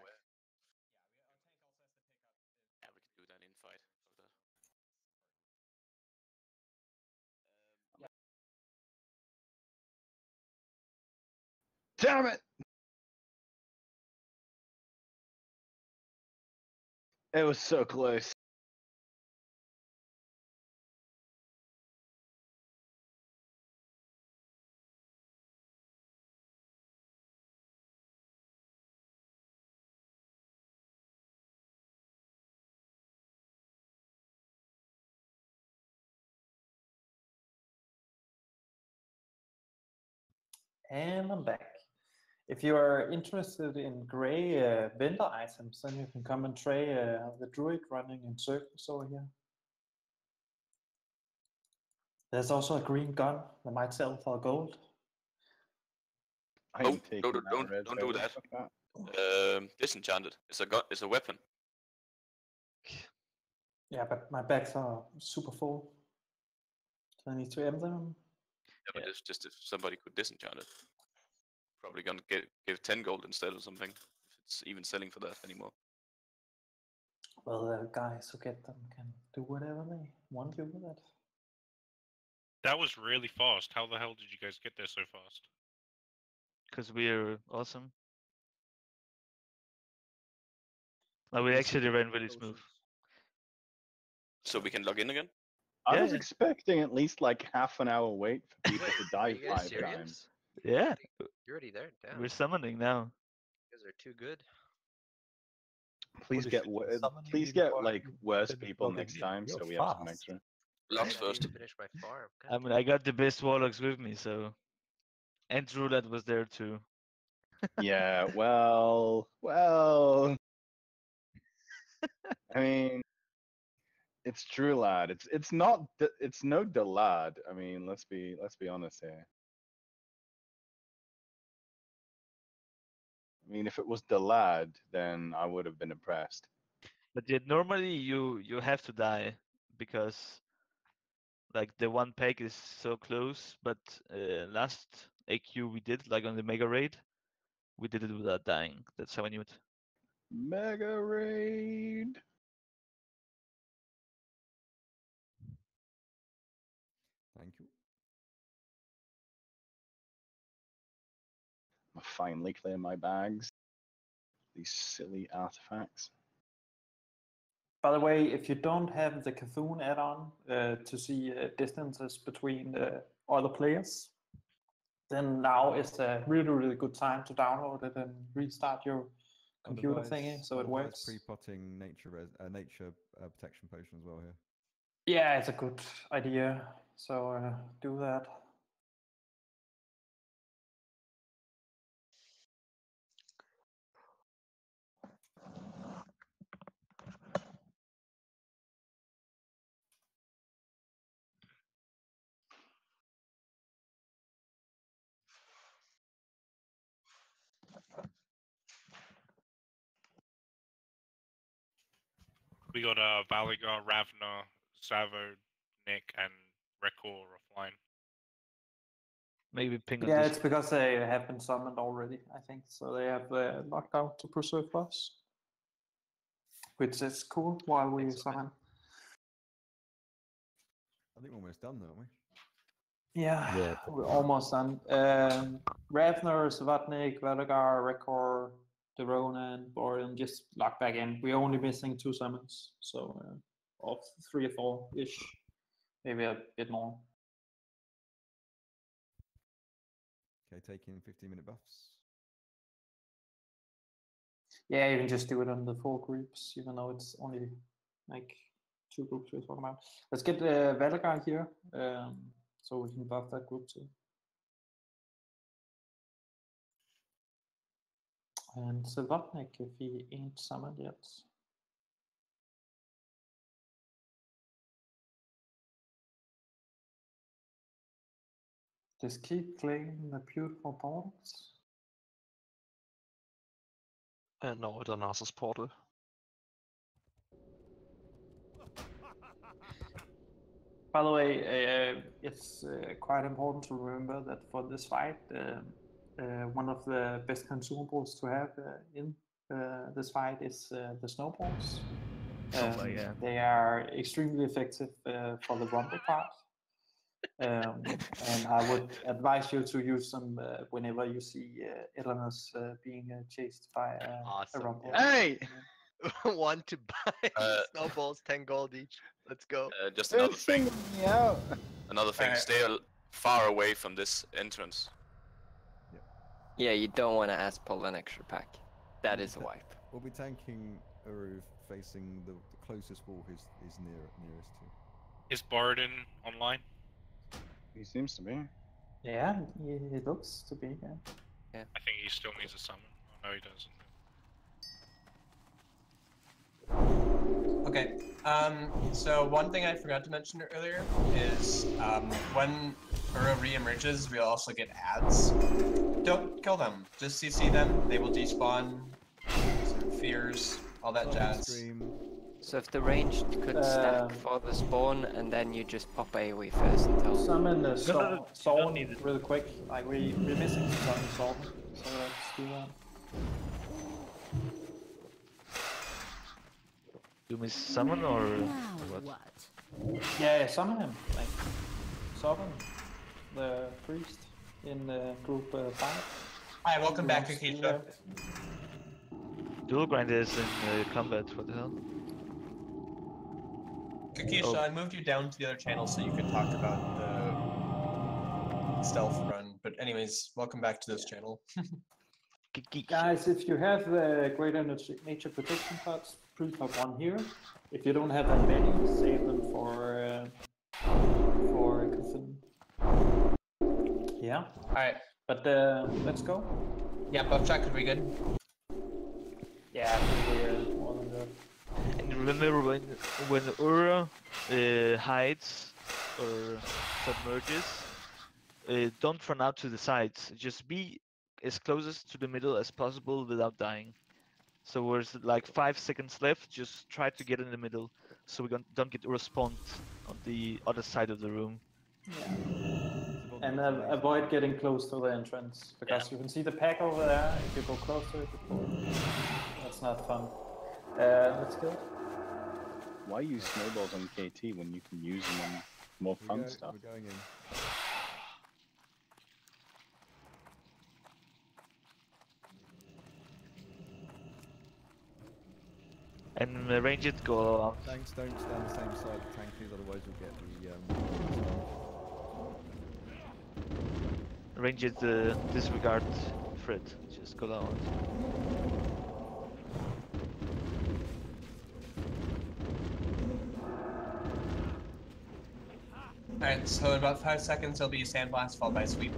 Speaker 5: Yeah, we can do that in fight. Fuck that.
Speaker 9: Damn it! It was so close.
Speaker 3: And I'm back. If you are interested in gray vendor items, then you can come and try the druid running in circles over here. There's also a green gun that might sell for gold.
Speaker 5: Oh, don't do that. Disenchanted. It's a weapon.
Speaker 3: Yeah, but my bags are super full. So I need to empty them.
Speaker 5: Yeah, but it's just if somebody could disenchant it. Probably gonna give 10 gold instead or something. If it's even selling for that anymore.
Speaker 3: Well, the guys who get them can do whatever they want to with it.
Speaker 4: That was really fast. How the hell did you guys get there so fast?
Speaker 10: Because we're awesome. No, we actually ran really smooth.
Speaker 5: So we can log in again?
Speaker 9: I
Speaker 10: Yeah,
Speaker 9: was
Speaker 10: yeah.
Speaker 9: expecting at least like half an hour wait for people to
Speaker 8: Are
Speaker 9: die
Speaker 8: you guys
Speaker 9: 5
Speaker 8: serious?
Speaker 9: times.
Speaker 10: Yeah,
Speaker 8: You're already there. Damn.
Speaker 10: we're summoning now.
Speaker 8: You guys are too good.
Speaker 9: Please
Speaker 7: Holy
Speaker 9: get
Speaker 7: shit, summoning
Speaker 9: please
Speaker 7: before
Speaker 9: get like
Speaker 7: you
Speaker 9: worse
Speaker 7: finish
Speaker 9: people
Speaker 7: logging
Speaker 9: next
Speaker 7: in.
Speaker 9: time
Speaker 7: You're
Speaker 9: so we have some
Speaker 7: fast.
Speaker 9: extra.
Speaker 5: Logs
Speaker 8: I
Speaker 5: first.
Speaker 8: need to finish my farm. God
Speaker 10: I mean, I got the best warlocks with me, so. And Roulette was there too.
Speaker 9: Yeah, I mean, it's true, lad. It's not it's no Delad. I mean, let's be honest here. I mean, if it was Delad, then I would have been impressed.
Speaker 10: But yet normally you have to die because like the one peg is so close. But last AQ we did like on the mega raid, we did it without dying. That's how I knew it.
Speaker 9: Mega raid.
Speaker 15: Thank you.
Speaker 9: I finally clear my bags. These silly artifacts.
Speaker 3: By the way, if you don't have the Cthulhu add-on to see distances between other players, then now is a really, really good time to download it and restart your computer thingy so it works.
Speaker 15: Pre-potting nature protection potion as well here.
Speaker 3: Yeah, it's a good idea. So do that.
Speaker 4: We got Valigar, Ravna, Savo, Nick, and Rekor offline.
Speaker 10: Maybe ping on
Speaker 3: Yeah,
Speaker 10: this.
Speaker 3: it's because they have been summoned already, I think. So they have locked out to preserve us, which is cool while we summon.
Speaker 15: I think we're almost done, though, aren't we?
Speaker 3: Yeah, we're almost done. Ravner, Savatnik, Valigar, Rekor, Derona, and Borean just locked back in. We're only missing 2 summons, so of 3 or 4-ish, maybe a bit more.
Speaker 15: Okay, taking 15-minute buffs.
Speaker 3: Yeah, you can just do it on the 4 groups, even though it's only like 2 groups we're talking about. Let's get Valigar here, so we can buff that group too. And Silvatnik, if he ain't summoned yet. Just keep playing the beautiful portals.
Speaker 6: No, it's a Narcissus portal.
Speaker 3: By the way, it's quite important to remember that for this fight, one of the best consumables to have in this fight is the snowballs.
Speaker 10: Yeah.
Speaker 3: They are extremely effective for the rumble part. And I would advise you to use them whenever you see Eleanor's being chased by a rumble.
Speaker 9: Hey!
Speaker 8: Want to buy snowballs, 10 gold each. Let's go.
Speaker 5: Just another thing.
Speaker 9: Me out.
Speaker 5: Another thing. Stay far away from this entrance.
Speaker 1: Yeah, you don't want to ask pull an extra pack. That is a wipe.
Speaker 15: We'll be tanking Uru facing the closest wall is nearest to.
Speaker 4: Is Bardin online?
Speaker 9: He seems to be.
Speaker 3: Yeah, he looks to be. Yeah.
Speaker 4: I think he still needs a summon. Oh, no, he doesn't.
Speaker 2: Okay. So one thing I forgot to mention earlier is when Uro re-emerges, we'll also get ads. Don't kill them. Just CC them. They will despawn. Fears, all that jazz.
Speaker 1: So if the ranged could stack for the spawn, and then you just pop AoE first until...
Speaker 3: Summon the Sawn really quick. Like we're missing some Sawn, so let's do that.
Speaker 10: Do we summon or what?
Speaker 3: Yeah, summon him. Like summon the priest in group 5.
Speaker 2: Hi, welcome back, Akisha.
Speaker 10: Dual grind is in combat. What the hell?
Speaker 2: Kakisha, I moved you down to the other channel so you could talk about the stealth run. But anyways, welcome back to this channel.
Speaker 3: Guys, if you have greater nature protection pots, pre-pop one here. If you don't have that many, save them for Cthulhu. Yeah.
Speaker 2: Alright.
Speaker 3: But let's go.
Speaker 2: Yeah, buff check, are we good?
Speaker 3: Yeah, I think we're more than good.
Speaker 10: And remember when Ura hides or submerges, don't run out to the sides. Just be as closest to the middle as possible without dying. So there's like 5 seconds left. Just try to get in the middle, so we don't get respawned on the other side of the room.
Speaker 3: Yeah. And avoid getting close to the entrance, because you can see the pack over there. If you go close to it, that's not fun. Let's go.
Speaker 9: Why use snowballs on KT when you can use them on more fun stuff?
Speaker 15: We're going in.
Speaker 10: And range it, go out.
Speaker 15: Tanks don't stand the same side the tank is, otherwise you'll get the
Speaker 10: Range it, disregard Fred. Just go down.
Speaker 2: Alright, so in about 5 seconds there'll be a sandblast followed by a sweep.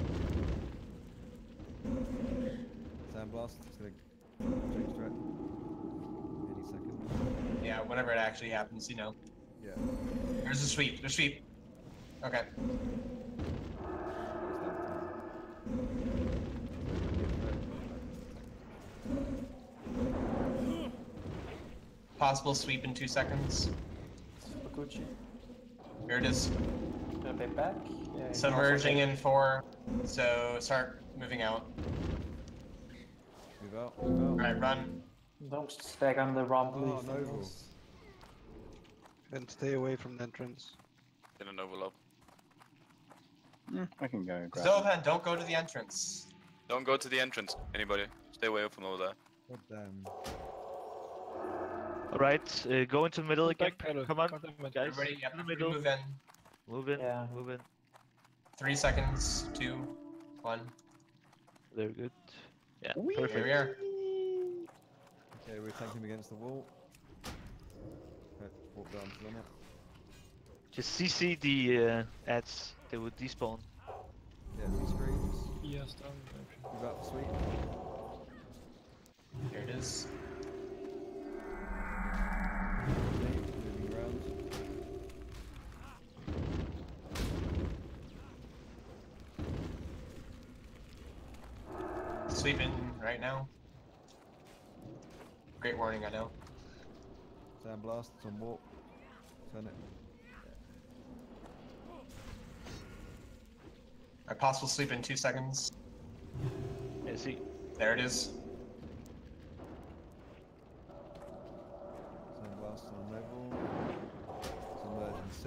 Speaker 15: Sandblast, it's gonna change threat. Any second.
Speaker 2: Yeah, whenever it actually happens, you know.
Speaker 15: Yeah.
Speaker 2: There's a sweep, there's a sweep. Okay. Possible sweep in 2 seconds.
Speaker 3: Gucci.
Speaker 2: Here it is.
Speaker 3: A bit back. Yeah,
Speaker 2: Submerging in 4, so start moving out.
Speaker 15: Move out.
Speaker 2: Alright, run.
Speaker 3: Don't stack on the rumbly things.
Speaker 11: And stay away from the entrance.
Speaker 5: In an overload.
Speaker 9: I can go grab
Speaker 2: Zovan, don't go to the entrance.
Speaker 5: Don't go to the entrance, anybody. Stay away from over there.
Speaker 15: God damn.
Speaker 10: Alright, go into the middle again. Come on, guys.
Speaker 2: Everybody, yep,
Speaker 10: in the middle.
Speaker 2: move in.
Speaker 10: Move in,
Speaker 3: yeah.
Speaker 10: move in.
Speaker 2: 3 seconds, 2, 1.
Speaker 10: Very good. Yeah,
Speaker 2: Here
Speaker 10: perfect.
Speaker 2: we are.
Speaker 15: Okay, we're tanking against the wall. Right, walk down to the limit.
Speaker 10: Just CC the ads, they would despawn.
Speaker 15: Yeah, these screens.
Speaker 14: Yes,
Speaker 15: Move out the suite.
Speaker 2: Here it is.
Speaker 15: Moving around.
Speaker 2: Sweeping right now. Great warning, I know.
Speaker 15: Sandblast, it's on walk. Turn it.
Speaker 2: A possible sweep in 2 seconds.
Speaker 10: Yeah, see.
Speaker 2: There it is.
Speaker 15: Sandblast on level. Submerge in 6.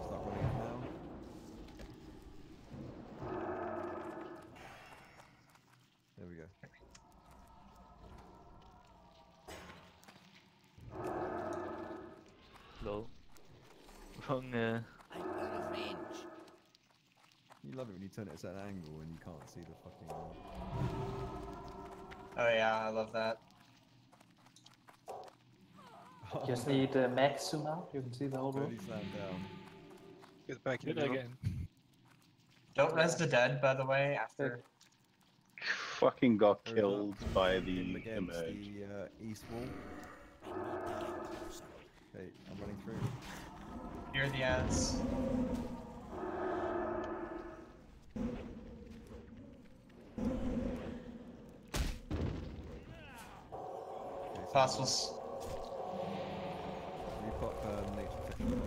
Speaker 15: Start running it now. There we go.
Speaker 10: Low. Wrong,
Speaker 15: You love it when you turn it at a certain angle and you can't see the fucking...
Speaker 2: Oh yeah, I love that.
Speaker 3: Just need max zoom out, you can see the whole room.
Speaker 15: Totally slammed down.
Speaker 11: Get back in
Speaker 14: again.
Speaker 2: Don't res the dead, by the way, after.
Speaker 9: Fucking got killed by the
Speaker 15: against
Speaker 9: emerge.
Speaker 15: the east wall. Okay, I'm running through.
Speaker 2: Here are the ads. Fossils.
Speaker 15: Repot nature protection.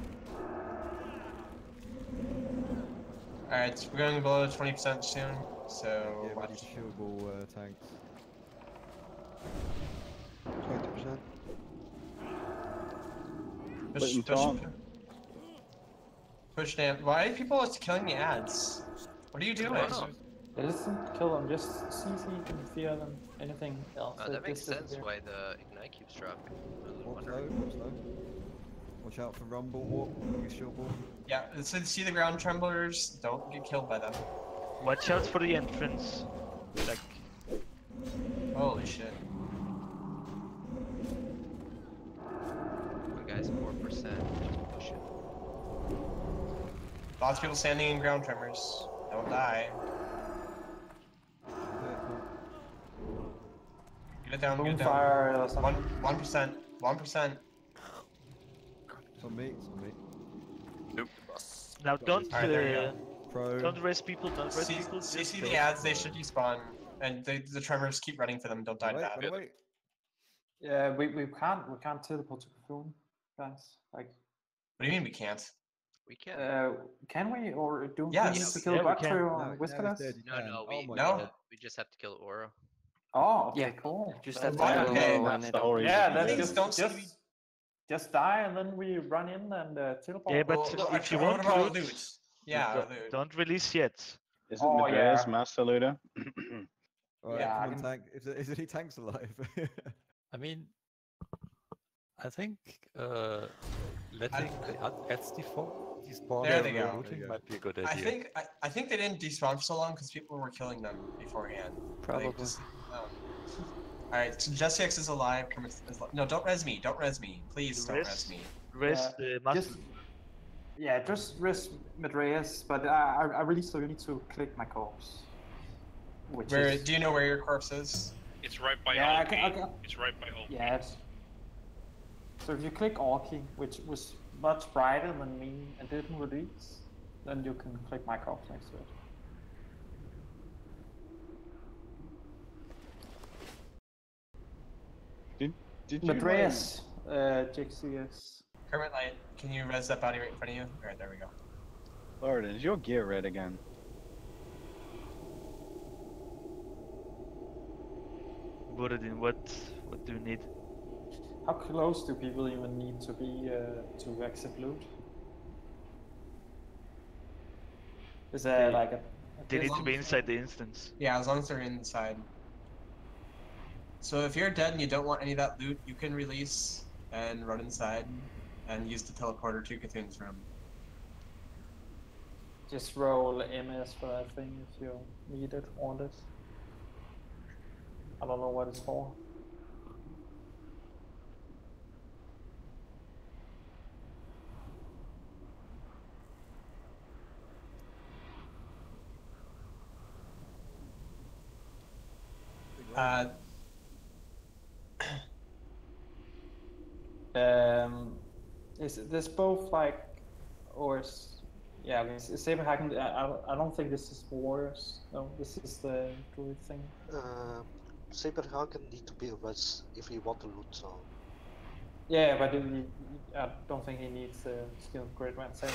Speaker 2: Alright, we're going below 20% soon, so
Speaker 15: Yeah, ready
Speaker 2: watch.
Speaker 15: to shield ball tanks.
Speaker 11: 20%.
Speaker 2: Push down. Why are people killing the ads? What are you doing?
Speaker 3: Yeah, just don't kill them, just CC them, fear them, anything else.
Speaker 8: That makes
Speaker 3: just
Speaker 8: sense
Speaker 3: disappear.
Speaker 8: why the ignite keeps dropping. I was
Speaker 15: Warp
Speaker 8: wondering.
Speaker 15: slow, warp slow. Watch out for rumble warp. Use shield warp.
Speaker 2: Yeah, so see the ground tremblers. Don't get killed by them.
Speaker 10: Watch out for the entrance. Like,
Speaker 2: Holy shit.
Speaker 8: Come on, guys, 4%. Just push it.
Speaker 2: Lots of people standing in ground tremors. Don't die. Get it down, get it down.
Speaker 3: Fire or something.
Speaker 2: 1%. 1%.
Speaker 15: It's on me, it's on me.
Speaker 5: Nope.
Speaker 10: now don't
Speaker 2: Alright, there you go.
Speaker 10: don't raise people. Don't raise people.
Speaker 2: See
Speaker 10: Just
Speaker 2: the
Speaker 10: kill.
Speaker 2: ads, they should despawn. And the tremors keep running for them, don't die to that.
Speaker 15: Wait.
Speaker 3: Yeah, we can't teleport to Cocoon, guys. Like,
Speaker 2: What do you mean we can't?
Speaker 8: We can
Speaker 3: we, or do we
Speaker 2: Yes.
Speaker 3: need to kill
Speaker 10: Yeah, we
Speaker 3: Buck
Speaker 10: can.
Speaker 3: or Whiskerless?
Speaker 8: No, we just have to kill Aura.
Speaker 3: Oh, okay,
Speaker 1: Yeah,
Speaker 3: cool.
Speaker 1: just have to
Speaker 2: Why?
Speaker 1: kill
Speaker 2: Okay,
Speaker 1: Aura and
Speaker 9: that's
Speaker 1: it
Speaker 9: the whole reason.
Speaker 3: Yeah,
Speaker 2: Please
Speaker 3: that's
Speaker 2: don't
Speaker 3: just die and then we run in and teleport.
Speaker 10: Yeah, but
Speaker 2: Well,
Speaker 10: if you
Speaker 2: what
Speaker 10: want
Speaker 2: about
Speaker 10: loot,
Speaker 2: loot? Yeah, loot.
Speaker 10: don't release yet.
Speaker 9: Isn't
Speaker 3: Oh,
Speaker 9: Madrea's
Speaker 3: yeah.
Speaker 9: Master Looter?
Speaker 15: Alright,
Speaker 3: Yeah, I
Speaker 15: come on,
Speaker 3: can-
Speaker 15: tank. Is any tanks alive?
Speaker 7: I mean, I think letting the ads despawn
Speaker 2: There they
Speaker 7: while
Speaker 2: go.
Speaker 7: looting might be a good idea.
Speaker 2: I think they didn't despawn for so long because people were killing them beforehand.
Speaker 1: Probably.
Speaker 2: Like, Alright, so Jesse X is alive. Kermit is no, don't res me. Don't res me. Please don't res me.
Speaker 10: Rest the master.
Speaker 3: Just risk Madreas, but I really still need to click my corpse.
Speaker 2: Where do you know where your corpse is?
Speaker 4: It's right by
Speaker 3: Yeah,
Speaker 4: LP. It's right by LP.
Speaker 3: Yeah. So if you click Orky, which was much brighter than me and didn't release, then you can click my corpse next to it.
Speaker 9: Did you?
Speaker 3: Madreas, JXCS.
Speaker 2: Kermit Light, can you res that body right in front of you? Alright, there we go.
Speaker 9: Lord, is your gear red again?
Speaker 10: Buradin, what do you need?
Speaker 3: How close do people even need to be to accept loot? Is there like a...
Speaker 10: They need to be inside the instance.
Speaker 2: Yeah, as long as they're inside. So if you're dead and you don't want any of that loot, you can release and run inside and use the teleporter to Cthulhu's room.
Speaker 3: Just roll MS for that thing if you need it, want it. I don't know what it's for. Is this both like, or is, yeah, Saberhagen, I don't think this is wars. No, this is the druid thing.
Speaker 6: Saberhagen need to be a res if you want to loot, so.
Speaker 3: Yeah, but I don't think he needs a skill grid when same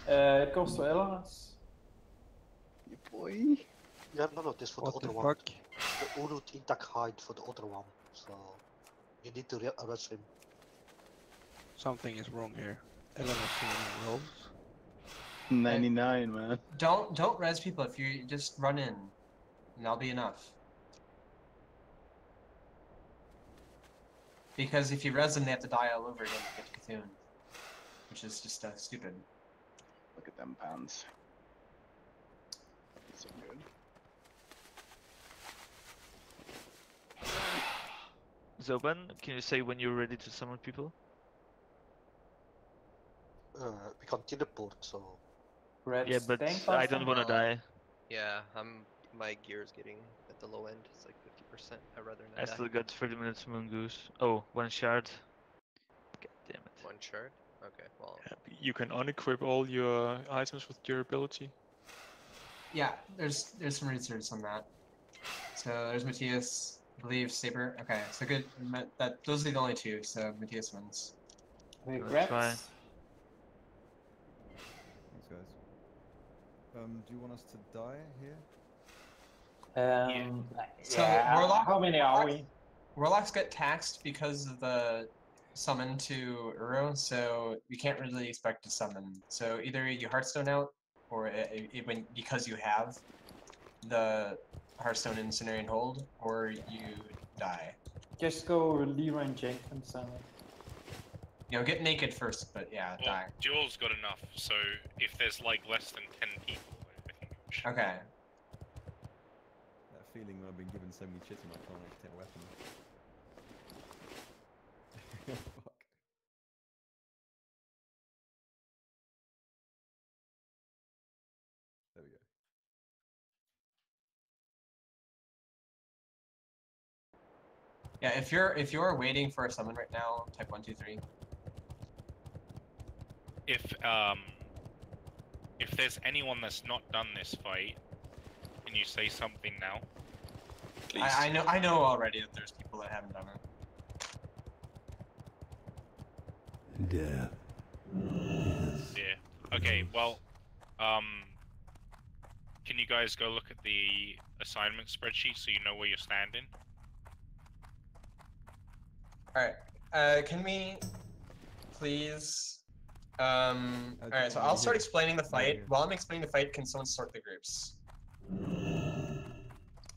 Speaker 3: way. It goes to Elenas.
Speaker 9: Boy.
Speaker 6: Yeah, no, this for the other one. The Urut intact hide for the other one, so you need to arrest him.
Speaker 11: Something is wrong here. Eleanor rolls.
Speaker 9: 99, man.
Speaker 2: Don't res people if you just run in, and that'll be enough. Because if you res them, they have to die all over again to get to Cthulhu, which is just stupid.
Speaker 9: Look at them pants. So good.
Speaker 10: Zoban, can you say when you're ready to summon people?
Speaker 6: We can teleport, so.
Speaker 10: Yeah, but I don't want to die.
Speaker 8: Yeah, my gear is getting at the low end. It's like 50%. I'd rather not
Speaker 10: I
Speaker 8: die.
Speaker 10: still got 30 minutes Moongoose. Oh, one shard. God damn it.
Speaker 8: One shard? Okay, well.
Speaker 14: You can unequip all your items with durability.
Speaker 2: Yeah, there's some research on that. So there's Matthias, I believe Saber. Okay, so good. Those are the only two. So Matthias wins.
Speaker 3: Regrets.
Speaker 15: Thanks, guys. Do you want us to die here?
Speaker 2: So
Speaker 3: yeah,
Speaker 2: Warlock,
Speaker 3: how many are we?
Speaker 2: Warlocks get taxed because of the summon to Uro, so you can't really expect to summon. So either you Hearthstone out, or because you have. the Hearthstone Incendiary and hold, or you die.
Speaker 3: Just go Leroy and Jenkins and
Speaker 2: You know, get naked first, but yeah,
Speaker 4: Well,
Speaker 2: die.
Speaker 4: Duel's got enough, so if there's like less than 10 people, I think we should.
Speaker 2: Okay.
Speaker 15: That feeling when I've been given so many chits and I can't actually take a weapon. Fuck. There we go.
Speaker 2: Yeah, if you're waiting for a summon right now, type 1, 2, 3.
Speaker 4: If there's anyone that's not done this fight, can you say something now?
Speaker 5: Please.
Speaker 2: I know already that there's people that haven't done it.
Speaker 17: Death.
Speaker 4: Yeah. Okay. Well, can you guys go look at the assignment spreadsheet so you know where you're standing?
Speaker 2: Alright, can we please... Alright, so I'll start explaining the fight. While I'm explaining the fight, can someone sort the groups?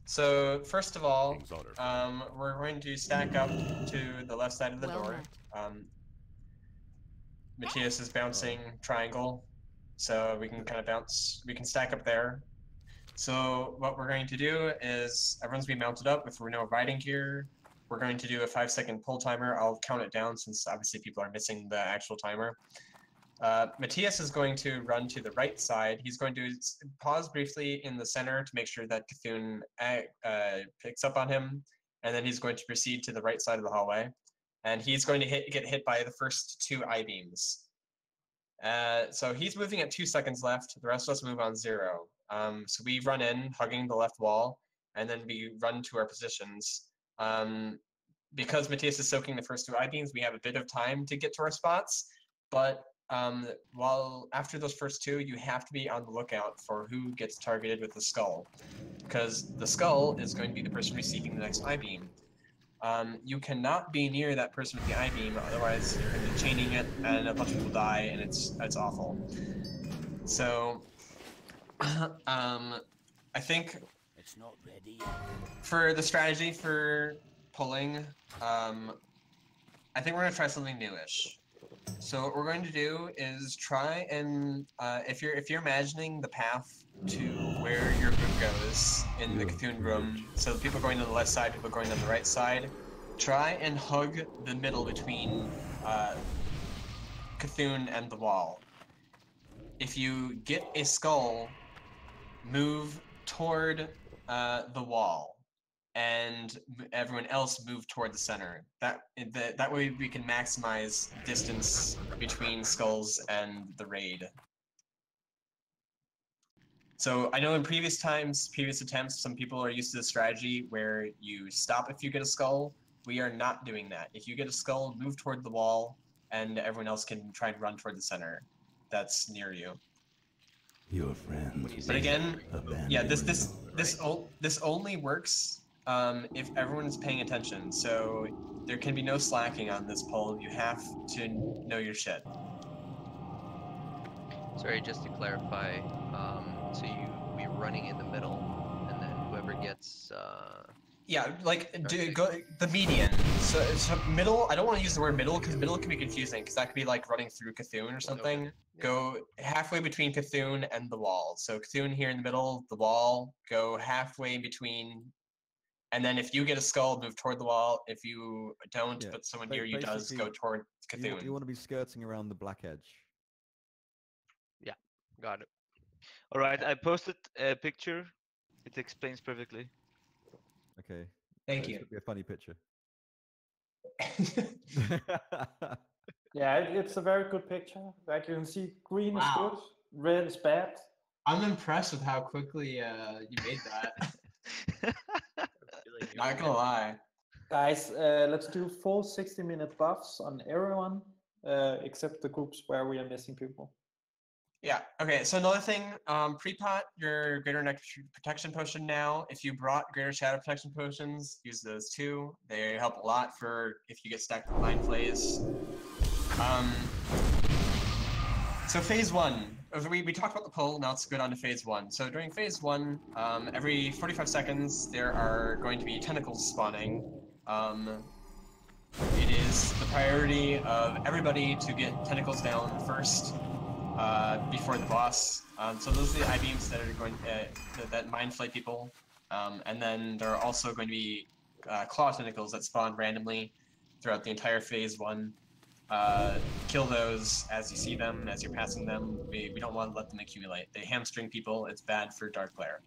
Speaker 2: So, first of all, we're going to stack up to the left side of the door. Matthias is bouncing triangle, so we can kind of bounce, we can stack up there. So what we're going to do is, everyone's being mounted up with no riding gear. We're going to do a 5-second pull timer. I'll count it down since obviously people are missing the actual timer. Matthias is going to run to the right side. He's going to pause briefly in the center to make sure that Cthulhu picks up on him, and then he's going to proceed to the right side of the hallway. And he's going to get hit by the first 2 I-beams. So he's moving at 2 seconds left. The rest of us move on 0. So we run in, hugging the left wall, and then we run to our positions. Because Matthias is soaking the first 2 I-beams, we have a bit of time to get to our spots, but while after those first 2, you have to be on the lookout for who gets targeted with the skull, because the skull is going to be the person receiving the next I-beam. You cannot be near that person with the I-beam, otherwise you're going to be chaining it, and a bunch of people die, and it's awful. So, I think
Speaker 17: It's not ready.
Speaker 2: for the strategy for pulling, I think we're going to try something newish. So what we're going to do is try and, if you're imagining the path to where your group goes in the Cthulhu room, so people going to the left side, people going on the right side, try and hug the middle between Cthulhu and the wall. If you get a skull, move toward the wall, and everyone else move toward the center. That way we can maximize distance between skulls and the raid. So I know in previous attempts, some people are used to the strategy where you stop if you get a skull. We are not doing that. If you get a skull, move toward the wall, and everyone else can try and run toward the center that's near you.
Speaker 17: Your friends.
Speaker 2: But again, yeah, this only works if everyone is paying attention. So there can be no slacking on this poll. You have to know your shit.
Speaker 8: Sorry, just to clarify, so we're running in the middle, and then whoever gets
Speaker 2: Yeah, like go the median. So middle. I don't want to use the word middle because middle can be confusing because that could be like running through Cthulhu or something. Okay. Go halfway between Cthulhu and the wall. So Cthulhu here in the middle, the wall. Go halfway between, and then if you get a skull, move toward the wall. If you don't, but someone near you does, go toward Cthulhu.
Speaker 15: You want to be skirting around the black edge.
Speaker 8: Yeah, got it.
Speaker 10: All right, I posted a picture. It explains perfectly.
Speaker 15: Okay.
Speaker 2: Thank you.
Speaker 15: This could be a funny picture.
Speaker 3: Yeah, it's a very good picture. Like you can see, green is good, red is bad.
Speaker 2: I'm impressed with how quickly you made that. Not gonna lie.
Speaker 3: Guys, let's do full 60-minute buffs on everyone, except the groups where we are missing people.
Speaker 2: Yeah, okay, so another thing, pre-pot your Greater Neck Protection Potion now. If you brought Greater Shadow Protection Potions, use those too. They help a lot for if you get stacked with Mind Flays. So phase 1, we talked about the pull, now let's go down to phase 1. So during phase 1, every 45 seconds there are going to be tentacles spawning. It is the priority of everybody to get tentacles down first before the boss. So those are the I-beams that are going that mind flay people. And then there are also going to be claw tentacles that spawn randomly throughout the entire phase 1. Kill those as you see them, as you're passing them. We don't want to let them accumulate. They hamstring people. It's bad for Dark Glare.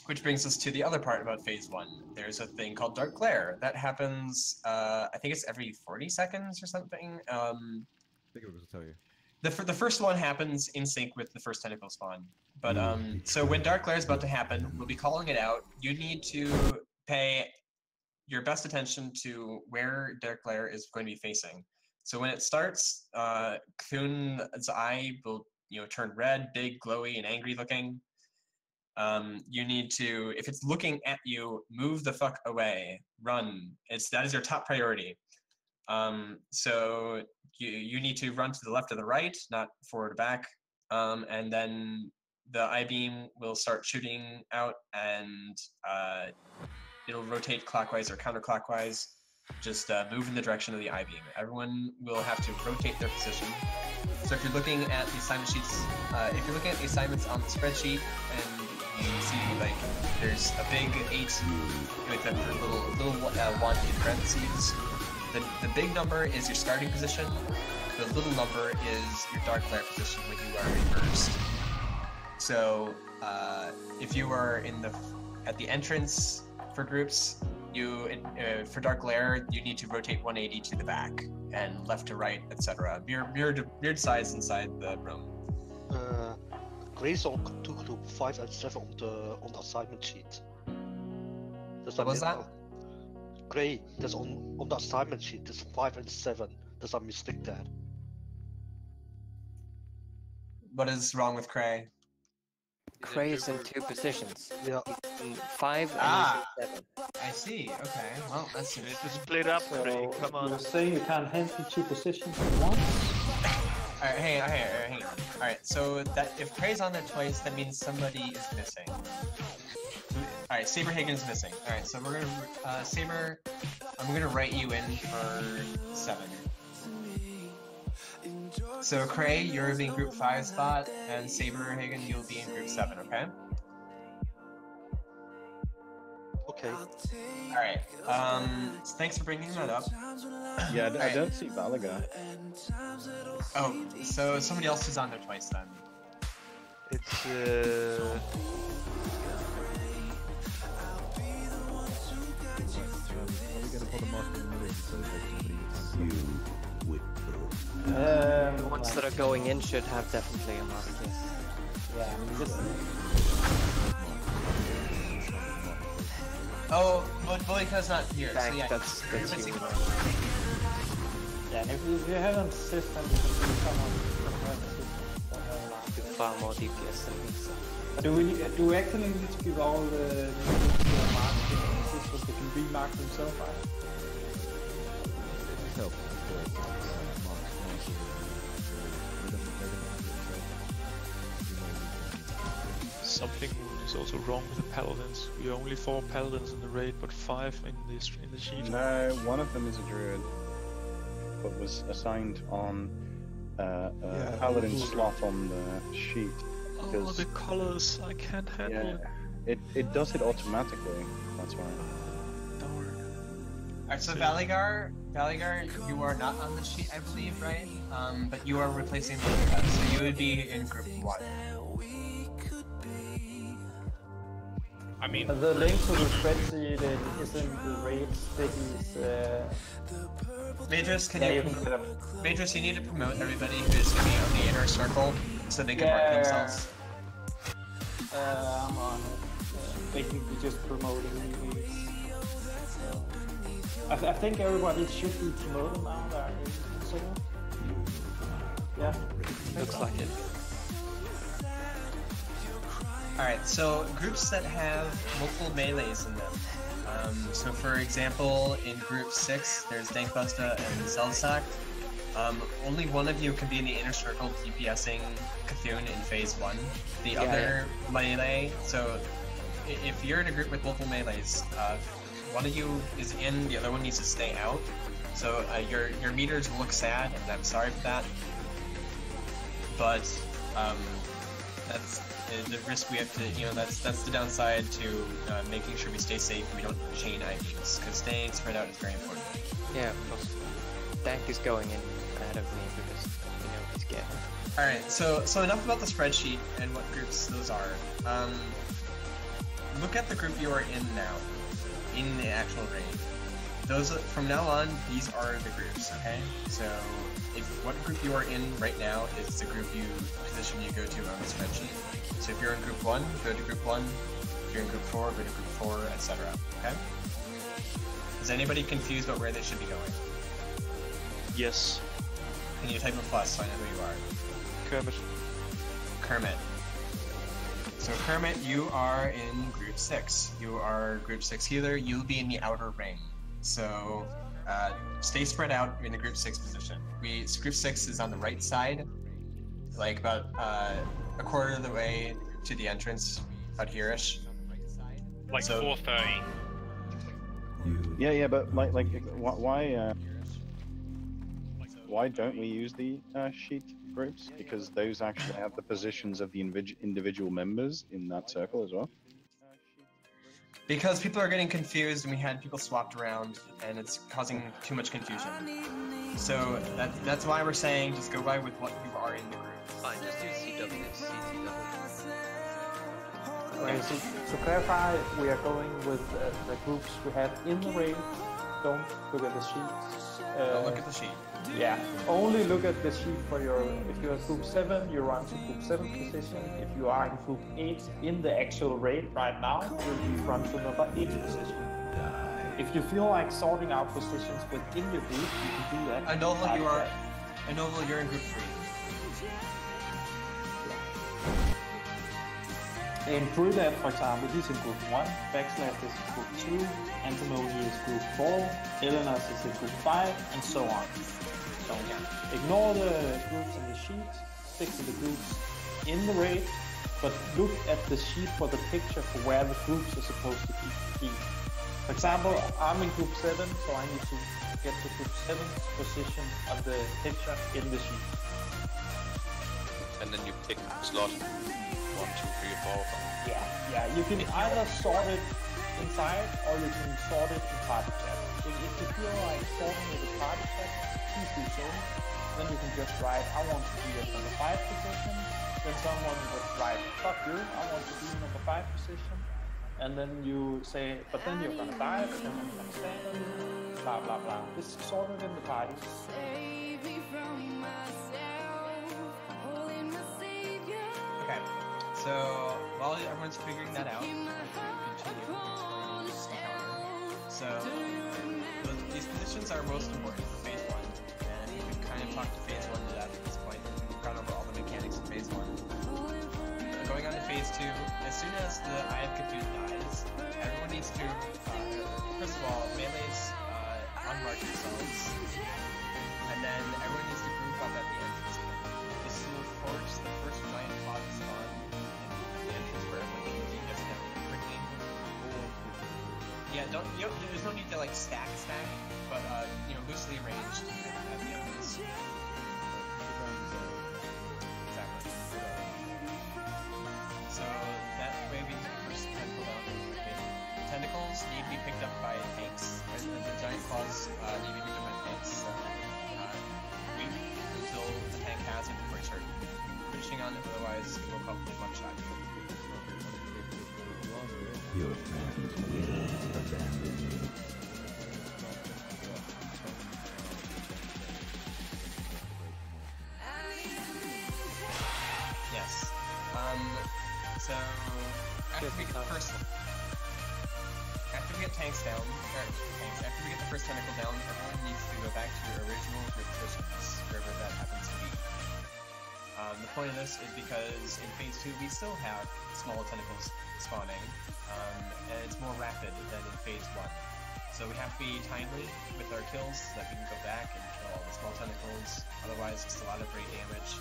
Speaker 2: Which brings us to the other part about phase 1. There's a thing called Dark Glare. That happens, I think it's every 40 seconds or something.
Speaker 15: I think it was to tell you.
Speaker 2: The first one happens in sync with the first tentacle spawn. But so when Dark Glare is about to happen, we'll be calling it out. You need to pay your best attention to where Dark Glare is going to be facing. So when it starts, Cthulhu's eye will turn red, big, glowy, and angry looking. You need to, if it's looking at you, move the fuck away, run. That is your top priority. So you need to run to the left or the right, not forward or back, and then the I-beam will start shooting out, and it'll rotate clockwise or counterclockwise. Just move in the direction of the I-beam. Everyone will have to rotate their position. So if you're looking at the assignment sheets, if you're looking at the assignments on the spreadsheet, and you see like there's a big 8 with a little 1 in parentheses. The big number is your starting position. The little number is your Dark Glare position when you are reversed. So if you are at the entrance for groups, for Dark Glare you need to rotate 180 to the back and left to right, etc. Mirrored size inside the room.
Speaker 6: Gray's on to group 5 and 7 on the assignment sheet.
Speaker 2: What was that?
Speaker 6: Gray, that's on the assignment sheet. There's 5 and 7. There's a mistake there.
Speaker 2: What is wrong with Cray?
Speaker 1: Cray is in 2 positions.
Speaker 6: Yeah.
Speaker 1: 5 and 7.
Speaker 2: I see. Okay. Well, that's
Speaker 10: You need to split up, Cray. Come on.
Speaker 3: You're saying you can't handle 2 positions at once?
Speaker 2: Alright, hang on. Alright, so that if Cray's on there twice, that means somebody is missing. Alright, Saberhagen is missing. Alright, so we're gonna Saber, I'm gonna write you in for 7. So Cray, you're in group 5 spot, and Saberhagen, you'll be in group 7, okay?
Speaker 6: Okay.
Speaker 2: Alright, thanks for bringing that up.
Speaker 9: Yeah, I don't see Valaga.
Speaker 2: Oh, so somebody else is on there twice then.
Speaker 10: It's
Speaker 1: The ones that are going in should have definitely a mark, yes.
Speaker 3: Yeah,
Speaker 2: Oh, but Bolika's not here,
Speaker 1: Thank,
Speaker 2: so yeah.
Speaker 1: that's
Speaker 2: missing.
Speaker 3: Yeah, and if you have an system, you can do someone
Speaker 1: far more DPS than me, so.
Speaker 3: Do we actually need to give all the marks to the system so they can remark themselves?
Speaker 15: Help.
Speaker 14: Something is also wrong with the paladins. We are only 4 paladins in the raid, but 5 in the sheet.
Speaker 9: No, one of them is a druid, but was assigned on a paladin slot on the sheet.
Speaker 14: Oh, the colors! I can't handle it.
Speaker 9: It does it automatically. That's why.
Speaker 2: Alright, so Valigar, you are not on the sheet, I believe, right? But you are replacing Bolika, so you would be in group 1.
Speaker 4: I mean,
Speaker 3: the link to the spreadsheet is in the raid stickies.
Speaker 2: Madras, Madras, you need to promote everybody who is going to be on the inner circle so they can mark themselves.
Speaker 3: I'm on it. Basically just promoting me. I think everybody should be promoted now. That is so. Yeah.
Speaker 1: Looks like it.
Speaker 2: Alright, so groups that have multiple melees in them. So for example, in group 6, there's Dankbusta and Zelsak. only one of you can be in the inner circle DPSing Cthulhu in phase 1. The other melee, so if you're in a group with multiple melees, one of you is in, the other one needs to stay out. So your meters look sad, and I'm sorry for that. But that's the risk we have to, that's the downside to making sure we stay safe and we don't chain IVs, because staying spread out is very important.
Speaker 1: Yeah, plus Dank is going in ahead of me because he's getting.
Speaker 2: Alright, so enough about the spreadsheet and what groups those are. Look at the group you are in now, in the actual raid. Those, from now on, these are the groups, okay? So, what group you are in right now is the position you go to on the spreadsheet. So if you're in group 1, go to group 1. If you're in group 4, go to group 4, etc. Okay? Is anybody confused about where they should be going?
Speaker 14: Yes.
Speaker 2: Can you type a plus so I know who you are?
Speaker 14: Kermit.
Speaker 2: Kermit. So Kermit, you are in group 6. You are group 6 healer. You'll be in the outer ring. So stay spread out in the group 6 position. Group 6 is on the right side, like about a quarter of the way to the entrance, out here-ish.
Speaker 4: Like 4:30.
Speaker 9: Yeah, but why don't we use the sheet groups? Because those actually have the positions of the individual members in that circle as well.
Speaker 2: Because people are getting confused and we had people swapped around and it's causing too much confusion. So that's why we're saying just go by with what you are in the group.
Speaker 8: Fine, just do CW, CTW.
Speaker 3: Okay, so to clarify, we are going with the groups we have in the raid. Don't look at the sheets.
Speaker 2: Don't look at the sheet.
Speaker 3: Yeah, only look at the sheet for your, if you're group 7, you run to group 7 position. If you are in group 8 in the actual raid right now, you'll run to number 8 position. If you feel like sorting out positions within your group, you can do that.
Speaker 2: Anova, you're in group 3.
Speaker 3: In Brunette, for example, he's in group 1, Backslash is in group 2, Antimony is group 4, Elenas is in group 5, and so on. So ignore the groups in the sheet, stick to the groups in the raid, but look at the sheet for the picture for where the groups are supposed to be. For example, I'm in group 7, so I need to get to group 7's position of the picture in the sheet.
Speaker 5: And then you pick slot 1, 2, 3, or 4.
Speaker 3: Yeah, you can either sort it inside or you can sort it in party chat. If you feel like sorting it in party chat, please do so. Then you can just write, I want to be at number 5 position. Then someone would write, fuck you, I want to be in number 5 position. And then you say, but then you're gonna die, but then you're gonna stand, blah blah blah. This is sorted in the party.
Speaker 2: Okay, so while everyone's figuring that out, continue exploring this encounter. So these positions are most important for phase 1, and we've kind of talked to phase 1 to death at this point. We've gone over all the mechanics of phase 1. Going on to phase 2, as soon as the Eye of Cthulhu dies, everyone needs to, first of all, melees unmark themselves, and then everyone needs to group up at the entrance point. This will force the first giant pod to spawn at the entrance where everyone can keep us down quickly. Yeah, there's no need to like stack, but loosely arranged at the entrance. Exactly. So that way we can first tentacle down really quickly. Tentacles need to be picked up by tanks. Right? The giant claws need to be picked up by tanks. So wait until the tank has it before you start finishing on it, otherwise it will probably one-shot you.
Speaker 17: Your friends will abandon you.
Speaker 2: Yes. So after we get tanks down, after we get the first tentacle down, everyone needs to go back to your original group positions, wherever that happens to be. The point of this is because in phase 2 we still have small tentacles spawning, and it's more rapid than in phase 1. So we have to be timely with our kills so that we can go back and kill all the small tentacles. Otherwise, just a lot of rate damage,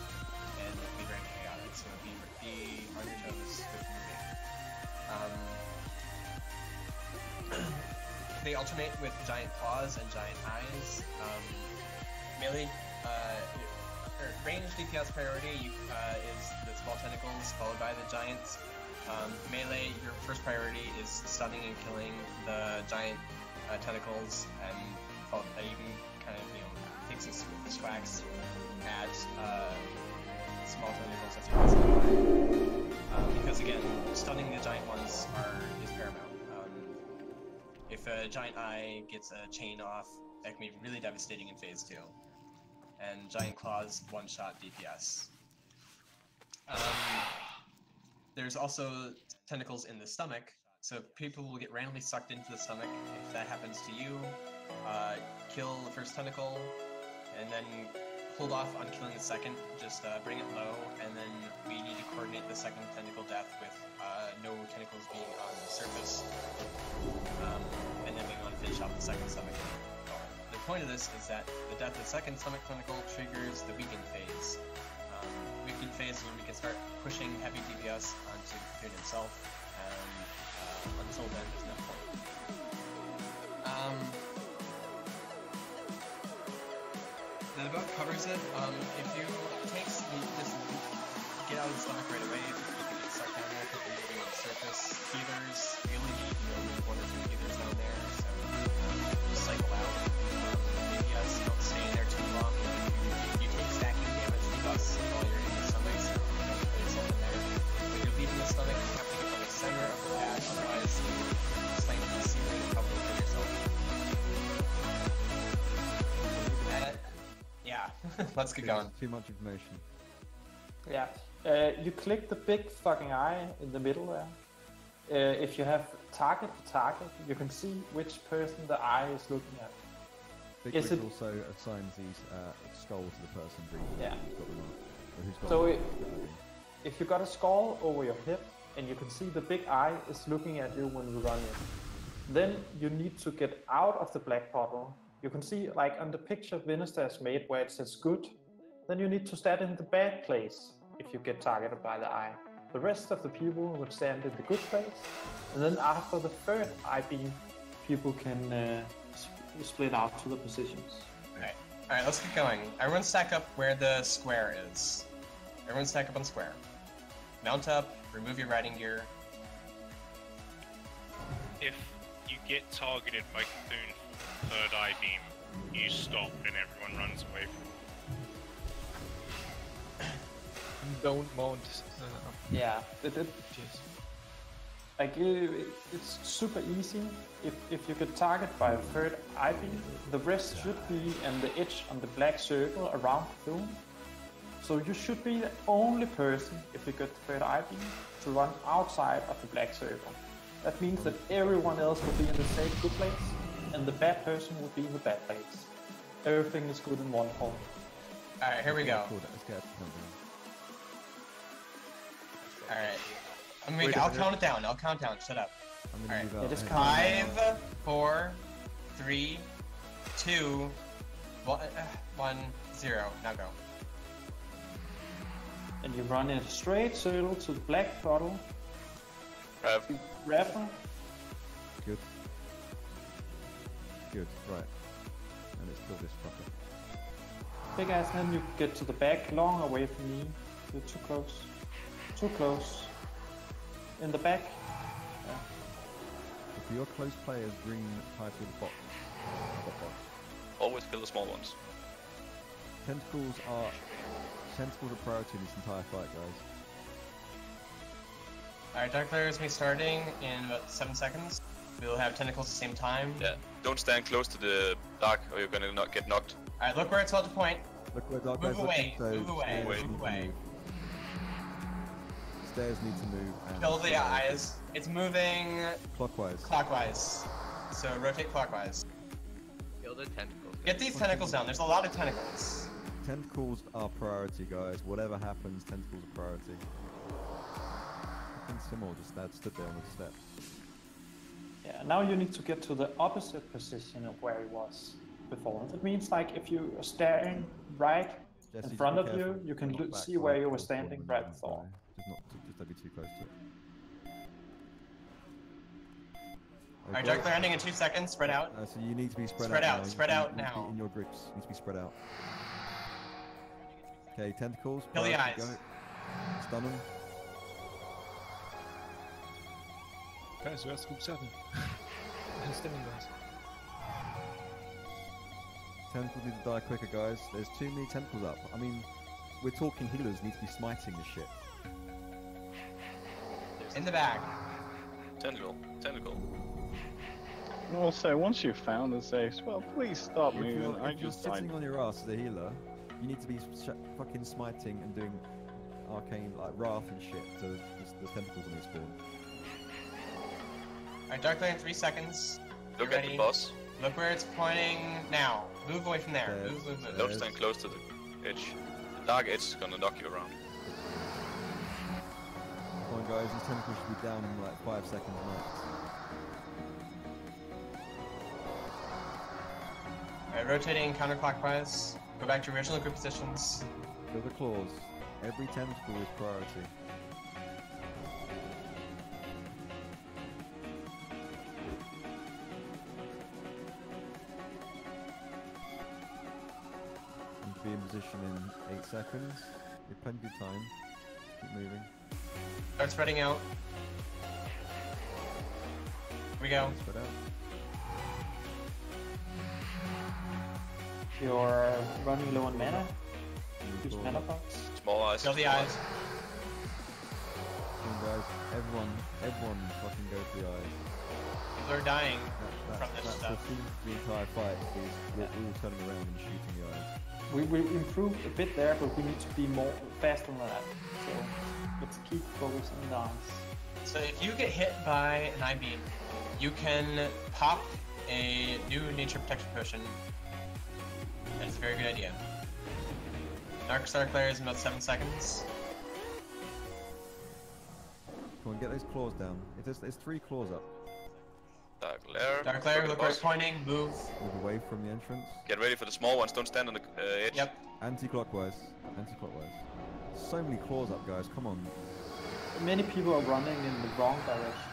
Speaker 2: and it'll be very chaotic. So be on your toes with moving. They alternate with giant claws and giant eyes. Melee, range DPS priority is the small tentacles followed by the giants. Melee, your first priority is stunning and killing the giant tentacles, and you can kind of take some swacks at small tentacles as you possibly can. Because again, stunning the giant ones is paramount. If a giant eye gets a chain off, that can be really devastating in phase 2. And giant claws one-shot DPS. There's also tentacles in the stomach, so people will get randomly sucked into the stomach. If that happens to you, kill the first tentacle, and then hold off on killing the second. Just bring it low, and then we need to coordinate the second tentacle death with no tentacles being on the surface, and then we want to finish off the second stomach. The point of this is that the death of the second stomach tentacle triggers the weakened phase. Weakened phase is when we can start pushing heavy DPS onto Cocoon himself, and until then, there's no point. That about covers it. If you take just get out of the stomach right away, you can get sucked down there if you're moving on the surface. Healers, we only need 1 or 2 healers down there, so just cycle out. DPS, don't stay in there too long. You take stacking damage from us while you're in the stomach, so you don't put yourself in there. When you're leaving the stomach, you have to get from the center of the pad, otherwise you're slammed to the ceiling and probably kill yourself. Yeah, let's get going.
Speaker 15: Too much information.
Speaker 3: Yeah, you click the big fucking eye in the middle there. If you have target to target, you can see which person the eye is looking at.
Speaker 15: Big
Speaker 3: Is it
Speaker 15: also assigns these skull to the person who's
Speaker 3: Yeah.
Speaker 15: got them on. Or who's got
Speaker 3: So
Speaker 15: them.
Speaker 3: if you got a skull over your head and you can see the big eye is looking at you when you run in, then you need to get out of the black puddle. You can see, like on the picture Vinister has made where it says good, then you need to stand in the bad place if you get targeted by the eye. The rest of the people would stand in the good place, and then after the third eye beam, people can split out to the positions.
Speaker 2: Alright, let's get going. Everyone stack up where the square is. Everyone stack up on square. Mount up, remove your riding gear.
Speaker 4: If you get targeted by Cocoon third eye beam, you stop and everyone runs away from you.
Speaker 14: Don't mount.
Speaker 3: Yeah, it's super easy. If you get targeted by a third eye beam, the rest should be in the edge on the black circle around the dome. So you should be the only person, if you get the third eye beam, to run outside of the black circle. That means that everyone else will be in the same good place, and the bad person will be in the bad place. Everything is good in one hole.
Speaker 2: Alright, here we go. Alright. I'll count it down. I'll count down. Shut up. Alright.
Speaker 3: Yeah, just
Speaker 2: 5, 4, 3, 2, 1, 0. Now go.
Speaker 3: And you run in a straight circle to the black puddle. Rapper.
Speaker 15: Good. Good, right. And let's kill this fucker.
Speaker 3: Big ass, then you get to the back, long away from me. You're too close. Too close. In the back. Yeah.
Speaker 15: For your close players, green type with the box.
Speaker 5: Always kill the small ones.
Speaker 15: Tentacles are priority in this entire fight, guys.
Speaker 2: Alright, Dark Lair is me starting in about 7 seconds. We'll have tentacles at the same time.
Speaker 5: Yeah, don't stand close to the dark or you're gonna not get knocked.
Speaker 2: Alright, look where it's about to point.
Speaker 15: Look where dark
Speaker 2: Move away,
Speaker 15: looking,
Speaker 2: move away, move away.
Speaker 15: Stairs need to move. And
Speaker 2: Kill the eyes. It's moving
Speaker 15: clockwise.
Speaker 2: Clockwise. So rotate clockwise.
Speaker 8: Kill the tentacles.
Speaker 2: Get these tentacles down. There's a lot of tentacles.
Speaker 15: Tentacles are priority, guys. Whatever happens, tentacles are priority. I think Simul just stood there on the steps.
Speaker 3: Yeah, now you need to get to the opposite position of where he was before. That means like if you are staring right
Speaker 15: Jesse,
Speaker 3: in front
Speaker 15: just
Speaker 3: of
Speaker 15: be
Speaker 3: you,
Speaker 15: careful.
Speaker 3: you can
Speaker 15: Not back
Speaker 3: see where
Speaker 15: right
Speaker 3: you were
Speaker 15: close to one
Speaker 3: standing
Speaker 15: and
Speaker 3: right
Speaker 15: not
Speaker 3: before.
Speaker 15: die. Just don't be too close to it.
Speaker 2: Alright, Darkler ending in 2 seconds, spread out.
Speaker 15: So you need to be spread
Speaker 2: Spread
Speaker 15: out.
Speaker 2: out,
Speaker 15: now.
Speaker 2: spread
Speaker 15: You
Speaker 2: out
Speaker 15: need to be
Speaker 2: now.
Speaker 15: in your grips. You need to be spread out. Okay, tentacles.
Speaker 2: Kill the
Speaker 15: priority,
Speaker 2: eyes.
Speaker 15: Go. Stun them.
Speaker 14: Guys, where's group 7? Standing guys.
Speaker 15: Tentacles need to die quicker, guys. There's too many tentacles up. I mean, we're talking healers need to be smiting this shit.
Speaker 2: In the back.
Speaker 5: Tentacle.
Speaker 9: And also, once you've found the safes, well, please stop
Speaker 15: If
Speaker 9: moving.
Speaker 15: you're,
Speaker 9: I
Speaker 15: if you're
Speaker 9: just
Speaker 15: sitting on your ass as a healer, you need to be fucking smiting and doing arcane, like wrath and shit to the tentacles on your spawn.
Speaker 2: Alright, Darkler in 3 seconds.
Speaker 5: Look
Speaker 2: Get
Speaker 5: at
Speaker 2: ready.
Speaker 5: the boss.
Speaker 2: Look where it's pointing now. Move away from there. Move.
Speaker 5: Don't stand close to the edge. The dark edge is gonna knock you around.
Speaker 15: Come on, guys. These tentacles should be down in like 5 seconds max.
Speaker 2: Alright, rotating counterclockwise. Go back to original group positions.
Speaker 15: Kill the claws. Every tentacle is priority. Need to be in position in 8 seconds. You have plenty of time. Keep moving.
Speaker 2: Start spreading out. Here we go.
Speaker 15: Spread out.
Speaker 3: If you're running low on mana, use mana box.
Speaker 5: Small eyes.
Speaker 2: Kill the eyes.
Speaker 15: Come on, guys. Everyone fucking go for the eyes.
Speaker 2: People are dying from this
Speaker 15: That's
Speaker 2: stuff.
Speaker 15: the theme for the entire fight, is we're all turning around and shooting the eyes.
Speaker 3: We improved a bit there, but we need to be more faster than that. So let's keep focusing on the eyes.
Speaker 2: So if you get hit by an I-beam, you can pop a new nature protection potion. That's a very good idea. Dark Star Claire is in about 7 seconds.
Speaker 15: Come on, get those claws down. There's 3 claws up.
Speaker 5: Dark Lair.
Speaker 2: Dark Claire, look where it's pointing, move.
Speaker 15: Move away from the entrance.
Speaker 5: Get ready for the small ones, don't stand on the edge.
Speaker 2: Yep.
Speaker 15: Anti-clockwise. Anti-clockwise. So many claws up, guys. Come on.
Speaker 3: Many people are running in the wrong direction.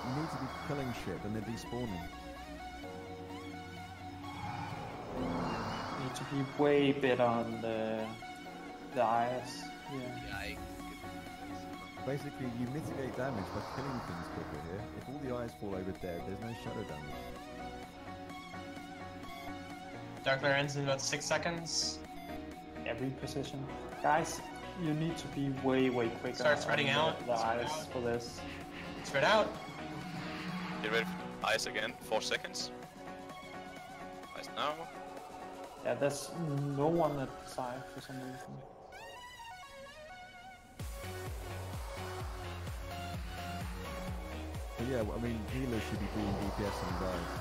Speaker 15: You need to be killing shit, then they're despawning.
Speaker 3: You need to be way better on the eyes. Yeah.
Speaker 15: Basically, you mitigate damage by killing things quicker here. If all the eyes fall over dead, there's no shadow damage.
Speaker 2: Dark Lair ends in about 6 seconds.
Speaker 3: Every position. Guys, you need to be way quicker.
Speaker 2: Start spreading
Speaker 3: on
Speaker 2: out.
Speaker 3: The eyes for this.
Speaker 2: Spread out.
Speaker 5: Get ready for eyes again, 4 seconds. Eyes now.
Speaker 3: Yeah, there's no one at the side for some reason.
Speaker 15: But yeah, I mean, healers should be doing DPS on the eyes.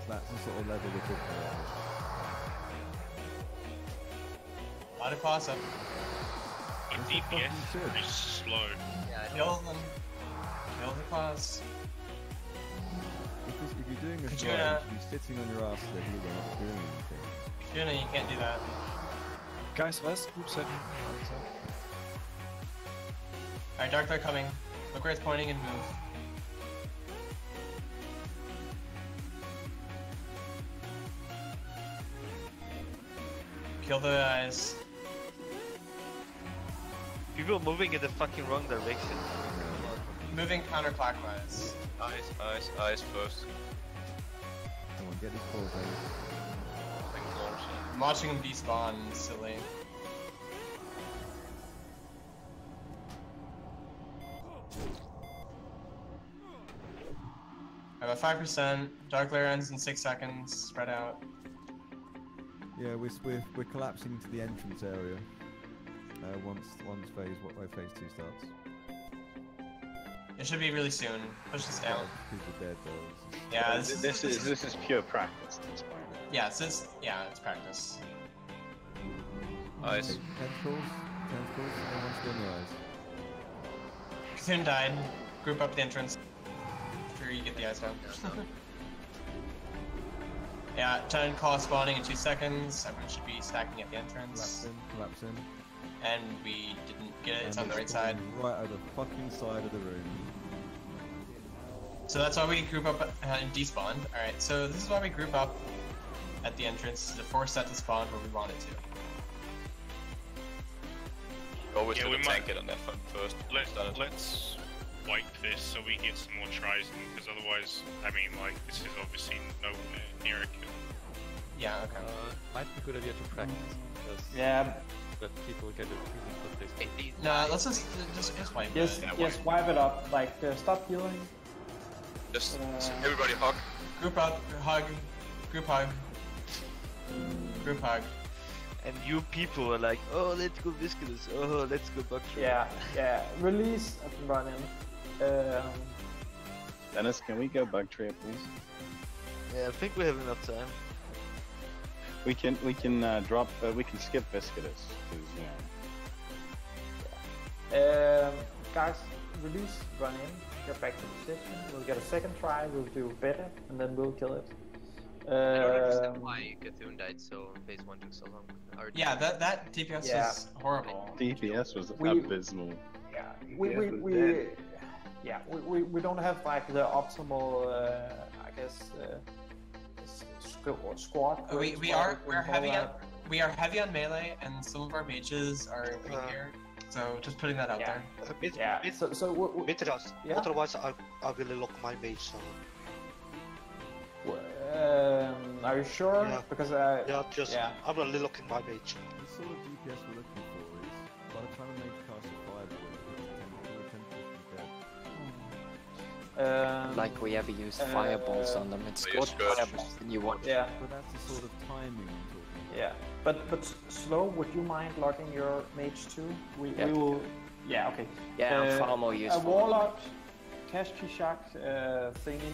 Speaker 15: That's the sort of level we're talking about.
Speaker 2: A lot of claws up.
Speaker 4: But DPS is slow.
Speaker 2: Kill them. Kill the claws.
Speaker 15: Because if you're doing a
Speaker 2: Kajuna.
Speaker 15: slide, you should be sitting on your ass as a healer, not doing anything.
Speaker 2: Kajuna, you can't do that.
Speaker 14: Guys, where's group 7?
Speaker 2: Alright, Dark Lair coming. Look where it's pointing and move. Kill the eyes.
Speaker 10: People moving in the fucking wrong direction.
Speaker 2: Moving counterclockwise.
Speaker 5: Eyes first.
Speaker 15: Come on, get these claws out.
Speaker 2: I'm watching them despawn, silly. About 5%. Dark Lair ends in 6 seconds. Spread out.
Speaker 15: Yeah, we're collapsing into the entrance area. Once phase 2 starts.
Speaker 2: It should be really soon. Push this down.
Speaker 15: People are dead though.
Speaker 2: Yeah,
Speaker 9: this is pure practice at this point.
Speaker 2: Yeah, it's practice.
Speaker 15: Eyes. Tentacles. Everyone's doing the eyes.
Speaker 2: Kthun died. group up the entrance. After you get the eyes down. Yeah, 10 call spawning in 2 seconds. Everyone should be stacking at the entrance.
Speaker 15: Collapse in.
Speaker 2: And we didn't get it. It's on the right side.
Speaker 15: Right at the fucking side of the room.
Speaker 2: So that's why we group up and despawned. Alright, so this is why we group up at the entrance to force that to spawn where we want it to.
Speaker 5: Always yeah, tank it on that front first.
Speaker 4: Let's wipe this so we get some more tries in, because otherwise, I mean, like, this is obviously nowhere near a kill.
Speaker 2: Yeah, okay.
Speaker 7: Might be a good idea to practice.
Speaker 3: Yeah.
Speaker 7: That people get a feeling that they...
Speaker 2: No, let's just wipe it.
Speaker 3: Yes, wipe it up. Like, stop healing.
Speaker 5: Just everybody hug.
Speaker 2: Group up, hug. Group hug. Group hug.
Speaker 10: And you people are like, oh, let's go Viscous, oh, let's go Buckshot.
Speaker 3: Yeah. Release and run in.
Speaker 9: Dennis, can we go bug tree, please?
Speaker 10: Yeah, I think we have enough time.
Speaker 9: We can drop. We can skip Viscous,
Speaker 3: guys, release, run in, get back to position. We'll get a second try. We'll do better, and then we'll kill it.
Speaker 8: I don't understand why Cthulhu died so phase 1 took so long.
Speaker 2: Yeah, that DPS was horrible.
Speaker 9: DPS was abysmal.
Speaker 3: Yeah, we don't have like the optimal, I guess, squad.
Speaker 2: We're heavy on melee, and some of our mages are weaker. So just putting that out there.
Speaker 6: Otherwise, I will lock my mage. So.
Speaker 3: Are you sure?
Speaker 6: Yeah.
Speaker 3: Because
Speaker 6: I'm really looking my mage.
Speaker 15: The sort of DPS we're looking for is by the time a mage casts a fireball,
Speaker 1: like we ever used fireballs on them. It's called fireballs and you watch.
Speaker 15: Yeah. But that's the sort of timing I'm talking about.
Speaker 3: Yeah. But Slow, would you mind logging your mage too? We will. Yeah. Okay.
Speaker 1: Yeah, I'm far more useful.
Speaker 3: A warlock. Caspi Shock thingy,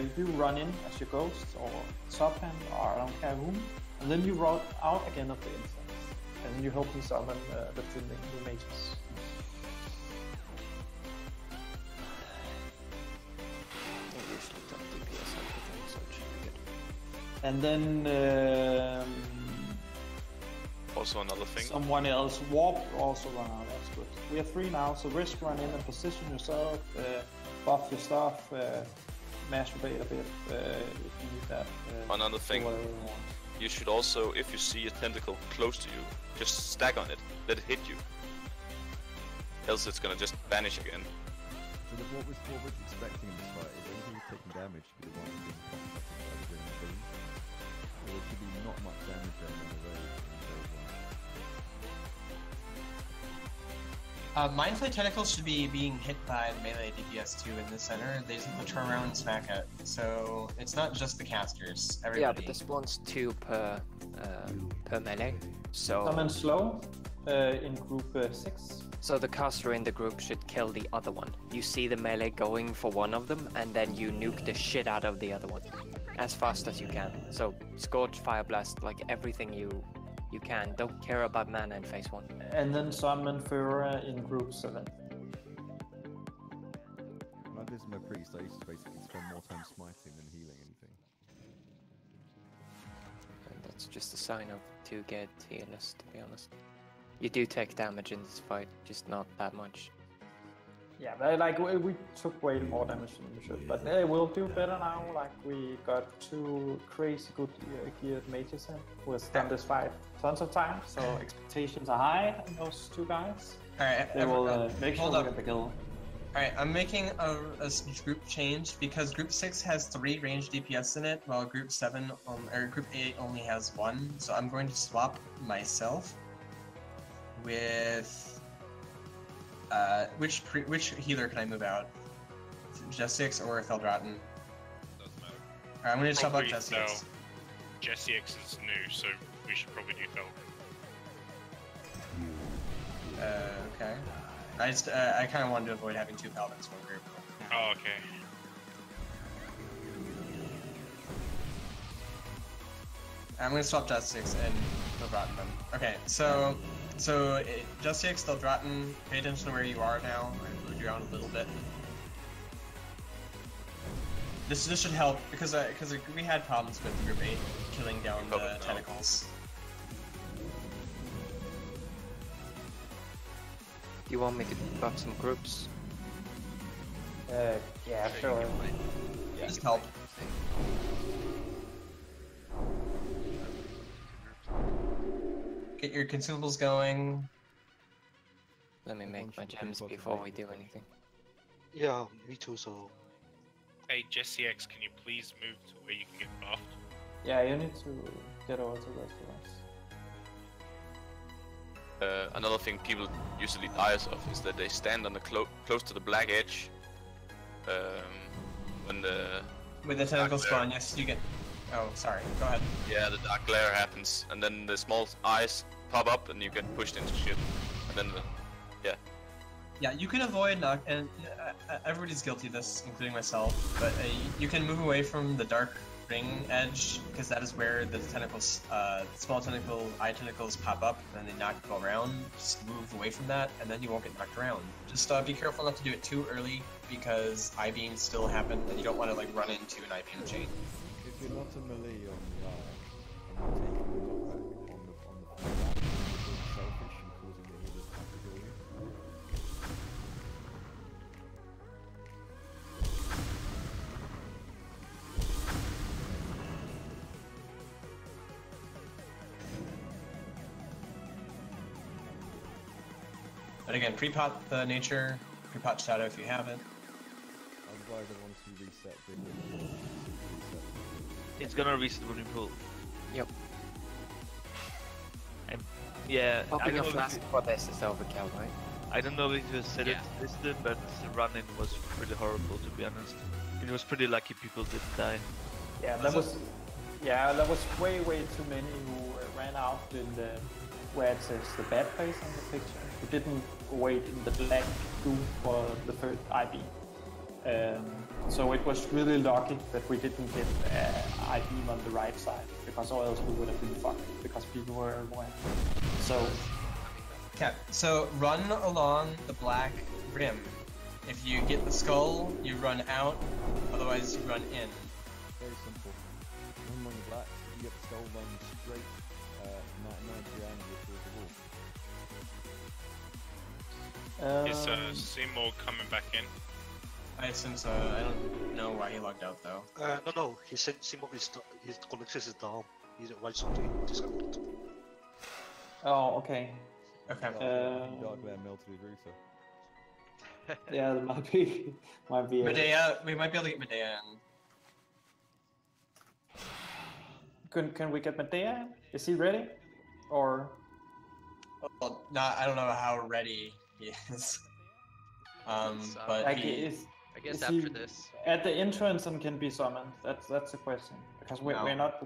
Speaker 3: you do run in as your ghost or subhand or I don't care whom, and then you run out again of the instance, and you help me summon the mages. And then
Speaker 5: also another thing.
Speaker 3: Someone else, Warp also run out, that's good. We have 3 now, so risk run in and position yourself, buff your stuff, masturbate a bit if you need that.
Speaker 5: Another thing, you should also, if you see a tentacle close to you, just stack on it, let it hit you. Else it's gonna just vanish again.
Speaker 15: So what we're expecting in this fight is anything who's taking damage to be the one who's being contacted by the green beam. So there should be not much damage going on the road in phase 1.
Speaker 2: Mindflay Tentacles should be being hit by the melee DPS too in the center. They just have to turn around and smack it. So it's not just the casters. Everybody.
Speaker 1: Yeah, but this spawns 2 per melee. So
Speaker 3: summon Slow in group 6.
Speaker 1: So the caster in the group should kill the other one. You see the melee going for one of them, and then you nuke the shit out of the other one as fast as you can. So Scorch, Fire Blast, like everything you can. Don't care about mana in phase 1.
Speaker 3: And then summon Fura in group 7.
Speaker 15: When I did my priest, I used to basically spend more time smiting than healing anything.
Speaker 1: And that's just a sign of 2 get healers, to be honest. You do take damage in this fight, just not that much.
Speaker 3: Yeah, but like we took way more damage than we should, but we'll do better now. Like we got 2 crazy good geared mages in who has done this fight tons of times, so expectations are high in those 2 guys.
Speaker 2: Alright,
Speaker 3: they will make sure we get the kill.
Speaker 2: Alright, I'm making a group change because group 6 has 3 ranged DPS in it, while group 7 or group 8 only has 1. So I'm going to swap myself with which healer can I move out? Jessix or Feldraten?
Speaker 4: Doesn't matter.
Speaker 2: Alright, I'm gonna swap out Jessix.
Speaker 4: No. Jessix is new, so we should probably do Feldraten.
Speaker 2: Okay. I kind of wanted to avoid having 2 Paladins in one group.
Speaker 4: Oh, okay.
Speaker 2: I'm gonna swap Jessix and Feldraten them. Okay, so Jessix, Feldraten, pay attention to where you are now. I moved you around a little bit. This should help because we had problems with group 8 killing down the tentacles.
Speaker 1: Do you want me to buff some groups?
Speaker 3: Yeah, sure.
Speaker 2: Yeah. Just help. Get your consumables going.
Speaker 1: Let me make my gems before we do anything.
Speaker 6: Yeah, me too, so...
Speaker 4: Hey, Jesse X, can you please move to where you can get buffed?
Speaker 3: Yeah, you need to get over to restaurants.
Speaker 5: Another thing people usually die of is that they stand on the close to the black edge. When the...
Speaker 2: With the tentacle spawn, yes, you get... Oh, sorry, go ahead.
Speaker 5: Yeah, the dark glare happens, and then the small eyes pop up and you get pushed into shit. And then yeah.
Speaker 2: Yeah, you can avoid knock, and everybody's guilty of this, including myself, but you can move away from the dark ring edge, because that is where the tentacles, small tentacle, eye tentacles pop up, and they knock you around. Just move away from that, and then you won't get knocked around. Just be careful not to do it too early, because eye beams still happen, and you don't want to like run into an eye beam chain.
Speaker 15: If you're not a melee on the and you're taking the knockback on the flat, it's selfish and causing the healers to have to go in.
Speaker 2: But again, pre-pot the nature, pre-pot shadow if you have it.
Speaker 15: I'd advise everyone to reset big.
Speaker 10: It's gonna reset when you pull.
Speaker 1: Yep.
Speaker 10: And yeah,
Speaker 1: Popping a flask for this is overkill, right?
Speaker 10: I don't know if you said it listed, but the run-in was pretty horrible, to be honest. It was pretty lucky people didn't die.
Speaker 3: Yeah, that was way too many who ran out in the where it says the bad place on the picture. Who didn't wait in the black goo for the first IB. So it was really lucky that we didn't get IB on the right side, because or else we would have been fucked, because people were everywhere. So...
Speaker 2: Okay, so run along the black rim. If you get the skull, you run out, otherwise you run in.
Speaker 15: Very simple. Run along the black, if you get the skull, run straight 90 angle towards the wall.
Speaker 4: Is Seymour coming back in?
Speaker 2: I assume so. I don't know why he logged out though.
Speaker 6: No. He said Seymour his connection is down. He's right something disconnected.
Speaker 3: Oh, okay.
Speaker 2: Okay.
Speaker 15: Dark glare melted his router.
Speaker 3: Yeah, there might be.
Speaker 2: Medea, we might be able to get Medea in.
Speaker 3: Can we get Medea? Is he ready? Or?
Speaker 2: Well, I don't know how ready he is. But
Speaker 8: like I guess after this.
Speaker 3: At the entrance and can be summoned. That's the question, because we're not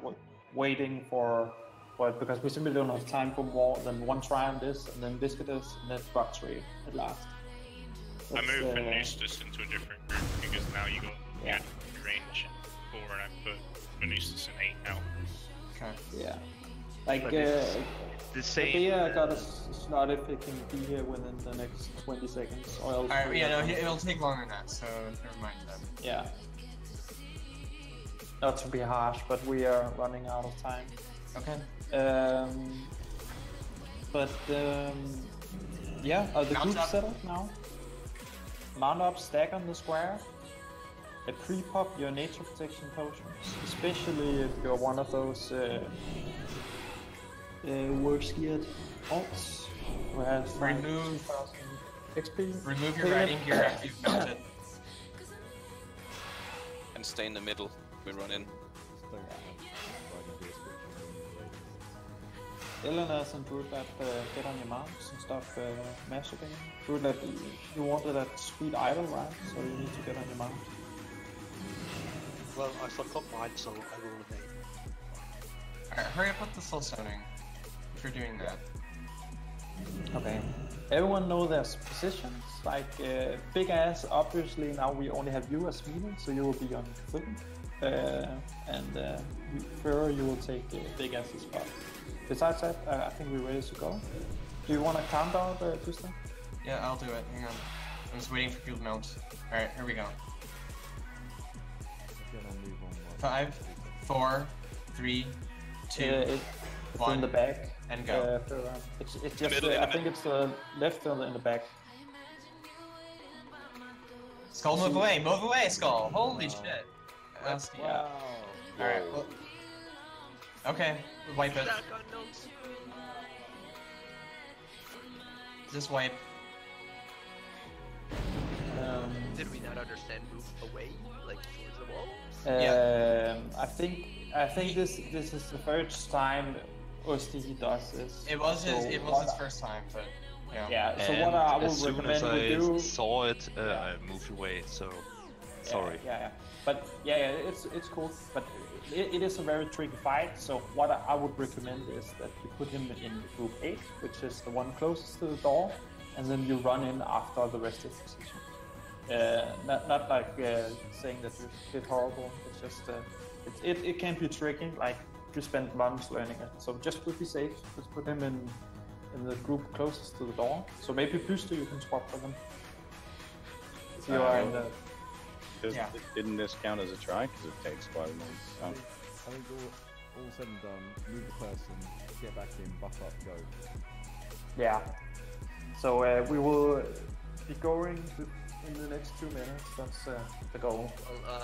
Speaker 3: waiting for. But because we simply don't have time for more than one try on this, and then Viscidus, and then Box Ray at last.
Speaker 4: I moved Venustus into a different group because now you got range 4 and I put Venustus in 8 now.
Speaker 2: Okay.
Speaker 3: Yeah. Like
Speaker 10: the same.
Speaker 3: Medea got a slot if it can be here within the next 20 seconds, or else.
Speaker 2: Alright, yeah, no, it'll take longer than that, so never mind that.
Speaker 3: Yeah. Not to be harsh, but we are running out of time.
Speaker 2: Okay.
Speaker 3: Yeah, are the groups set up now? Mount up, stack on the square. Pre-pop your nature protection potions, especially if you're one of those work-geared alts who has
Speaker 2: remove
Speaker 3: 2000 XP.
Speaker 2: Remove your riding gear after you've mounted.
Speaker 5: And stay in the middle. We run in.
Speaker 3: Elenas and Druidlab get on your mounts and stuff massacring. Druidlab, you wanted that sweet idol, right? So you need to get on your mount.
Speaker 6: Well, I forgot mine, so I will remain.
Speaker 2: Alright, hurry up with the soul stoning, if you're doing that.
Speaker 3: Okay. Everyone know their positions. Like, Big Ass, obviously now we only have you as meeting, so you will be on equipment. Further you will take Big Ass's spot. Besides that, I think we're ready to go. Do you want to count out, Tristan?
Speaker 2: Yeah, I'll do it. Hang on. I'm just waiting for people to mount. Alright, here we go.
Speaker 15: Okay, move on.
Speaker 2: 5, 4, 3, 2,
Speaker 3: It's
Speaker 2: 1,
Speaker 3: in the back.
Speaker 2: and go.
Speaker 3: It's just, I think it's the left in the back.
Speaker 2: Skull, move away, Skull. Holy shit.
Speaker 3: Wow.
Speaker 2: Alright, well, okay, wipe it. Just wipe.
Speaker 8: Did we not understand move away, like towards the wall?
Speaker 3: I think this is the first time Osti does this.
Speaker 2: It was his first time, but yeah.
Speaker 3: Yeah. So what I would recommend we do.
Speaker 14: Saw it, I moved away. So sorry.
Speaker 3: Yeah. But it's cool. But it is a very tricky fight. So what I would recommend is that you put him in group 8, which is the one closest to the door, and then you run in after the rest of the position. Not like saying that you did horrible. It's just it can be tricky. Like you spend months learning it. So just to be safe, just put him in the group closest to the door. So maybe Puster you can swap for them. If you are in the.
Speaker 9: Didn't this count as a try? Because it takes quite a long time.
Speaker 15: I think all said and done, move the person, get back in, buff up, go.
Speaker 3: Yeah. So we will be going in the next 2 minutes. That's the goal.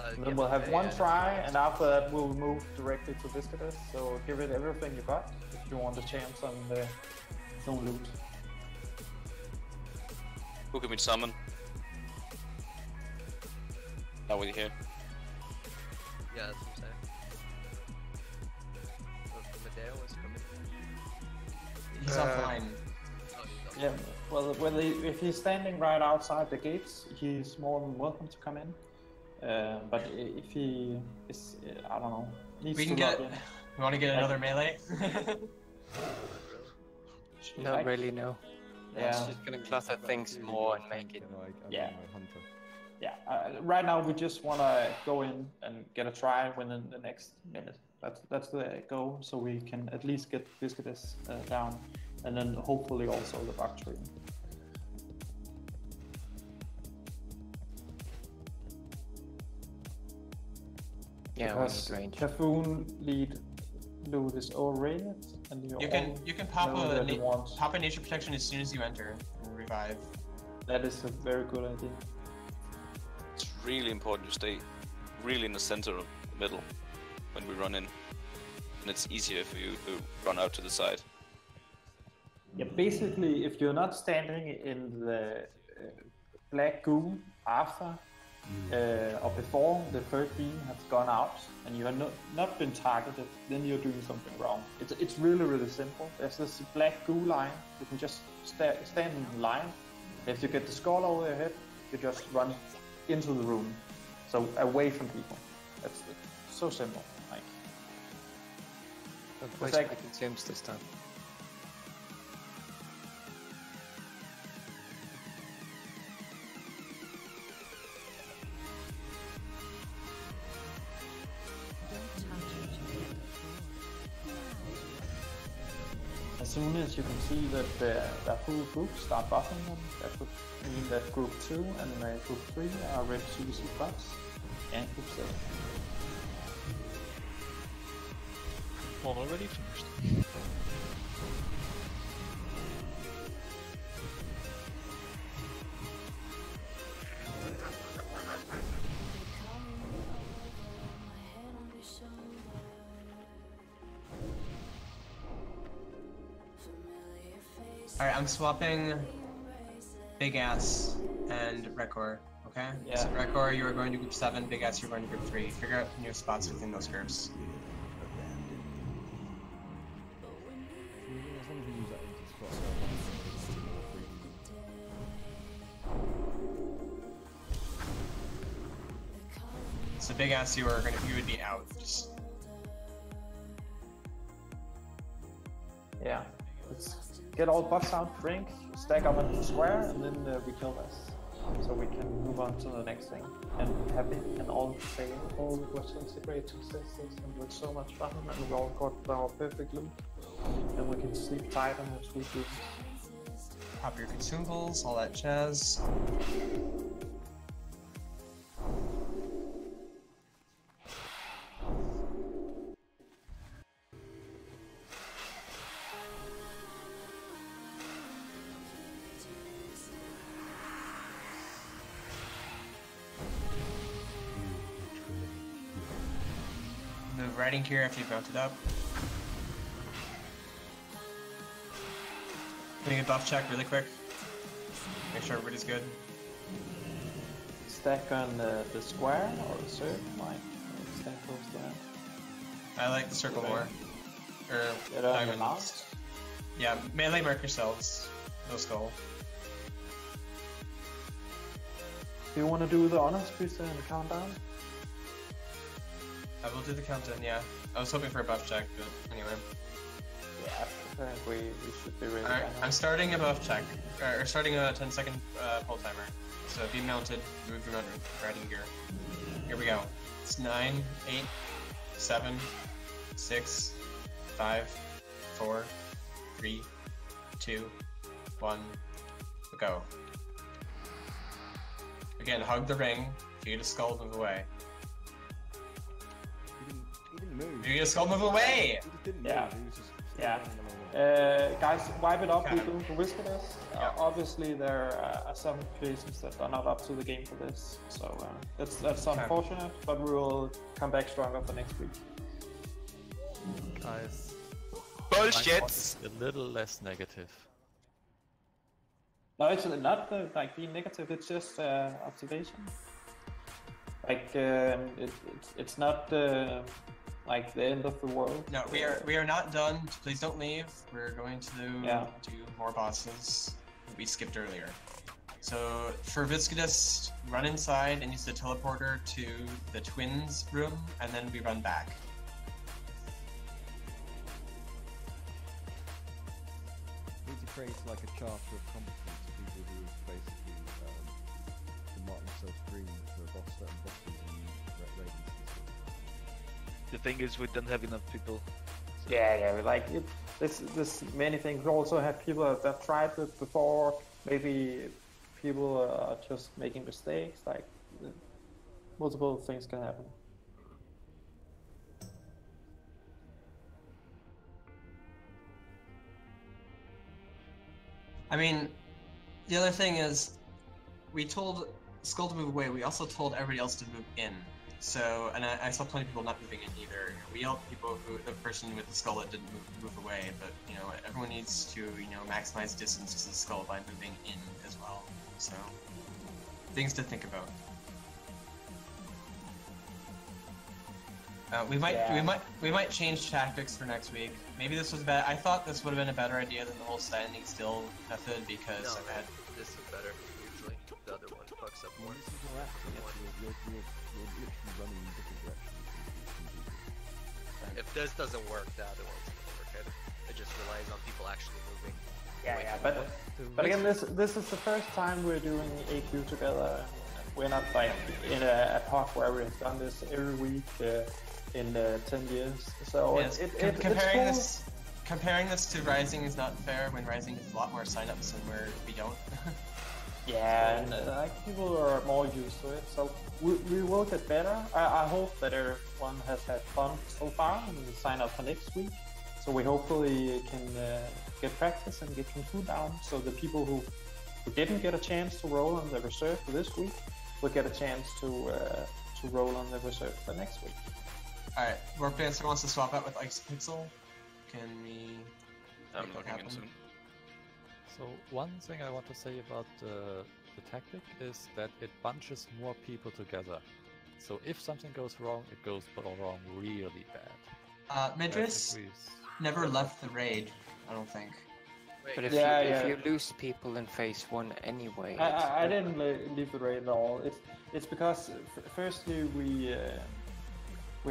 Speaker 3: And then we'll have one try, and after that we'll move directly to Viscadus. So give it everything you got if you want a chance on the no loot.
Speaker 5: Who can we summon? Now we're here.
Speaker 8: Yeah, that's what I'm saying. Medeo is coming.
Speaker 2: He's offline.
Speaker 3: Yeah, well, if he's standing right outside the gates, he's more than welcome to come in. But if he is, I don't know, needs to log in.
Speaker 2: We want to get another melee?
Speaker 1: Not really, no.
Speaker 3: Yeah.
Speaker 1: It's just gonna clutter things more and make it.
Speaker 3: Yeah. Yeah. Right now we just want to go in and get a try within the next minute. That's the goal, so we can at least get Viscadus down, and then hopefully also the bug tree.
Speaker 1: Yeah,
Speaker 3: because Typhoon lead loot is overrated, and
Speaker 2: you can pop a nature protection as soon as you enter and revive.
Speaker 3: That is a very good idea.
Speaker 5: It's really important to stay really in the center of the middle when we run in, and it's easier for you to run out to the side.
Speaker 3: Yeah, basically, if you're not standing in the black goo after or before the third beam has gone out, and you have not been targeted, then you're doing something wrong. It's really simple. There's this black goo line. You can just stand in the line. If you get the skull over your head, you just run into the room, so away from people. That's so simple. Like,
Speaker 1: don't waste my consumes this time.
Speaker 3: As soon as you can see that the full group start buffing them, that would mean that group 2 and group 3 are ready to receive buffs, and group 7.
Speaker 14: One already finished.
Speaker 2: Alright, I'm swapping Big Ass and Rekor, okay?
Speaker 3: Yeah.
Speaker 2: So Rekor, you are going to group 7, Big Ass, you're going to group 3. Figure out your spots within those groups. So Big Ass, you would be out. Just...
Speaker 3: Yeah. Let's get all buffs out, drink, stack up into the square, and then we kill this. So we can move on to the next thing. And happy and all say, oh, it was such a great success, and it was so much fun, and we all got our perfect loot. And we can sleep tight and have sweet dreams.
Speaker 2: Pop your consumables, all that jazz. Move riding gear after you've mounted up. Doing a buff check really quick. Make sure everybody's good.
Speaker 3: Stack on the square or the circle, like stack close to that.
Speaker 2: I like the circle more. Or diamonds. Yeah, melee mark yourselves. No skull.
Speaker 3: Do you want to do the honors piece and the countdown?
Speaker 2: I will do the countdown, yeah. I was hoping for a buff check, but anyway.
Speaker 3: Yeah, I think we should be ready.
Speaker 2: Alright, I'm starting a buff check. Or starting a 10-second pull timer. So be mounted, move your riding gear. Here we go. It's 9, 8, 7, 6, 5, 4, 3, 2, 1, go. Again, hug the ring. If you get a skull, move away.
Speaker 15: He didn't move.
Speaker 2: If you get a skull, move away!
Speaker 15: He just didn't move.
Speaker 3: Yeah.
Speaker 15: He was just
Speaker 3: Yeah. Guys, wipe it up. We're going to whisper this. Obviously, there are some creations that are not up to the game for this, so that's unfortunate. But we will come back stronger for next week.
Speaker 7: Guys,
Speaker 5: bullshit.
Speaker 7: A little less negative.
Speaker 3: No, it's not like being negative. It's just observation. Like it's not like the end of the world.
Speaker 2: No, we are not done. Please don't leave. We're going to do more bosses that we skipped earlier. So for Viscidus, run inside and use the teleporter to the twins room, and then we run back.
Speaker 15: We need to create like a charter of competence for people who basically can mark themselves green for certain bosses and ratings.
Speaker 10: The thing is, we don't have enough people.
Speaker 3: So. Yeah, like this many things. We also have people that tried it before. Maybe people are just making mistakes. Like multiple things can happen.
Speaker 2: I mean, the other thing is, we told Skull to move away. We also told everybody else to move in. So, and I saw plenty of people not moving in either. We yelled at people the person with the skull that didn't move away, but you know, everyone needs to maximize distance to the skull by moving in as well. So, things to think about. We might change tactics for next week. Maybe this was bad. I thought this would have been a better idea than the whole standing still method because I've had.
Speaker 8: This is better usually. The other one fucks up more.
Speaker 15: You're literally running in different directions.
Speaker 8: If this doesn't work, the other one's gonna work. It just relies on people actually moving.
Speaker 3: Yeah, but again, this is the first time we're doing AQ together. We're not like in a pod where we've done this every week in 10 years. So
Speaker 2: yes, comparing this to Rising is not fair when Rising has a lot more signups and we don't.
Speaker 3: Yeah, and like people are more used to it, so we will get better. I hope that everyone has had fun so far and will sign up for next week. So we hopefully can get practice and get some food down. So the people who didn't get a chance to roll on the reserve for this week will get a chance to roll on the reserve for next week.
Speaker 2: All right, Workdancer wants to swap out with Ice Pixel. Can we?
Speaker 5: I'm looking into.
Speaker 7: So one thing I want to say about the tactic is that it bunches more people together. So if something goes wrong, it goes wrong really bad.
Speaker 2: Midris never left the raid, I don't think.
Speaker 1: But if you lose people in phase 1 anyway...
Speaker 3: I didn't leave the raid at all. It's because firstly we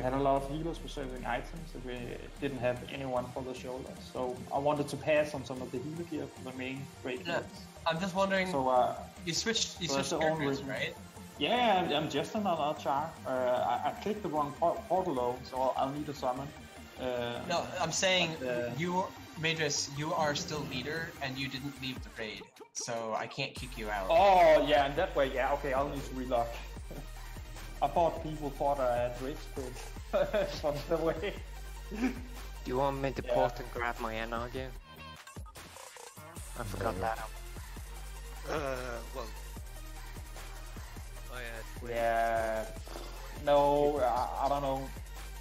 Speaker 3: had a lot of healers reserving items and we didn't have anyone for the shoulder. So I wanted to pass on some of the healer gear for the main raid.
Speaker 2: Yeah, I'm just wondering, so, you switched characters, right?
Speaker 3: Yeah, I'm just another char. I clicked the wrong portal though, so I'll need a summon.
Speaker 2: No, I'm saying Madris, you are still leader and you didn't leave the raid, so I can't kick you out.
Speaker 3: Oh yeah, in that way, yeah, okay, I'll need to relock. I thought people thought I had rage quit from the way.
Speaker 1: Do you want me to port and grab my energy? I forgot that.
Speaker 8: Well.
Speaker 3: Yeah. No, I don't know.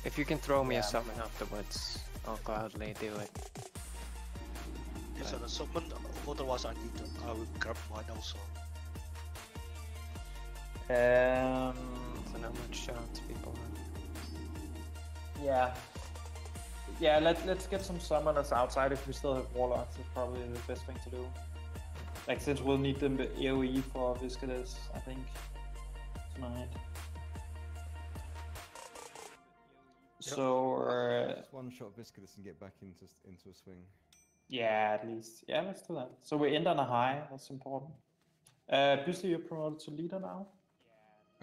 Speaker 1: If you can throw me a summon afterwards, I'll gladly do it.
Speaker 6: Is there a summon? Otherwise, I will grab mine also.
Speaker 1: So not much chance people have.
Speaker 3: Yeah, let's get some summoners outside if we still have warlocks. It's probably the best thing to do. Like, since we'll need them AoE for Viscidus, I think, tonight. So,
Speaker 15: just one shot Viscidus and get back into a swing.
Speaker 3: yeah, at least. Yeah, let's do that. So we end on a high, that's important. Busy, you're promoted to leader now.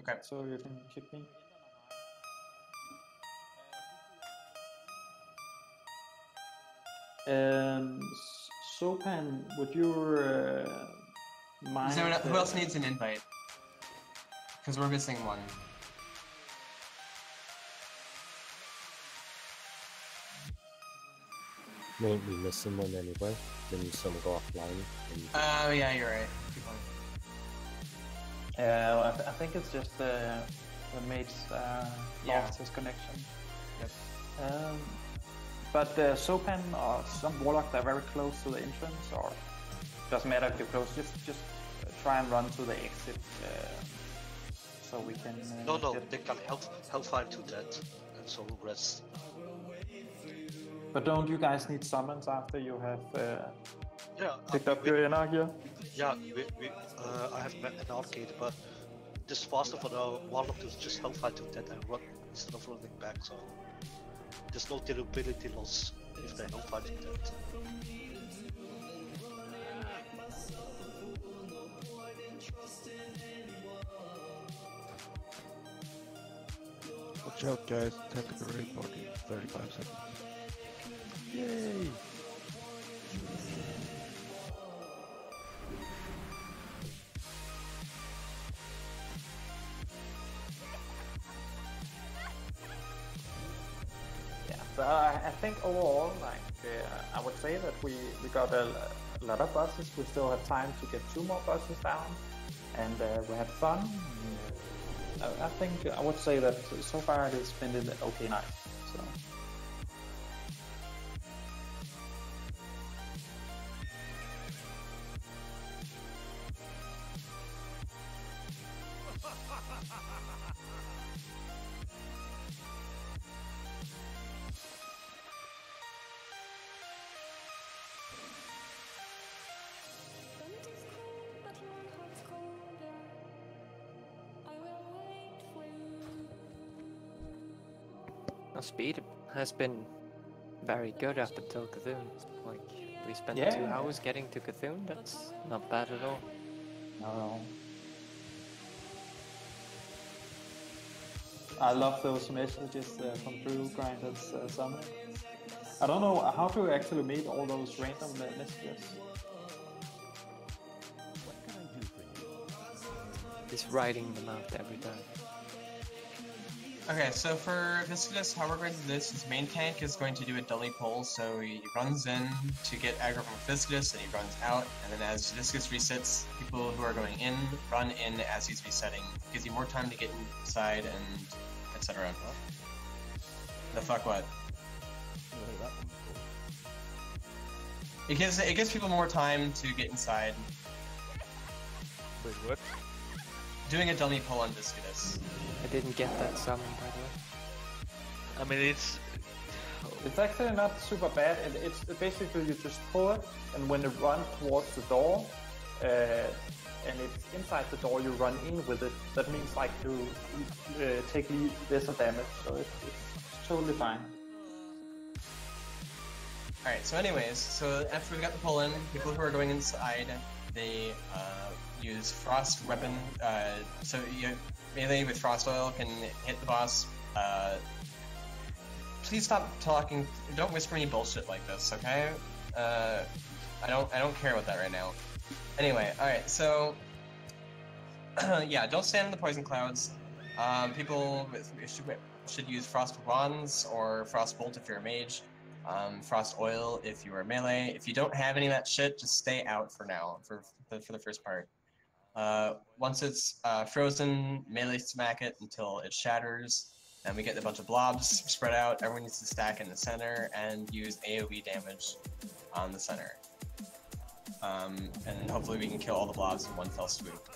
Speaker 2: Okay.
Speaker 3: So you can kick me. Sopan, would you mind...
Speaker 2: Who else needs an invite? Because we're missing one.
Speaker 18: Won't be missing one anyway, then some go offline.
Speaker 2: Oh yeah, you're right.
Speaker 3: I think it's just the mate's lost his connection.
Speaker 2: Yep.
Speaker 3: But Sopan or some warlock that are very close to the entrance, or doesn't matter if you're close, just try and run to the exit so we can...
Speaker 6: No, they can Hellfire to that, and so we'll rest.
Speaker 3: But don't you guys need summons after you have picked up your NR here?
Speaker 6: Yeah, I have an arcade, but just faster for the warlock to just Hellfire to that and run instead of running back, so there's no durability loss if they Hellfire to that.
Speaker 11: Watch out, guys. Attack at the raid party. 35 seconds.
Speaker 3: Yay! Yeah, so I think overall, like, I would say that we got a lot of buses. We still have time to get 2 more buses down, and we had fun. I think I would say that so far it has been an okay night. So.
Speaker 1: Our speed has been very good up until Cthulhu. Like, we spent 2 hours getting to Cthulhu, that's not bad at all.
Speaker 3: No. I love those messages from Brew Grinders summon. I don't know how to actually make all those random messages.
Speaker 1: He's writing them out every time.
Speaker 2: Okay, so for Viscidus, how we're going to do this is main tank is going to do a dully pull, so he runs in to get aggro from Viscidus, and he runs out, and then as Viscidus resets, people who are going in run in as he's resetting. Gives you more time to get inside and etc. The fuck what? It gives people more time to get inside.
Speaker 14: Wait, what?
Speaker 2: Doing a dummy pull on Viscidus.
Speaker 1: I didn't get that summon, by the way.
Speaker 10: I mean, it's
Speaker 3: actually not super bad. It's basically you just pull it, and when it runs towards the door, and it's inside the door, you run in with it. That means like you take lesser damage, so it's totally fine.
Speaker 2: Alright, so anyways, so after we got the pull in, people who are going inside, they use frost weapon, so you melee with frost oil can hit the boss. Please stop talking, don't whisper any bullshit like this, okay? I don't care about that right now. Anyway, alright, so yeah, don't stand in the poison clouds. People should use frost wands or frost bolt if you're a mage. Frost oil if you are melee. If you don't have any of that shit, just stay out for now, for the first part. Once it's frozen, melee smack it until it shatters. And we get a bunch of blobs spread out. Everyone needs to stack in the center and use AoE damage on the center. And hopefully we can kill all the blobs in one fell swoop.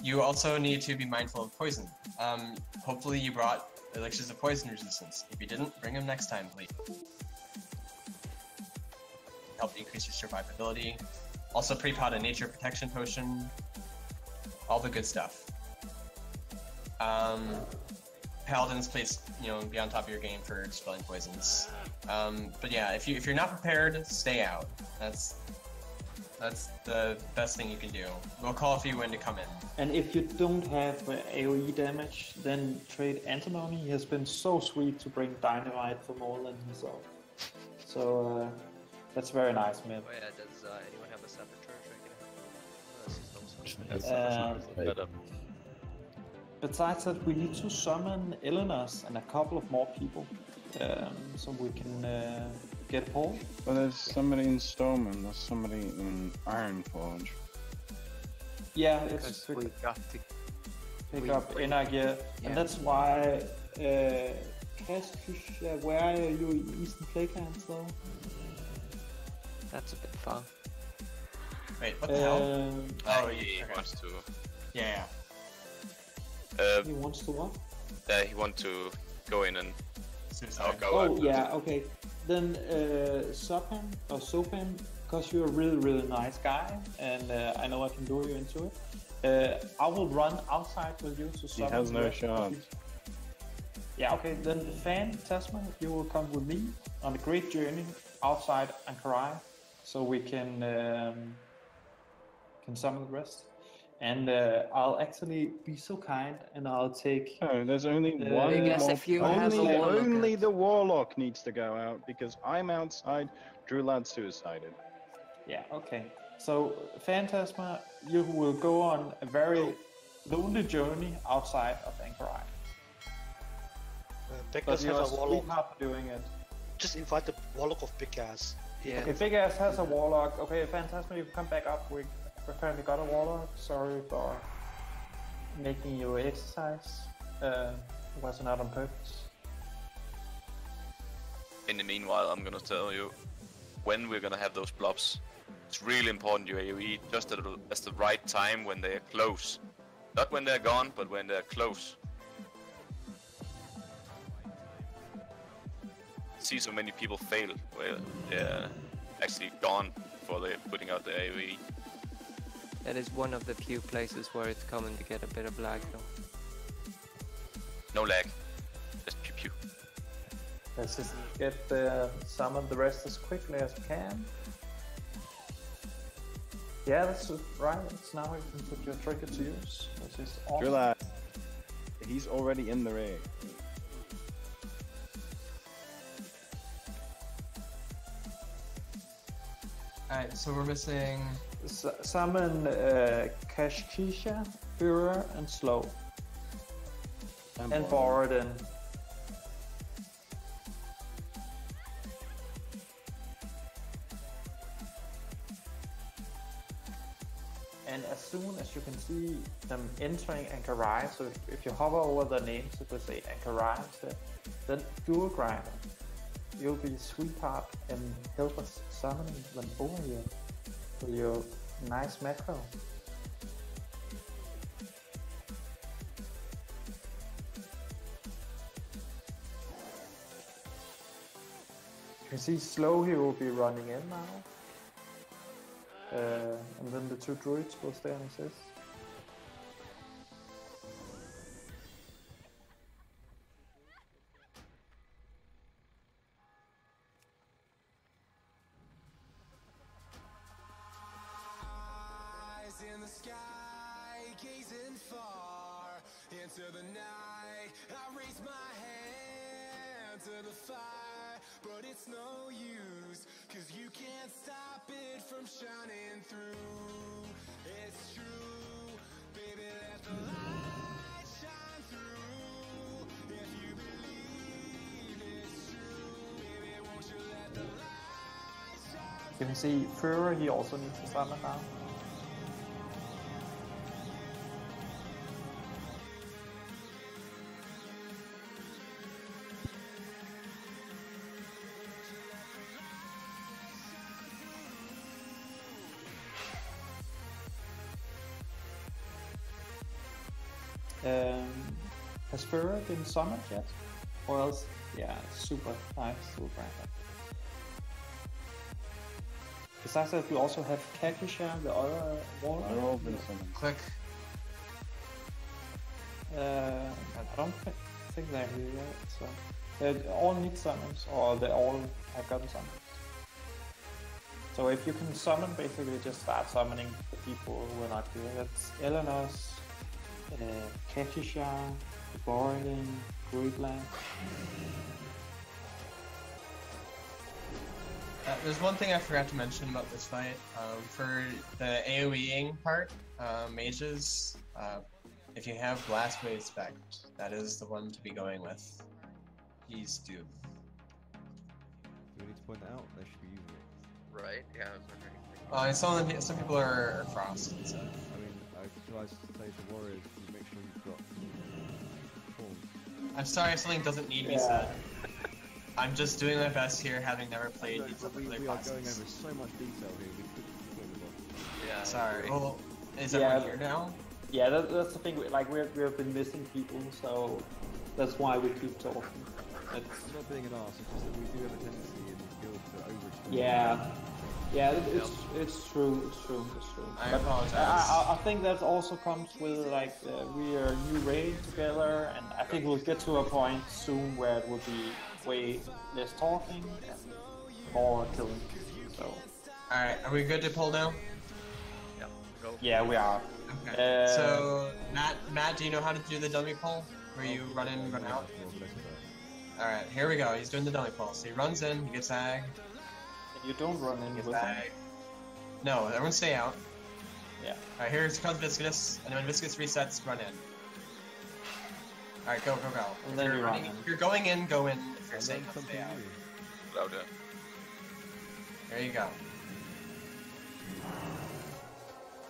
Speaker 2: You also need to be mindful of poison. Hopefully you brought elixirs of poison resistance. If you didn't, bring them next time, please. Help increase your survivability. Also pre-pot a nature protection potion. All the good stuff. Paladins, please, be on top of your game for dispelling poisons. But yeah, if you're not prepared, stay out. That's the best thing you can do. We'll call for you when to come in.
Speaker 3: And if you don't have AoE damage, then trade Antimony. He has been so sweet to bring dynamite for more than himself. So that's very nice, man.
Speaker 8: Oh yeah, does anyone have a saboteur?
Speaker 3: Besides that, we need to summon Elenos and a couple of more people, so we can get Paul.
Speaker 9: Well, there's somebody in Stormon, there's somebody in Ironforge.
Speaker 3: Yeah, it's
Speaker 1: we got to
Speaker 3: pick up Energia, and that's why Kastush, where are you in Eastern Playgrounds though?
Speaker 1: That's a bit far.
Speaker 2: Wait, what the hell?
Speaker 5: Oh, he wants to.
Speaker 2: Yeah.
Speaker 3: He wants to what?
Speaker 5: He wants to go in and
Speaker 3: go out. Yeah, okay. Then Sopan, because you're a really nice guy, and I know I can lure you into it. I will run outside with you to summon.
Speaker 9: He has no shot.
Speaker 3: Yeah, okay. Then Phantasma, you will come with me on a great journey outside Ankarai, so we can summon the rest. And I'll actually be so kind, and I'll take.
Speaker 9: No, there's only one.
Speaker 1: I guess if you have a warlock,
Speaker 9: only the warlock needs to go out because I'm outside. Drulad suicided.
Speaker 3: Yeah. Okay. So Phantasma, you will go on a very lonely journey outside of Ankarai.
Speaker 6: Big Ass has a warlock.
Speaker 3: Not doing it.
Speaker 6: Just invite the warlock of Big Ass.
Speaker 3: Yeah. Okay, Big Ass has a warlock. Okay, Phantasma, you can come back up. We apparently got a warlock. Sorry for making you exercise. Was not on purpose.
Speaker 5: In the meanwhile, I'm gonna tell you when we're gonna have those blobs. It's really important you AoE just at the right time when they're close. Not when they're gone, but when they're close. See so many people fail where they're actually gone before they're putting out the AoE.
Speaker 1: That is one of the few places where it's common to get a bit of lag though.
Speaker 5: No lag, just pew pew.
Speaker 3: Let's just get summon the rest as quickly as we can. Yeah, that's right. It's now you can put your trigger to use, which is awesome.
Speaker 9: Drulad, he's already in the raid.
Speaker 2: Alright, so we're missing.
Speaker 3: Summon Kashkisha, Führer, and Slow. And Borodin. And as soon as you can see them entering Ankarai, so if you hover over the names, it will say Ankarai instead, then Dual Grinder. You'll be a sweetheart and help us summon them over here with your nice macro. You can see Slow here will be running in now. And then the two druids will stay on assist.
Speaker 19: In the sky, gazing far into the night, I raise my hand to the fire, but it's no use, 'cause you can't stop it from shining through. It's true, baby, let the light shine through. If you believe it's true, baby, won't you let the light shine through.
Speaker 3: You can see Führer, he also needs to summon now. Has Furor been summoned yet? Or else, yeah, super nice, super nice. Besides that, we also have Kakisha, the other warlock.
Speaker 9: They're all been summoned.
Speaker 2: Click.
Speaker 3: I don't think they're here yet, so they all need summons, or they all have gotten summons. So if you can summon, basically just start summoning the people who are not here. That's Elenos, Kakisha, Borodin, Greedland.
Speaker 2: There's one thing I forgot to mention about this fight. For the AoEing part, mages, if you have Blast Wave Spect, that is the one to be going with. He's doomed.
Speaker 15: Do we need to point that out? They should be using it.
Speaker 8: Right, yeah, I was wondering.
Speaker 2: Some people are Frost. So.
Speaker 15: I mean, should I say to Warriors, you make sure you've got form.
Speaker 2: I'm sorry if something doesn't need to be said. I'm just doing my best here, having never played these other classes.
Speaker 15: We are going over so much detail here, we could
Speaker 2: Yeah. Sorry. Well, is everyone here now?
Speaker 3: Yeah, that's the thing. Like we've been missing people, so that's why we keep talking.
Speaker 15: It's not being an arse. It's just that we do have a tendency in the guild to overextend.
Speaker 3: Yeah, it's true.
Speaker 2: I
Speaker 3: But
Speaker 2: apologize.
Speaker 3: I think that also comes with like we are new raid together, and I think we'll get to a point soon where it will be way less talking and more killing. So.
Speaker 2: All right, are we good to pull now?
Speaker 8: Yeah. Go.
Speaker 3: Yeah, we are.
Speaker 2: Okay. So Matt, do you know how to do the dummy pull? Where you run in, run out? Alright, here we go. He's doing the dummy pull. So he runs in, he gets ag.
Speaker 3: You don't run in with him.
Speaker 2: No, everyone stay out.
Speaker 3: Yeah.
Speaker 2: Alright, here comes Viscous, and then when Viscous resets, run in. Alright, go.
Speaker 3: And then you run in.
Speaker 2: If you're going in, go in. If you're staying out, stay out.
Speaker 5: Louder.
Speaker 2: There you go.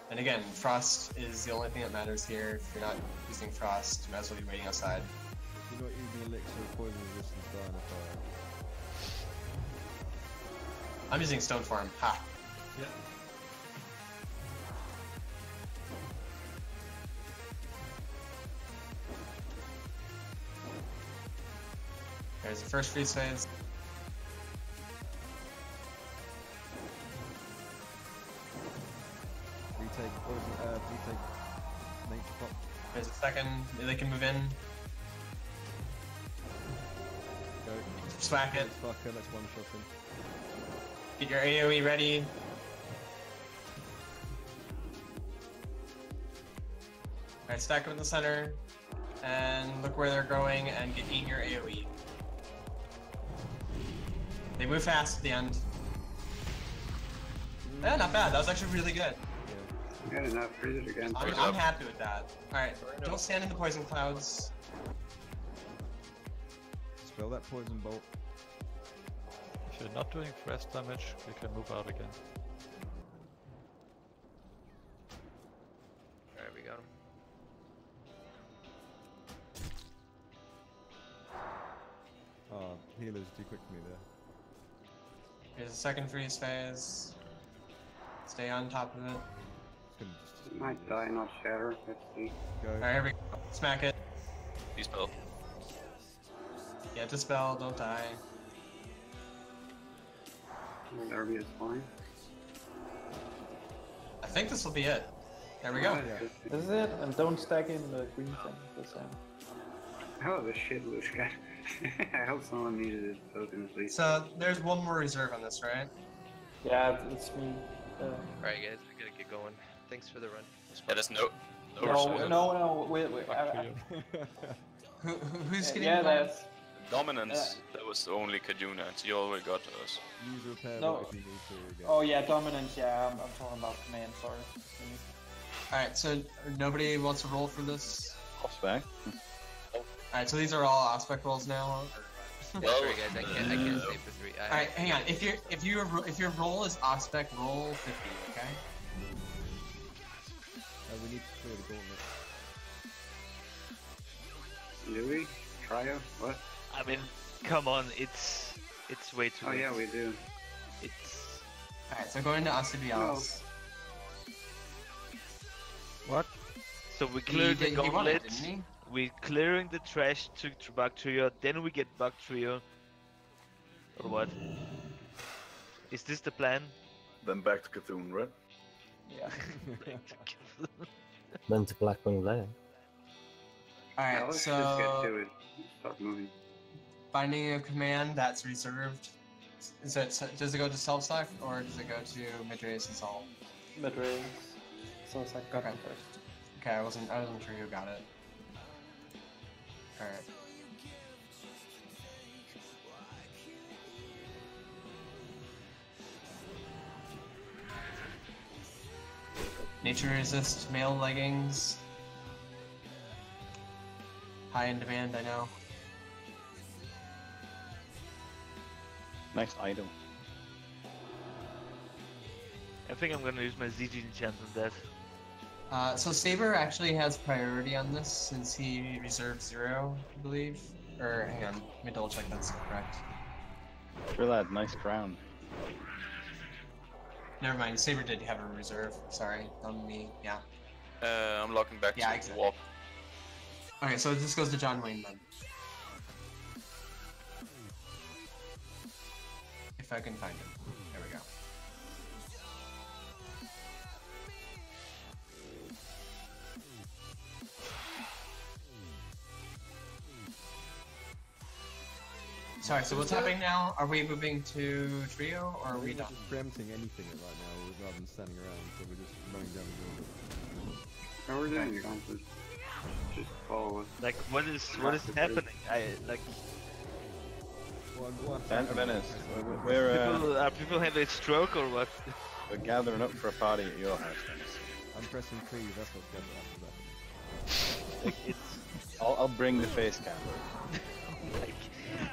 Speaker 2: And again, Frost is the only thing that matters here. If you're not using Frost, you might as well be waiting outside.
Speaker 15: You're not using Elixir or Poison Resistance Burn
Speaker 2: I'm using Stone Form. Ha!
Speaker 14: Yeah.
Speaker 2: There's the first freeze phase.
Speaker 15: retake nature pop.
Speaker 2: There's a second, they can move in.
Speaker 15: Go.
Speaker 2: Smack it.
Speaker 15: Fucker, let's one shot him.
Speaker 2: Get your AoE ready. Alright, stack them in the center. And look where they're going and eat your AoE. They move fast at the end. Yeah, not bad. That was actually really good.
Speaker 12: Good enough. Freeze it again.
Speaker 2: I'm happy with that. Alright, don't stand in the poison clouds.
Speaker 15: Spell that poison bolt.
Speaker 7: If you're not doing thrust damage, you can move out again.
Speaker 8: Alright, we got him.
Speaker 15: Oh, healer's too quick for me there.
Speaker 2: Here's the second freeze phase. Stay on top of it.
Speaker 12: It might die, not shatter. Let's see.
Speaker 15: Go.
Speaker 2: Alright, here we go. Smack it.
Speaker 5: Dispel.
Speaker 2: Yeah, dispel, don't die.
Speaker 12: Derby is fine.
Speaker 2: I think this will be it. There we go.
Speaker 12: Yeah.
Speaker 3: This is it, and don't stack in the green thing this time.
Speaker 12: Hell of a shit, Lushka. I hope someone needed his token at least.
Speaker 2: So, there's one more reserve on this, right?
Speaker 3: Yeah, it's me.
Speaker 8: Alright guys, we gotta get going. Thanks for the run.
Speaker 5: Yeah, there's no
Speaker 3: wait.
Speaker 2: Who's getting
Speaker 3: yeah,
Speaker 2: involved?
Speaker 3: that's...
Speaker 5: Dominance, that was only Kajuna, so you already got us.
Speaker 15: Use repair
Speaker 3: No.
Speaker 15: if you need to again.
Speaker 3: Oh yeah, dominance, yeah, I'm talking about command, sorry.
Speaker 2: Alright, so nobody wants to roll for this?
Speaker 9: Ospec.
Speaker 2: Alright, so these are all aspect rolls now.
Speaker 8: Yeah, sorry guys, I can't stay for 3.
Speaker 2: Alright, hang on. If your roll is aspect, roll 50, okay?
Speaker 15: We need to clear the gauntlet.
Speaker 12: Do we? Trio? What?
Speaker 10: I mean, come on, it's way too
Speaker 12: Oh
Speaker 10: late.
Speaker 12: yeah, we do.
Speaker 10: It's...
Speaker 2: Alright, so going to Asabialis.
Speaker 11: What?
Speaker 10: So we cleared the
Speaker 2: He won
Speaker 10: gauntlet.
Speaker 2: it, didn't he?
Speaker 10: We clearing the trash to bug trio. Then we get bug trio. Or what? Is this the plan?
Speaker 13: Then back to Cthulhu, right?
Speaker 3: Yeah.
Speaker 18: Then to Blackwing Lair.
Speaker 2: Alright,
Speaker 12: Let's just get
Speaker 2: so
Speaker 12: to it. Start moving.
Speaker 2: binding of command, that's reserved. Is it, does it go to self-suck or does it go to Midrace and Sol?
Speaker 3: Mid-raise. So it's like got him first.
Speaker 2: Okay, I wasn't sure who got it. Alright. Nature resist male leggings. High in demand, I know.
Speaker 9: Nice item.
Speaker 10: I think I'm gonna use my ZG enchant on that.
Speaker 2: So Saber actually has priority on this since he reserved 0, I believe. Or hang on, let me double check that's correct.
Speaker 9: Rillad, nice crown.
Speaker 2: Never mind, Saber did have a reserve. Sorry, on me. Yeah.
Speaker 5: I'm locking back
Speaker 2: Yeah,
Speaker 5: to
Speaker 2: exactly.
Speaker 5: warp.
Speaker 2: Okay, so this goes to John Wayne then. If I can find him. There we go. Sorry, so what's happening now? Are we moving to trio or are we
Speaker 15: We're
Speaker 2: done?
Speaker 15: just preempting anything right now rather than standing around, so we're just running down the road.
Speaker 12: How we're doing, Gauntlet. Just follow us.
Speaker 10: Like, what is happening? I like.
Speaker 9: Venice, we're
Speaker 10: Are people having a stroke or what?
Speaker 9: we're gathering up for a party at your house, Venice.
Speaker 15: I'm pressing P, that's what's going to happen.
Speaker 9: I'll bring the face cam.
Speaker 10: Like,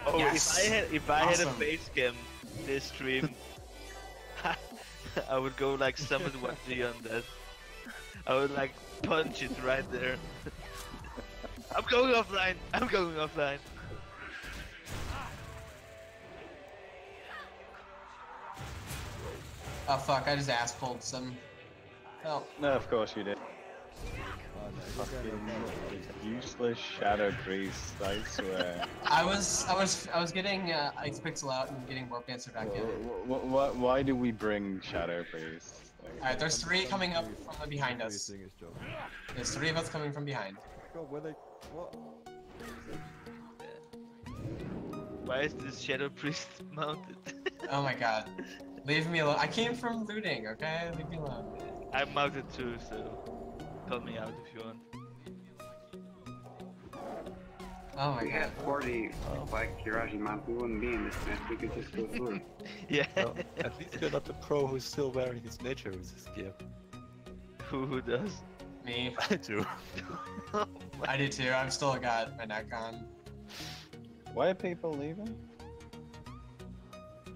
Speaker 10: oh,
Speaker 2: Yes.
Speaker 10: if I had a
Speaker 2: Awesome.
Speaker 10: face cam this stream, I would go like summon 1G on that. I would like punch it right there. I'm going offline. I'm going offline.
Speaker 2: Oh fuck, I just ass pulled some. Oh.
Speaker 9: No, of course you did. Fucking useless shadow priest, I swear.
Speaker 2: I was getting Ice Pixel out and getting Warp Dancer back in.
Speaker 9: Why do we bring shadow priest?
Speaker 2: Alright, there's 3 coming up from behind us. There's 3 of us coming from behind.
Speaker 15: God, where they... What?
Speaker 10: Why is this Shadow Priest mounted?
Speaker 2: Oh my god. Leave me alone. I came from looting, okay? Leave me alone.
Speaker 10: I'm mounted too, so call me out if you want.
Speaker 2: Oh my
Speaker 12: We
Speaker 2: god.
Speaker 12: had 40 like Kiraji map, we wouldn't be in this mess, we could just go through it.
Speaker 10: Yeah.
Speaker 14: Well, at least you're not the pro who's still wearing his nature resist gear.
Speaker 10: Who does?
Speaker 2: Me.
Speaker 14: I do.
Speaker 2: I do too. I've still got my neck on.
Speaker 9: Why are people leaving?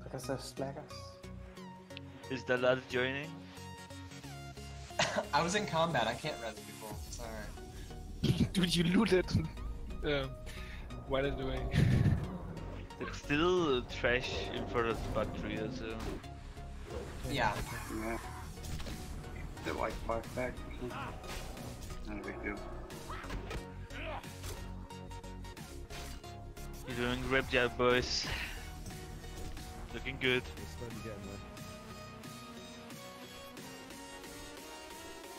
Speaker 3: Because they're slackers.
Speaker 10: Is the lad joining?
Speaker 2: I was in combat. I can't res people. Sorry.
Speaker 14: Dude, you looted while doing.
Speaker 10: It's still trash in front of the battery, so.
Speaker 2: Yeah.
Speaker 12: Yeah. They're like 5 packs or something. Not a big deal.
Speaker 10: You're doing a great job, boys. Looking good.
Speaker 15: We're slowly getting there.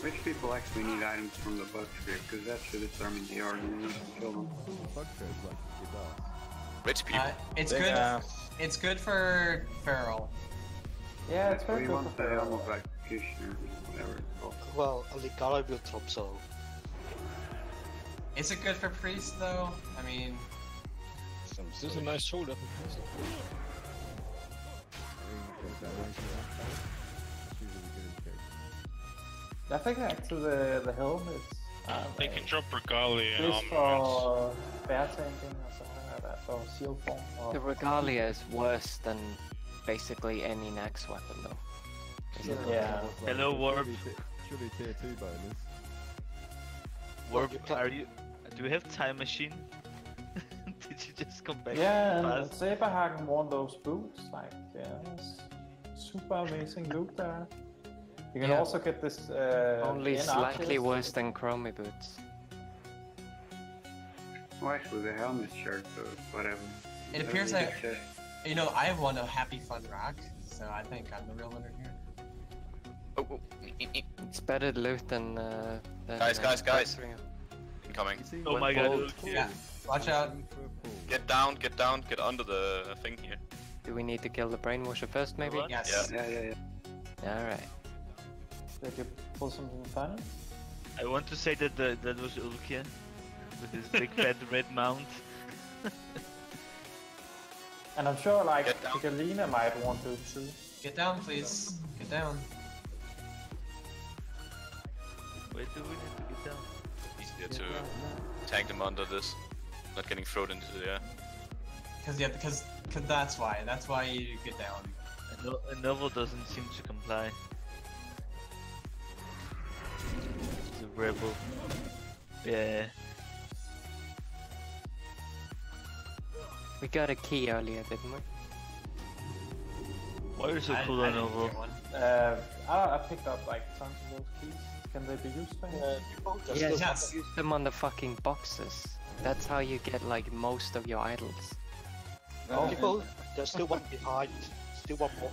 Speaker 12: Which people actually need items from the bug tree? Because that should determine the argument to kill them.
Speaker 15: Bug trade is like kick ass.
Speaker 5: Rich people.
Speaker 2: It's
Speaker 9: Big
Speaker 2: good.
Speaker 9: ass.
Speaker 2: It's good for Feral.
Speaker 3: Yeah, it's
Speaker 12: So
Speaker 3: very
Speaker 12: you
Speaker 3: good
Speaker 12: want
Speaker 3: for
Speaker 12: the
Speaker 3: Feral.
Speaker 12: almost like executioner, whatever it's called.
Speaker 6: Well, Aligara will drop, so
Speaker 2: Is it good for Priest though? I mean,
Speaker 14: This is a nice shoulder.
Speaker 3: I think actually the helm is
Speaker 4: They can drop Regalia and
Speaker 3: used
Speaker 4: armor.
Speaker 3: for bear tanking or something like that, or shield form. Or...
Speaker 1: The Regalia is worse than basically any Nax weapon though. Isn't it?
Speaker 3: Yeah.
Speaker 10: Hello, Warp.
Speaker 15: Should be tier 2 bonus.
Speaker 10: Warp, are you? Do you have time machine? Did you just come back?
Speaker 3: Yeah, and
Speaker 10: fast?
Speaker 3: Saberhagen won those boots. Like, yeah, it's super amazing loot there. You can also get this.
Speaker 1: Only
Speaker 3: in
Speaker 1: slightly
Speaker 3: archers.
Speaker 1: worse than Chromie boots.
Speaker 12: Well, actually, the HavenShire, so whatever.
Speaker 2: It appears that, you know, I won a happy fun rock, so I think I'm the real winner here.
Speaker 5: Oh.
Speaker 1: It's better loot than.
Speaker 5: Guys. Incoming.
Speaker 10: Oh my god.
Speaker 2: Yeah. Watch out.
Speaker 5: Get down, get under the thing here.
Speaker 1: Do we need to kill the brainwasher first, maybe?
Speaker 2: Yes.
Speaker 12: Yeah.
Speaker 1: Alright.
Speaker 3: Did you pull something funny?
Speaker 10: I want to say that that was Ulkia with his big fat red mount.
Speaker 3: And I'm sure, like, Galina might want to too.
Speaker 2: Get down, please. Get down.
Speaker 10: Where do we need to get down?
Speaker 5: Easier to tank them under this, not getting thrown into the air.
Speaker 2: Because that's why. That's why you get down.
Speaker 10: And Novo doesn't seem to comply. He's a rebel. Yeah.
Speaker 1: We got a key earlier, didn't we?
Speaker 10: Why are you so cool on Novo?
Speaker 3: I picked up like tons of those keys. Can they be used by
Speaker 1: Yes. Use them on the fucking boxes. That's how you get like most of your idols.
Speaker 6: People, there's still one behind. Still one more.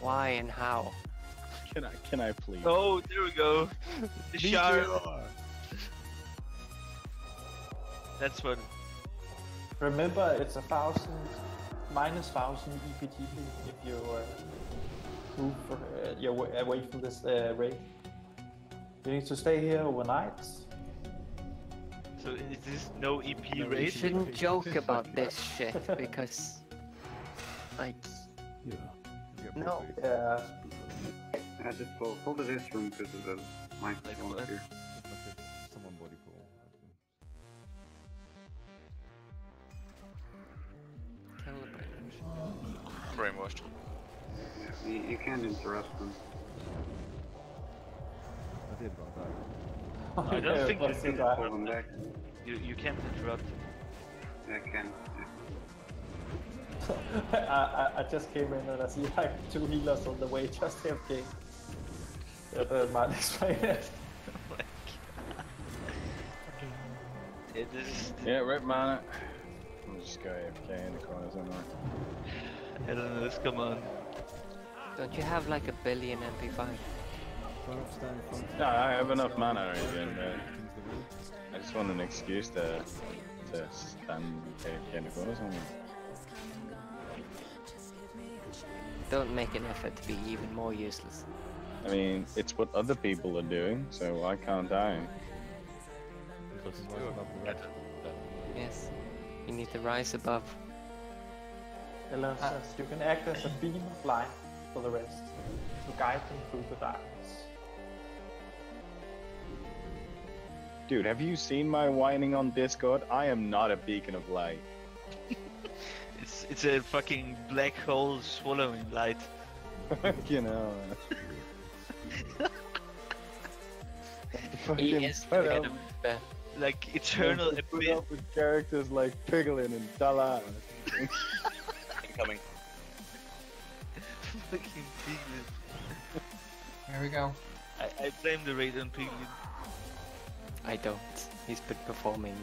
Speaker 1: Why and how?
Speaker 9: Can I please?
Speaker 10: Oh, there we go. The shard. That's what.
Speaker 3: Remember, it's minus 1000 EPTP if you move away from this raid. You need to stay here overnight.
Speaker 10: So is this no EP raid?
Speaker 1: You shouldn't joke about this shit because, like, no.
Speaker 3: Yeah.
Speaker 12: I just pull to this room because of the microphone here.
Speaker 15: Someone body pull.
Speaker 5: Brainwashed.
Speaker 12: You can't interrupt them.
Speaker 15: I did, but I
Speaker 10: I don't think
Speaker 12: you can pull them back.
Speaker 10: You can't interrupt.
Speaker 12: Yeah, I can.
Speaker 3: I just came in and I see like 2 healers on the way, just AFK. Might explain it.
Speaker 9: Yeah, rip mana. I'm just go AFK in the corner somewhere.
Speaker 10: I don't know, come on.
Speaker 1: Don't you have like 1 billion MP5?
Speaker 9: No, I have enough mana even, but I just want an excuse to stand AFK in the corner somewhere.
Speaker 1: Don't make an effort to be even more useless.
Speaker 9: I mean, it's what other people are doing, so why can't I?
Speaker 1: Yes, you need to rise above.
Speaker 3: Ella says you can act as a beam of light for the rest, to guide them through the darkness.
Speaker 9: Dude, have you seen my whining on Discord? I am not a beacon of light.
Speaker 10: It's a fucking black hole swallowing light.
Speaker 9: You know.
Speaker 1: He is kind of
Speaker 10: like eternal
Speaker 9: abyss. Up with characters like Piglin and Dala.
Speaker 5: Incoming.
Speaker 10: Fucking Piglin.
Speaker 2: There we go.
Speaker 10: I blame the raid on Piglin.
Speaker 1: I don't. He's been performing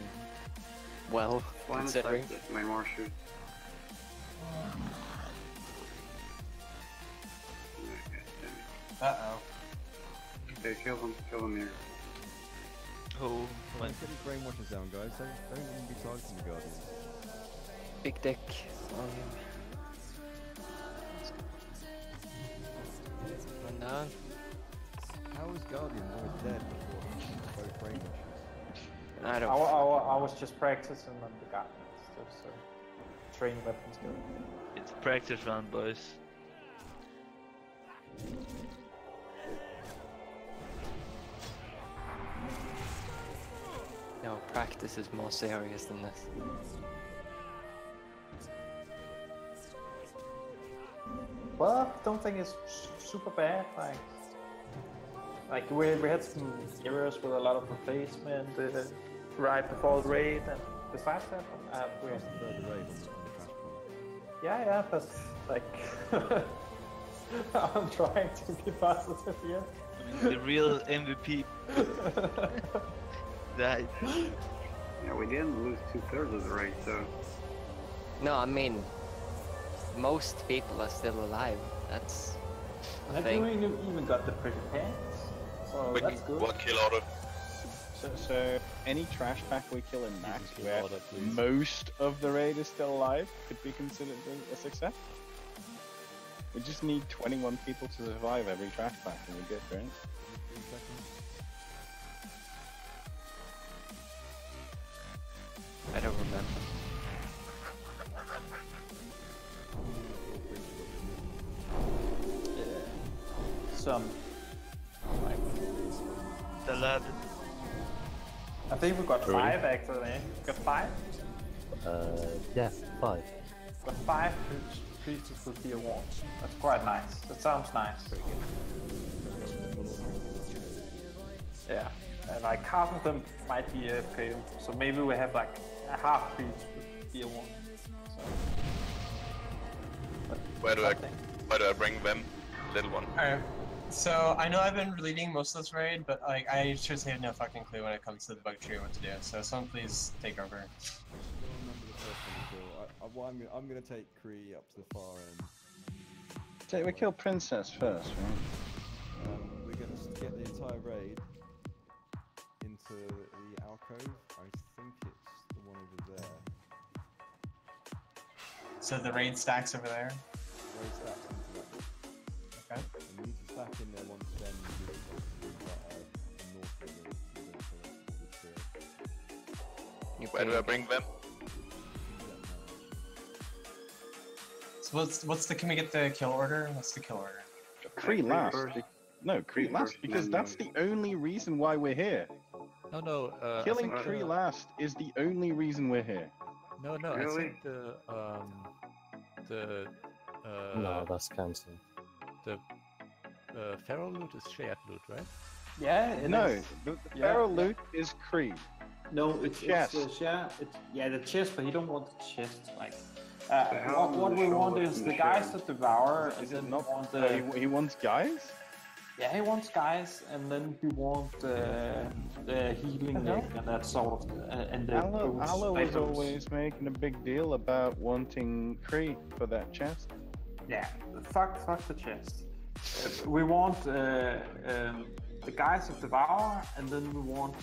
Speaker 1: well, considering.
Speaker 12: My more shoot.
Speaker 2: Uh-oh.
Speaker 12: Okay, kill them here.
Speaker 10: Oh,
Speaker 15: my. Get these brainwashers down, guys. Don't even be targeting the Guardians.
Speaker 1: Big dick. One down.
Speaker 15: How is Guardians always dead before both brainwashers?
Speaker 1: I don't.
Speaker 3: I was just practicing on the Guardians, just train weapons skill.
Speaker 10: It's practice round, boys.
Speaker 1: No, practice is more serious than this.
Speaker 3: Well, I don't think it's super bad. Like we had some errors with a lot of replacement right before the raid, and besides that, we had
Speaker 15: the raid on the trash pool.
Speaker 3: Yeah, that's like I'm trying to be positive here.
Speaker 10: The real MVP. Died.
Speaker 12: Yeah, we didn't lose 2/3 of the raid, so.
Speaker 1: No, I mean, most people are still alive. That's the
Speaker 3: And
Speaker 1: thing.
Speaker 3: you even got the pretty pants, so that's good.
Speaker 5: What kill order?
Speaker 9: So any trash pack we kill in max
Speaker 7: kill
Speaker 9: where
Speaker 7: order, please.
Speaker 9: most of the raid is still alive could be considered a success. We just need 21 people to survive every trash pack and we're good, right?
Speaker 7: 3 seconds.
Speaker 1: I don't remember.
Speaker 3: Some like
Speaker 10: The lad.
Speaker 3: I think we got 5 actually. Got 5?
Speaker 18: Yeah, 5.
Speaker 3: Got 5 creatures with tier 1. That's quite nice. That sounds nice. Yeah, and like half of them might be AFK, so maybe we have like a half creatures with tier 1. So,
Speaker 5: Where do I bring them? Little one.
Speaker 2: Alright. So I know I've been leading most of this raid, but like I just have no fucking clue when it comes to the bug tree what to do. So someone please take over.
Speaker 15: Well, I'm gonna take Kree up to the far end.
Speaker 9: So we kill Princess first, right?
Speaker 15: We're gonna get the entire raid into the alcove. I think it's the one over there.
Speaker 2: So the raid stacks over there.
Speaker 15: Raid stacks into that.
Speaker 2: Okay.
Speaker 15: And we need to stack in there once then and do it north of the
Speaker 5: Where do I bring them?
Speaker 2: So what's the, can we get the kill order? What's the kill order?
Speaker 9: Kree last. No, Kree last, because that's the only reason why we're here.
Speaker 7: No,
Speaker 9: Killing Kree last is the only reason we're here.
Speaker 7: No, I think
Speaker 18: No, that's cancelled.
Speaker 7: the feral loot is shared loot, right?
Speaker 3: Yeah, it
Speaker 9: No, the feral loot is Kree.
Speaker 3: No,
Speaker 9: The
Speaker 3: it's
Speaker 9: chest.
Speaker 3: yeah, the chest, but you don't want the chest. Like, what we want is the guys that devour, and then we want the.
Speaker 9: He wants guys?
Speaker 3: Yeah, he wants guys, and then we want the healing neck and that sort of, and the boots.
Speaker 9: Allah was always making a big deal about wanting Kree for that chest.
Speaker 3: Yeah, fuck the chest. We want the guys of Devour, and then we want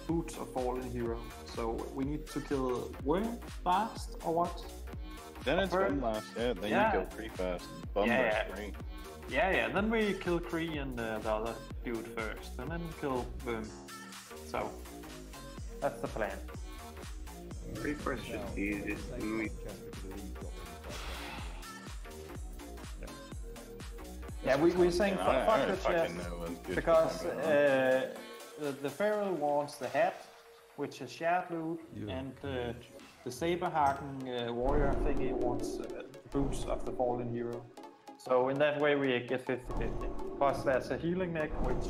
Speaker 3: Boots of Fallen Hero. So we need to kill Worm last, or what?
Speaker 9: Then it's Worm last, yeah. Then you kill Kree first. Kree.
Speaker 3: Yeah. Then we kill Kree and the other dude first, and then kill Worm. So that's the plan.
Speaker 12: Kree first should be easiest.
Speaker 3: Yeah, we're saying fuck the chest because the Pharaoh wants the hat, which is shared loot, and the Saberhagen warrior thingy wants boots of the fallen hero. So in that way we get 50-50. Plus there's a healing neck, which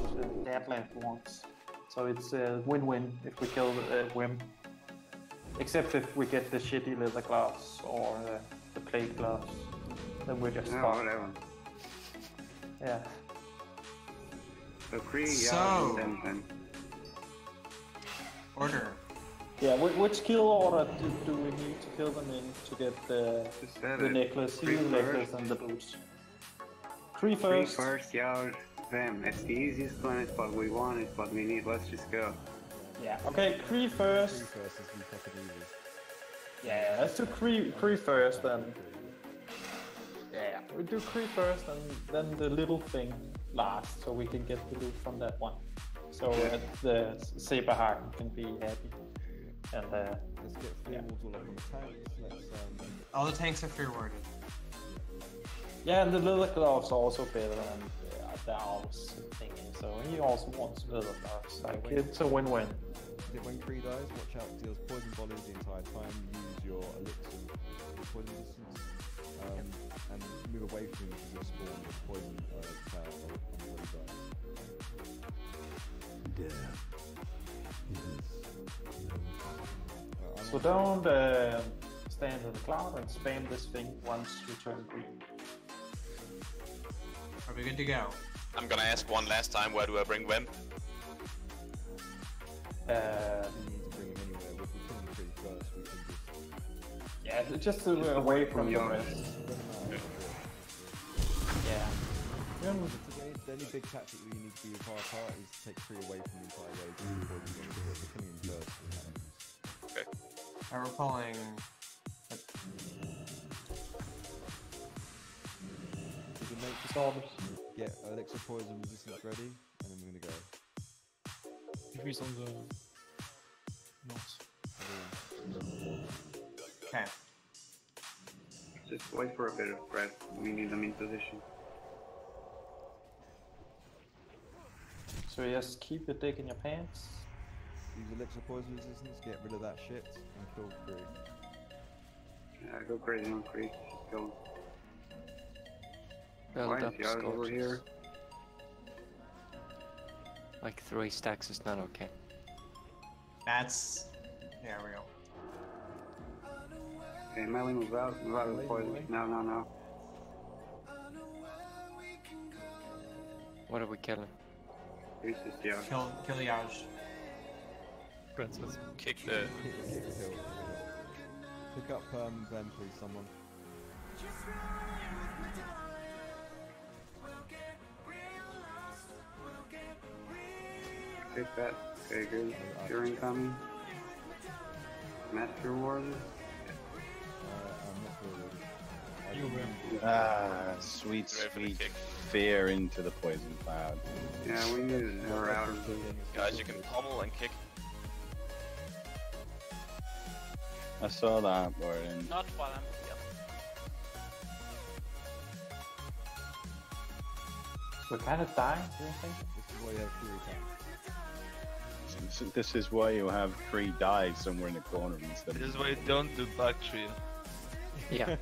Speaker 3: Deadland wants. So it's a win-win if we kill Wim. Except if we get the shitty leather gloves or the plate gloves, then we're just fucked.
Speaker 12: Whatever.
Speaker 3: Yeah.
Speaker 12: So Kree, then.
Speaker 2: Order.
Speaker 3: Yeah, which kill order do we need to kill them in to get the necklace, healing necklace, and the boots? Kree first.
Speaker 12: Kree first, yeah, them. It's the easiest one, it's what we want, it's what we need. Let's just go.
Speaker 3: Yeah. Okay, Kree first.
Speaker 15: Kree first is the fucking easy.
Speaker 3: Yeah, let's do Kree first then. Yeah, we do Kree first and then the little thing last, so we can get the loot from that one. So the Saberhagen can be happy. And
Speaker 15: let's get free walls all up on the tanks. Let's
Speaker 2: all the tanks are free worded.
Speaker 3: Yeah, and the leather gloves are also better than the owls thingy. So he also wants leather gloves. Like it's a win-win.
Speaker 15: When Kree dies, watch out, deals poison volleys the entire time. Use your elixir poison distance. And move away from him because you'll spawn with poison power when he dies.
Speaker 3: So don't stand in the cloud and spam this thing once you turn green.
Speaker 2: Are we good to go?
Speaker 5: I'm gonna ask one last time, where do I bring Wemp?
Speaker 15: You need to bring him anywhere. We're putting him pretty first. We can just...
Speaker 3: Yeah, just away from the rest. Yeah.
Speaker 15: The only big tactic that you need to be far apart is to take 3 away from the entire wave before you want to put the killing in first.
Speaker 5: Okay.
Speaker 2: Alright, we're pulling.
Speaker 15: You can make disorders. Get elixir poison resistance ready, and then we're gonna go.
Speaker 14: He's on the north.
Speaker 2: Okay.
Speaker 12: Just wait for a bit of breath. We need them in position.
Speaker 3: So just keep your dick in your pants.
Speaker 15: Use elixir poison resistance, get rid of that shit, and kill Kree.
Speaker 12: Yeah, go crazy on Kree. Just go.
Speaker 1: Build
Speaker 12: Why
Speaker 1: up
Speaker 12: is Yard over here?
Speaker 1: Like 3 stacks is not okay.
Speaker 2: That's. There we go.
Speaker 12: Okay, Melly, move out of the poison. No.
Speaker 1: What are we killing?
Speaker 12: Priest is the Yard.
Speaker 2: Kill the Yaj.
Speaker 14: Princess.
Speaker 5: Kick the...
Speaker 15: Pick up Glenn, please, someone.
Speaker 12: Take that. Okay, good. You're incoming. Master Warrior.
Speaker 15: I'm not sure.
Speaker 9: Ah, sweet fear into the poison cloud.
Speaker 12: Yeah, we need her out of the...
Speaker 5: Guys, you can pummel and kick.
Speaker 9: I saw that, Warden.
Speaker 20: Not while I'm here.
Speaker 3: We're kind of dying, do you think?
Speaker 15: This is why you have Fury Tank.
Speaker 9: This is why you have Kree die somewhere in the corner instead of...
Speaker 10: This is why you don't do bug trio.
Speaker 1: Yeah.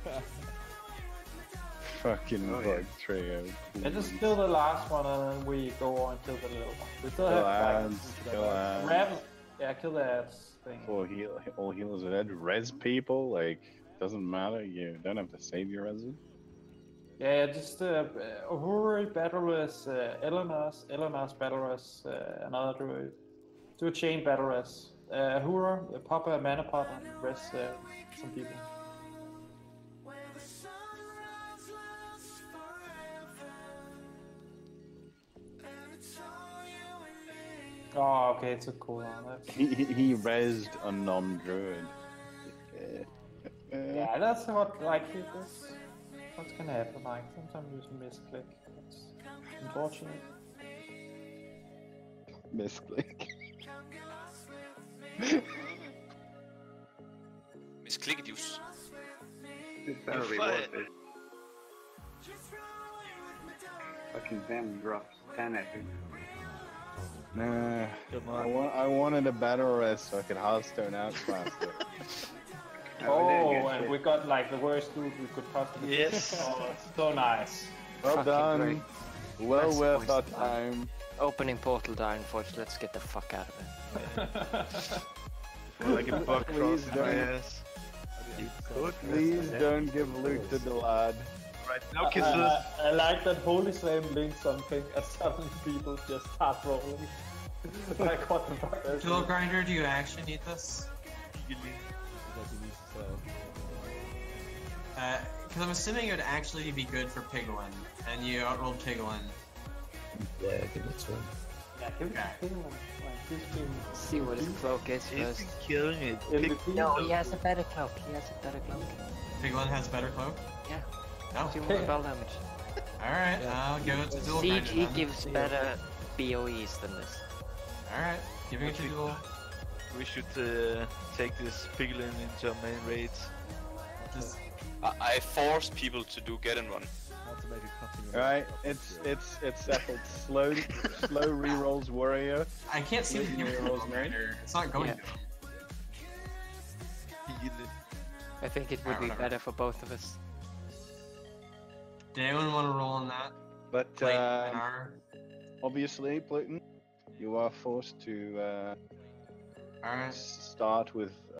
Speaker 9: Fucking bug trio.
Speaker 3: I just kill the last one and then we go on kill the little one. We still
Speaker 9: Kill
Speaker 3: have
Speaker 9: ads, kill ads.
Speaker 3: Raven. Yeah, kill the ads thing.
Speaker 9: All healers are dead. Res people, like, doesn't matter. You don't have to save your res.
Speaker 3: Yeah, just Uhuru battle as Eleanor's battle as another druid. Do a chain battle as Uhuru, pop a mana pot and rest some people. Oh, okay, it's a cool one.
Speaker 9: He rezzed a non-druid.
Speaker 3: Yeah, that's what, like, this. What's gonna happen? Like, sometimes you just misclick. It's unfortunate.
Speaker 9: Misclick.
Speaker 5: Misclick use.
Speaker 12: This better be worth it. Fucking Venom drops 10 epic.
Speaker 9: Nah, I wanted a battle rest so I could Hearthstone out faster.
Speaker 3: Oh, and we got like the worst loot we could possibly get.
Speaker 10: Yes.
Speaker 3: Oh, so nice.
Speaker 9: Well done.
Speaker 1: Great.
Speaker 9: Well
Speaker 1: That's
Speaker 9: worth our
Speaker 1: poison.
Speaker 9: time.
Speaker 1: Opening portal down, unfortunately. Let's get the fuck out of it.
Speaker 10: Like a bug
Speaker 9: Please
Speaker 10: cross my
Speaker 9: don't.
Speaker 10: ass.
Speaker 9: Please don't give loot to the lad.
Speaker 10: Right, no kisses.
Speaker 3: I like that Holy Slam links something and suddenly people just start rolling. Like, what the fuck is
Speaker 2: Dual Grinder, do you actually need this? Because I'm assuming it would actually be good for Piglin, and you outrolled Piglin.
Speaker 18: Yeah, I think that's right.
Speaker 3: Yeah, give it to Piglin. Like, he's been...
Speaker 1: See what his cloak is
Speaker 10: He's
Speaker 1: first.
Speaker 10: been killing it.
Speaker 1: No, he has a better cloak. He has a better cloak.
Speaker 2: Piglin has better cloak?
Speaker 1: Yeah.
Speaker 2: No.
Speaker 1: 2 more spell damage.
Speaker 2: Alright, I'll give it to Dual
Speaker 1: Siege,
Speaker 2: Grinder
Speaker 1: he
Speaker 2: then.
Speaker 1: gives better BOEs than this.
Speaker 2: Alright, giving it to Dual.
Speaker 10: We should take this Piglin into our main raids.
Speaker 5: I force people to do get and run.
Speaker 9: Right, it's settled. Slow rerolls warrior.
Speaker 2: I can't see the Dual Grinder. It's not going to.
Speaker 1: I think it would be better for both of us.
Speaker 2: Did anyone want to roll on that?
Speaker 9: But
Speaker 2: Like,
Speaker 9: obviously, Pluton, you are forced to start with